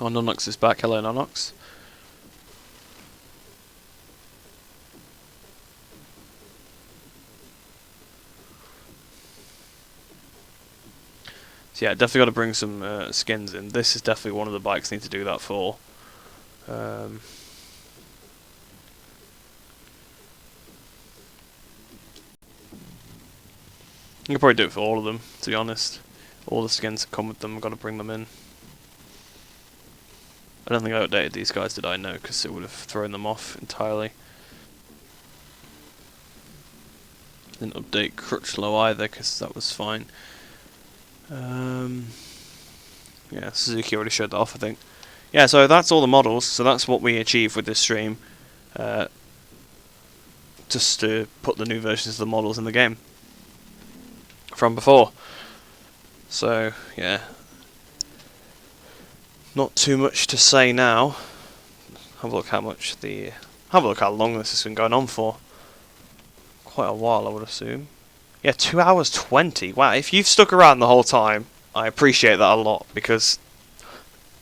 Oh, Nonox is back. Hello, Nonox. So yeah, definitely got to bring some skins in. This is definitely one of the bikes I need to do that for. You can probably do it for all of them, to be honest. All the skins that come with them, I've got to bring them in. I don't think I updated these guys, did I? No, because it would have thrown them off entirely. Didn't update Crutchlow either, because that was fine. Yeah, Suzuki already showed that off, I think. Yeah, so that's all the models. So that's what we achieved with this stream. Just to put the new versions of the models in the game from before. So yeah, not too much to say now. Have a look how much have a look how long this has been going on for. Quite a while, I would assume. Yeah, 2 hours 20. Wow, if you've stuck around the whole time, I appreciate that a lot, because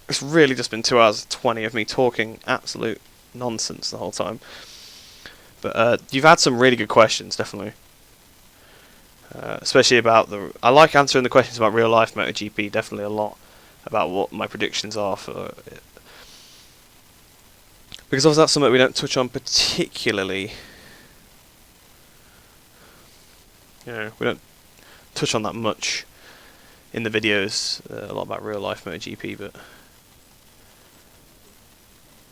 it's really just been 2 hours 20 of me talking absolute nonsense the whole time. But you've had some really good questions, definitely. Especially about I like answering the questions about real life MotoGP, definitely a lot. About what my predictions are for it. Because obviously that's something we don't touch on particularly. You know, we don't touch on that much in the videos, a lot about real life MotoGP, but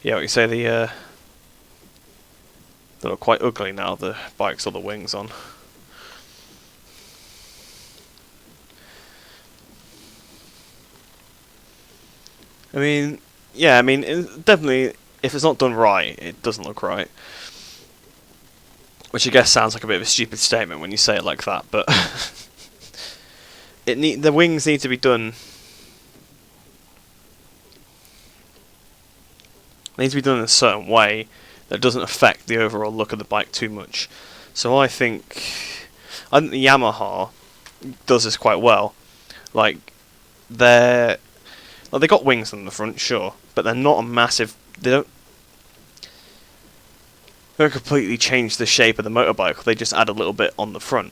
yeah, what you say, they look quite ugly now, the bikes or the wings on. I mean, yeah, I mean, definitely, if it's not done right, it doesn't look right. Which I guess sounds like a bit of a stupid statement when you say it like that, but the wings need to be done. They need to be done in a certain way that doesn't affect the overall look of the bike too much. So I think the Yamaha does this quite well. Like they got wings on the front, sure, but they're not a massive. They don't completely change the shape of the motorbike. They just add a little bit on the front.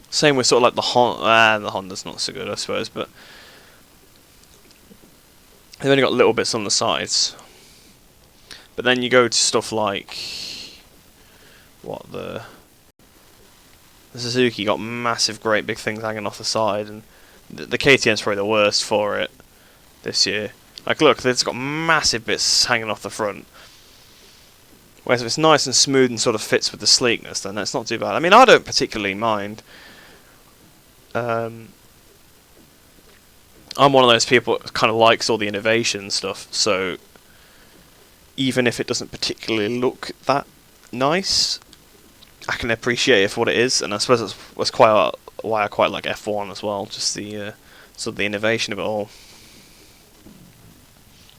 Same with sort of like the Honda. The Honda's not so good, I suppose, but they've only got little bits on the sides. But then you go to stuff like the Suzuki got massive, great big things hanging off the side, and the KTM's probably the worst for it this year. Like, look, it's got massive bits hanging off the front. Whereas if it's nice and smooth and sort of fits with the sleekness, then that's not too bad. I mean, I don't particularly mind. I'm one of those people that kind of likes all the innovation stuff, so even if it doesn't particularly look that nice, I can appreciate it for what it is, and I suppose that's quite why I quite like F1 as well, just the sort of the innovation of it all.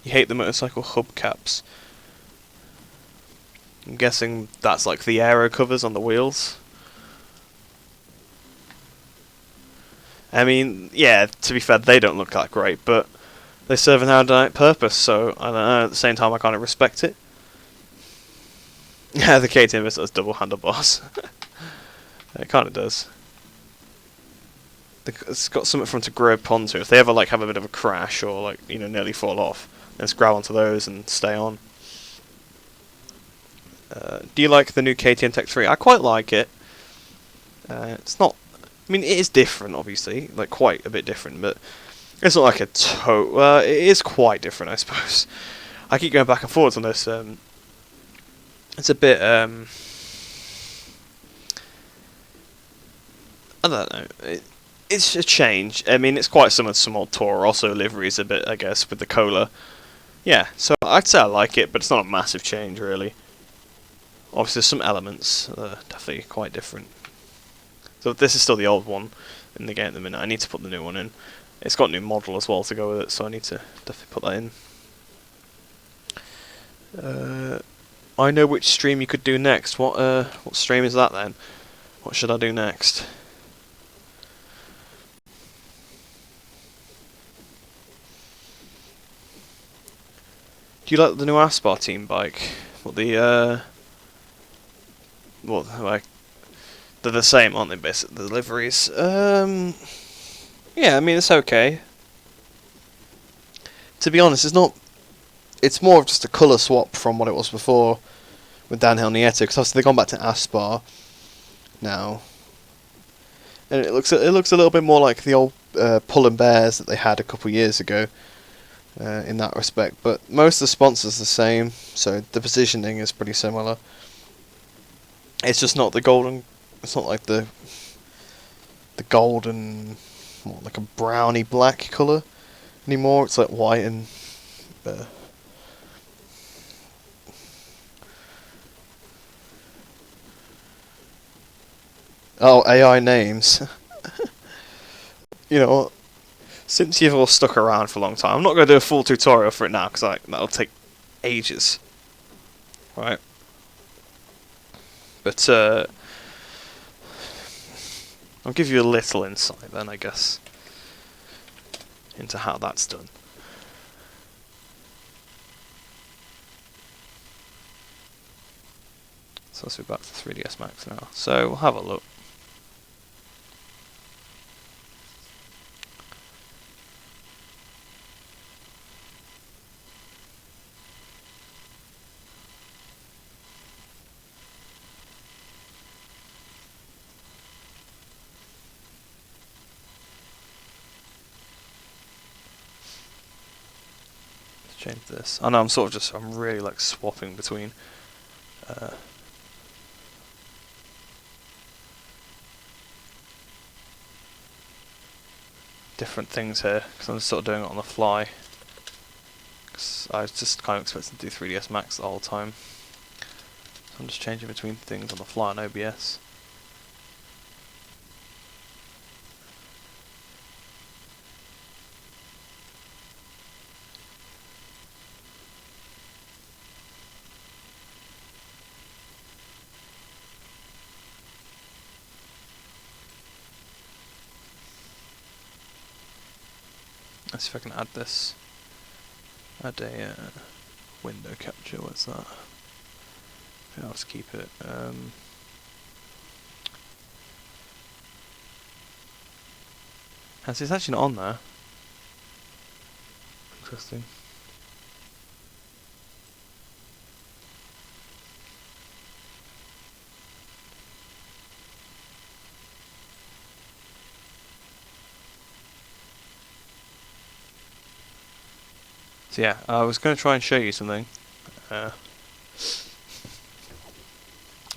You hate the motorcycle hubcaps. I'm guessing that's like the aero covers on the wheels. I mean, yeah, to be fair, they don't look that great, but they serve an aerodynamic purpose, so I don't know, at the same time I kind of respect it. Yeah, the KTM has double handlebars. It kind of does. It's got something for them to grip onto. If they ever like have a bit of a crash or like, you know, nearly fall off, then just grab onto those and stay on. Do you like the new KTM Tech 3? I quite like it. It's not. I mean, it is different, obviously, like quite a bit different, but it's not like a it is quite different, I suppose. I keep going back and forwards on this. It's a bit. I don't know. It's a change. I mean, it's quite similar to some old Toro Rosso liveries a bit, I guess, with the Cola. Yeah, so I'd say I like it, but it's not a massive change, really. Obviously, there's some elements definitely quite different. So this is still the old one in the game at the minute. I need to put the new one in. It's got a new model as well to go with it, so I need to definitely put that in. I know which stream you could do next. What stream is that then? What should I do next? Do you like the new Aspar team bike? What the like they're the same, aren't they? Basically, the liveries. Yeah, I mean it's okay. To be honest, it's not. It's more of just a colour swap from what it was before with Downhill Nieto, because obviously they've gone back to Aspar now, and it looks a little bit more like the old Pull and Bears that they had a couple of years ago. In that respect, but most of the sponsors are the same, so the positioning is pretty similar. It's just not the golden. It's not like the golden, what, like a browny black colour anymore. It's like white and. Oh, AI names. You know, since you've all stuck around for a long time, I'm not going to do a full tutorial for it now because that'll take ages, right? But I'll give you a little insight then, I guess, into how that's done. So let's be back to 3ds Max now. So we'll have a look. Let's change this. I know I'm really like swapping between different things here because I'm just sort of doing it on the fly. Cause I was just kind of expecting to do 3ds Max the whole time. So I'm just changing between things on the fly on OBS. Let's see if I can add this. Add a window capture. What's that? I'll just keep it. It's actually not on there. Interesting. So yeah, I was going to try and show you something, but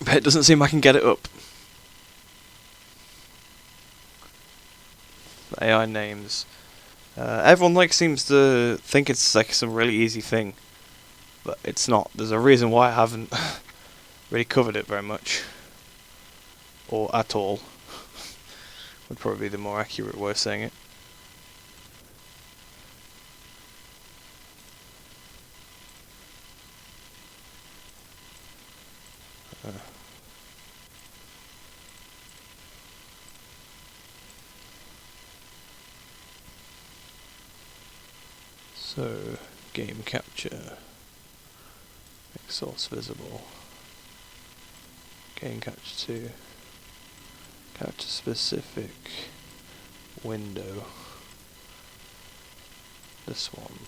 it doesn't seem I can get it up. The AI names. Everyone seems to think it's like some really easy thing, but it's not. There's a reason why I haven't really covered it very much, or at all. Would probably be the more accurate way of saying it. So, game capture, make source visible, game capture 2, capture specific, window, this one.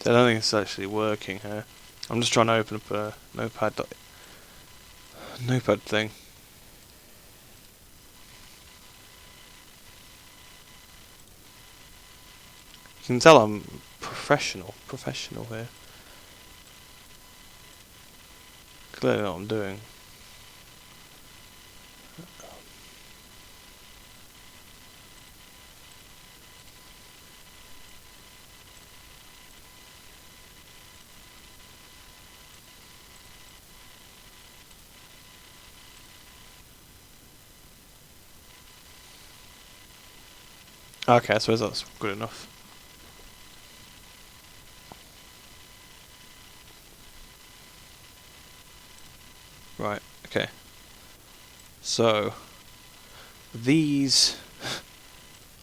I don't think it's actually working here. I'm just trying to open up a notepad thing. You can tell I'm professional here. Clearly know what I'm doing. Okay, I suppose that's good enough. Right, okay. So, these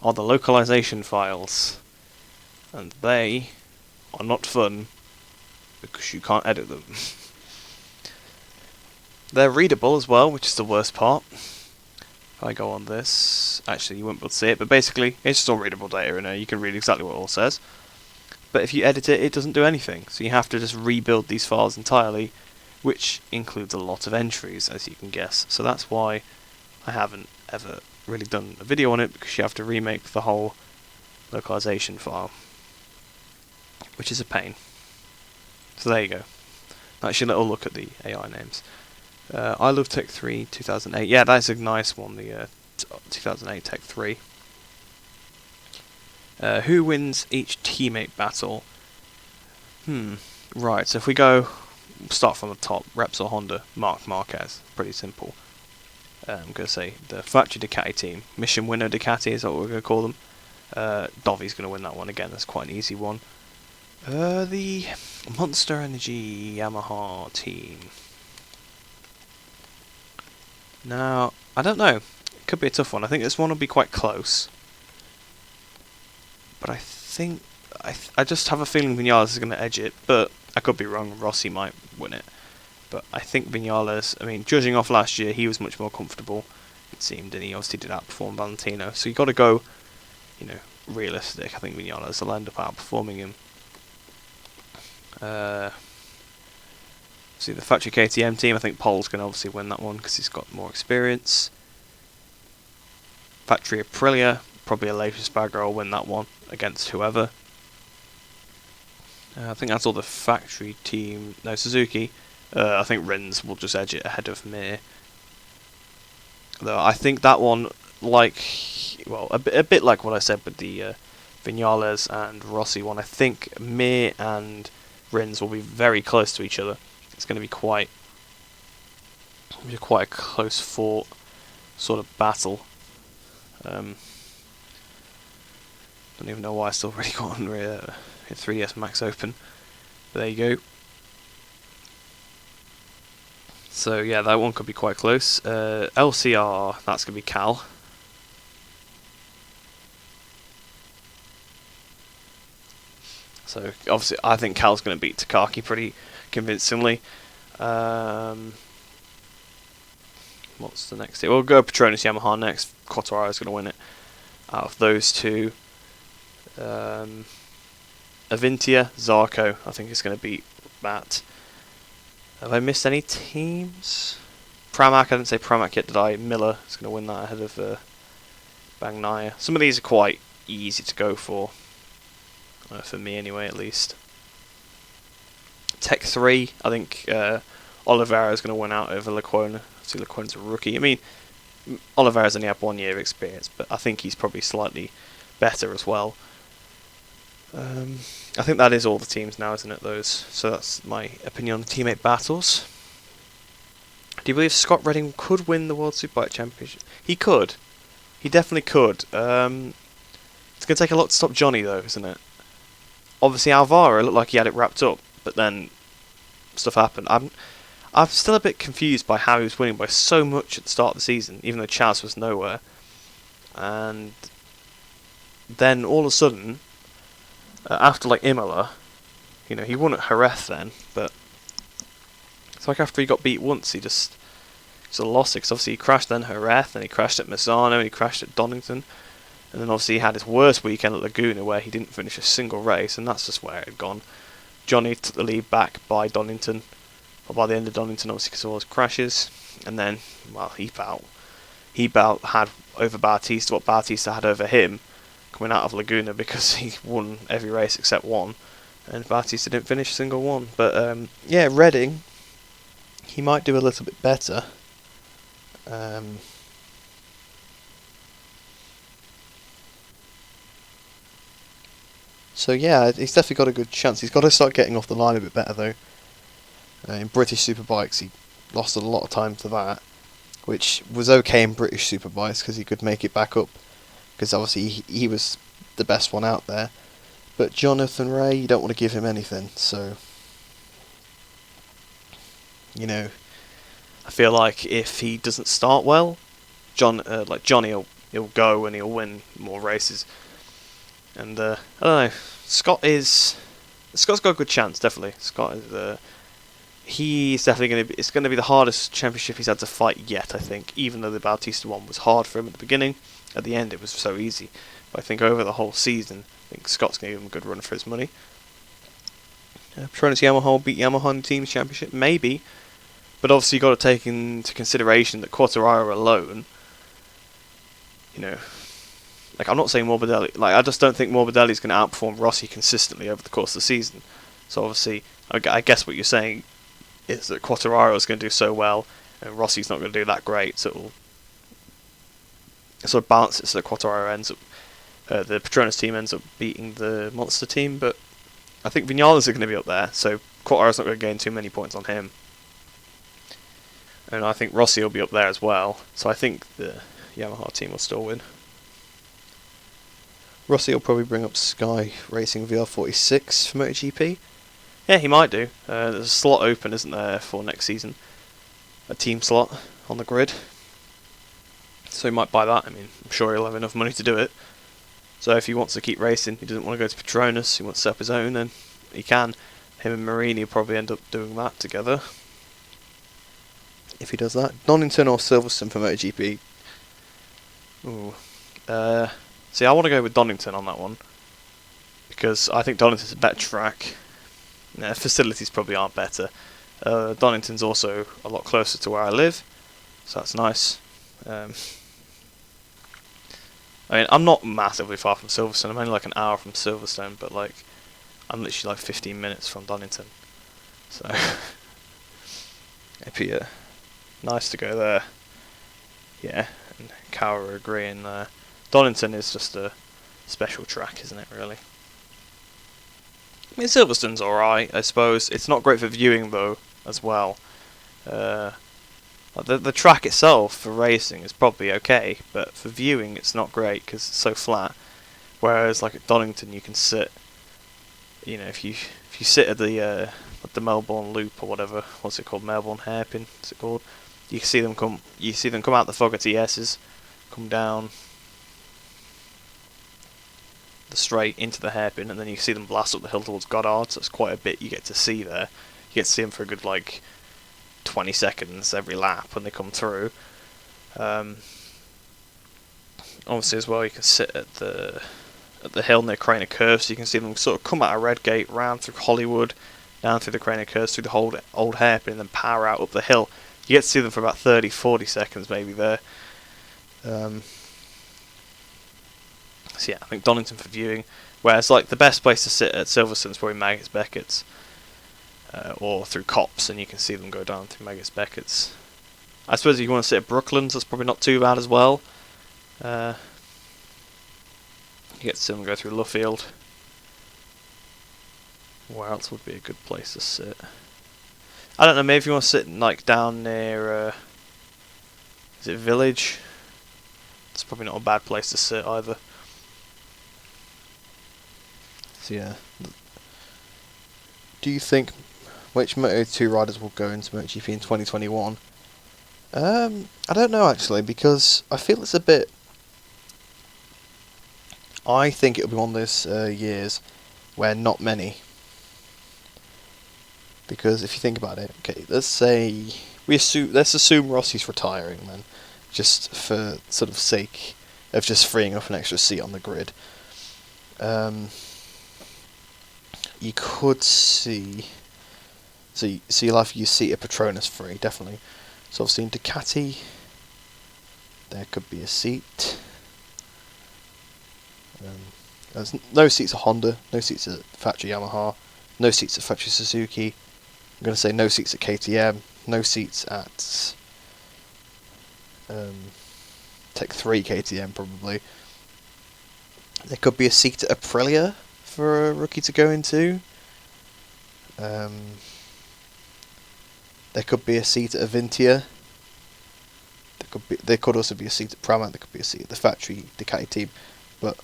are the localization files, and they are not fun because you can't edit them. They're readable as well, which is the worst part. If I go on this, actually you won't be able to see it, but basically it's just all readable data in there. You can read exactly what it all says. But if you edit it, it doesn't do anything. So you have to just rebuild these files entirely, which includes a lot of entries, as you can guess. So that's why I haven't ever really done a video on it, because you have to remake the whole localization file, which is a pain. So there you go. That's your little look at the AI names. I Love Tech 3 2008. Yeah, that's a nice one, the 2008 Tech 3. Who wins each teammate battle? Right, so if we start from the top, Repsol Honda, Marc Marquez. Pretty simple. I'm going to say the factory Ducati team. Mission winner Ducati is what we're going to call them. Dovi's going to win that one again. That's quite an easy one. The Monster Energy Yamaha team. Now, I don't know. It could be a tough one. I think this one will be quite close. But I think... I just have a feeling Vinales is going to edge it. But I could be wrong. Rossi might win it. But I think Vinales... I mean, judging off last year, he was much more comfortable, it seemed. And he obviously did outperform Valentino. So you've got to go, realistic. I think Vinales will end up outperforming him. See the factory KTM team. I think Paul's going to obviously win that one because he's got more experience. Factory Aprilia, probably a later Spargo will win that one against whoever. I think that's all the factory team. No, Suzuki. I think Rins will just edge it ahead of Mir. Though I think that one, a bit like what I said with the Vinales and Rossi one. I think Mir and Rins will be very close to each other. It's going to be quite a close fought sort of battle. Don't even know why I still really got on 3DS Max open. But there you go. So yeah, that one could be quite close. LCR, that's going to be Cal. So obviously, I think Cal's going to beat Takaki pretty convincingly. What's the next team? We'll go Petronas Yamaha next. Quartararo is going to win it. Out of those two, Avintia, Zarco, I think is going to beat that. Have I missed any teams? Pramac, I didn't say Pramac yet, did I? Miller is going to win that ahead of Bagnaia. Some of these are quite easy to go for me anyway, at least. Tech 3, I think Oliveira is going to win out over Lecuona. See, Lecuona's a rookie. I mean, Oliveira's only had 1 year of experience, but I think he's probably slightly better as well. I think that is all the teams now, isn't it, those? So that's my opinion on the teammate battles. Do you believe Scott Redding could win the World Superbike Championship? He could. He definitely could. It's going to take a lot to stop Johnny, though, isn't it? Obviously, Alvaro looked like he had it wrapped up, but then stuff happened. I'm still a bit confused by how he was winning by so much at the start of the season, even though Chaz was nowhere. And then all of a sudden, after Imola, he won at Jerez then, but it's like after he got beat once, he just lost it. Because obviously he crashed then at Jerez, then he crashed at Misano, and he crashed at Donington. And then obviously he had his worst weekend at Laguna where he didn't finish a single race, and that's just where it had gone. Johnny took the lead back by Donington, or by the end of Donington, obviously because of all his crashes. And then, well, he about had over Bautista what Bautista had over him coming out of Laguna, because he won every race except one, and Bautista didn't finish a single one. But yeah, Redding, he might do a little bit better. So yeah, he's definitely got a good chance. He's got to start getting off the line a bit better though. In British Superbikes, he lost a lot of time to that, which was okay in British Superbikes because he could make it back up, because obviously he was the best one out there. But Jonathan Ray, you don't want to give him anything, so I feel like if he doesn't start well, Johnny he'll go and he'll win more races. And I don't know, Scott's got a good chance, definitely. Scott is he's definitely it's going to be the hardest championship he's had to fight yet, I think. Even though the Bautista one was hard for him at the beginning, at the end it was so easy. But I think over the whole season, I think Scott's going to give him a good run for his money. Petronas Yamaha will beat Yamaha in the Teams Championship, maybe. But obviously you've got to take into consideration that Quartararo alone, Like, I'm not saying Morbidelli. Like, I just don't think Morbidelli's going to outperform Rossi consistently over the course of the season. So obviously, I guess what you're saying is that Quartararo's going to do so well, and Rossi's not going to do that great. So it'll sort of balance it so that Quartararo ends up, the Petronas team ends up beating the Monster team. But I think Vinales are going to be up there, so Quartararo's not going to gain too many points on him. And I think Rossi will be up there as well. So I think the Yamaha team will still win. Rossi will probably bring up Sky Racing VR46 for MotoGP. Yeah, he might do. There's a slot open, isn't there, for next season? A team slot on the grid. So he might buy that. I mean, I'm sure he'll have enough money to do it. So if he wants to keep racing, he doesn't want to go to Petronas, he wants to set up his own, then he can. Him and Marini will probably end up doing that together. If he does that. Donington or Silverstone for MotoGP. Ooh. See, I want to go with Donington on that one. Because I think Donington's a better track. Facilities probably aren't better. Donington's also a lot closer to where I live. So that's nice. I mean, I'm not massively far from Silverstone. I'm only like an hour from Silverstone. But like, I'm literally like 15 minutes from Donington. So, it'd be nice to go there. Yeah, and Cowra agreeing there. Donington is just a special track, isn't it, really? I mean, Silverstone's alright, I suppose. It's not great for viewing, though, as well. The track itself for racing is probably okay, but for viewing it's not great because it's so flat. Whereas, like at Donington, you can sit. You know, if you sit at the Melbourne Loop or whatever, what's it called, Melbourne Hairpin, is it called? You see them come. You see them come out the Fogger TSs, come down the straight into the hairpin, and then you see them blast up the hill towards Goddard. So it's quite a bit you get to see there. You get to see them for a good like 20 seconds every lap when they come through. Obviously, as well, you can sit at the hill near Craner Curve, so you can see them sort of come out of Redgate, round through Hollywood, down through the Craner Curves, through the whole old hairpin, and then power out up the hill. You get to see them for about 30-40 seconds maybe there. So yeah, I think Donington for viewing. Whereas like the best place to sit at Silverstone is probably Magus Beckett's, or through Cops, and you can see them go down through Magus Beckett's. I suppose if you want to sit at Brooklands, that's probably not too bad as well. You get to see them go through Luffield. Where else would be a good place to sit? I don't know, maybe if you want to sit like down near, is it Village? It's probably not a bad place to sit either. So yeah. Do you think which Moto2 riders will go into MotoGP in 2021? I don't know actually, because I feel it's a bit. I think it'll be one of those years where not many. Because if you think about it, okay, let's assume Rossi's retiring then, just for sort of sake of just freeing up an extra seat on the grid. You could see, so you'll have your seat at Petronas free, definitely. So obviously in Ducati, there could be a seat. There's no seats at Honda, no seats at factory Yamaha, no seats at factory Suzuki. I'm going to say no seats at KTM, no seats at Tech 3 KTM probably. There could be a seat at Aprilia for a rookie to go into. There could be a seat at Avintia. There could also be a seat at Pramac. There could be a seat at the factory Ducati team, but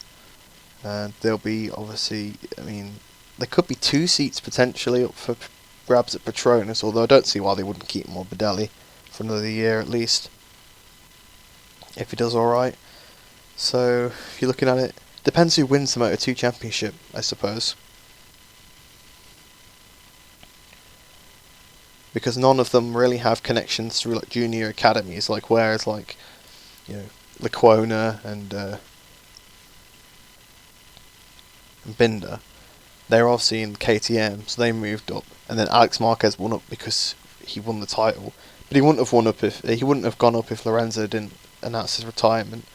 there'll be obviously. I mean, there could be 2 seats potentially up for grabs at Petronas, although I don't see why they wouldn't keep Morbidelli for another year at least, if he does alright. So, if you're looking at it, depends who wins the Moto2 Championship, I suppose. Because none of them really have connections through like junior academies, like whereas like, you know, Lecuona and Binder, they're obviously in KTM, so they moved up, and then Alex Marquez won up because he won the title. But he wouldn't have gone up if Lorenzo didn't announce his retirement.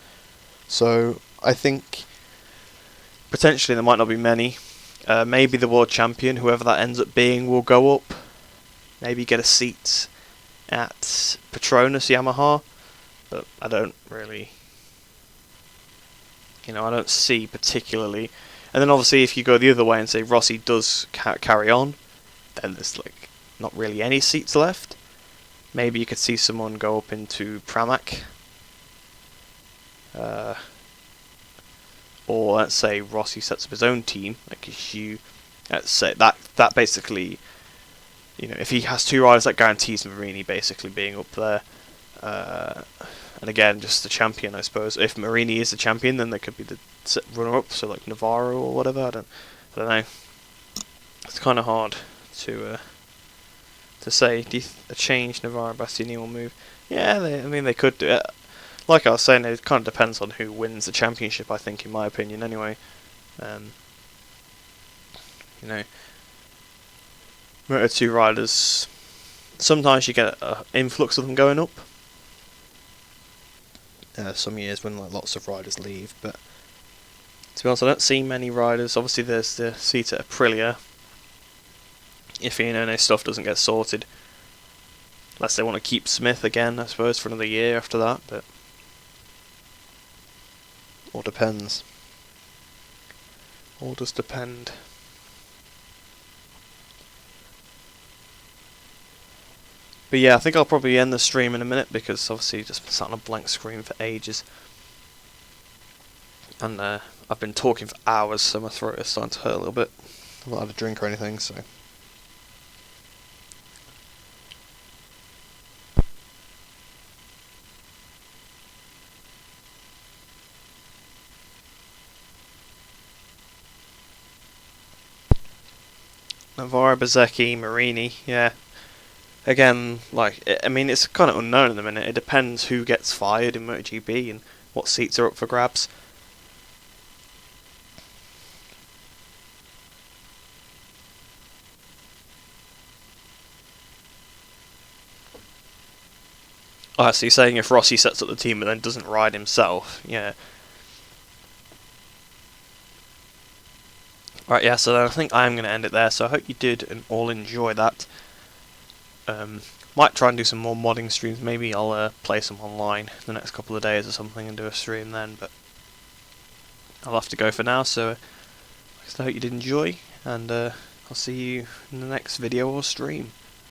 So I think potentially there might not be many. Maybe the world champion, whoever that ends up being, will go up. Maybe get a seat at Petronas Yamaha, but I don't really, I don't see particularly. And then obviously if you go the other way and say Rossi does carry on, then there's like not really any seats left. Maybe you could see someone go up into Pramac. Or let's say Rossi sets up his own team, like let's say that basically, if he has two riders, that guarantees Marini basically being up there. And again, just the champion, I suppose. If Marini is the champion, then there could be the runner-up, so like Navarro or whatever. I don't know. It's kind of hard to say. Do a change Navarro Bastianini will move? Yeah, they could do it. Like I was saying, it kind of depends on who wins the championship, I think, in my opinion, anyway. Moto2 riders, sometimes you get an influx of them going up. Some years when lots of riders leave, but to be honest, I don't see many riders. Obviously, there's the seat at Aprilia. If stuff doesn't get sorted, unless they want to keep Smith again, I suppose, for another year after that, but all depends. All does depend. But yeah, I think I'll probably end the stream in a minute, because obviously just been sat on a blank screen for ages. And I've been talking for hours, so my throat is starting to hurt a little bit. I've not had a drink or anything, so. Navarro, Bezzecchi, Marini, yeah. Again, it's kind of unknown at the minute. It depends who gets fired in MotoGP and what seats are up for grabs. Oh, so you're saying if Rossi sets up the team but then doesn't ride himself, yeah. Right, yeah, so then I think I'm going to end it there, so I hope you did and all enjoy that. Might try and do some more modding streams. Maybe I'll play some online the next couple of days or something and do a stream then, but I'll have to go for now, so I hope you did enjoy, and I'll see you in the next video or stream.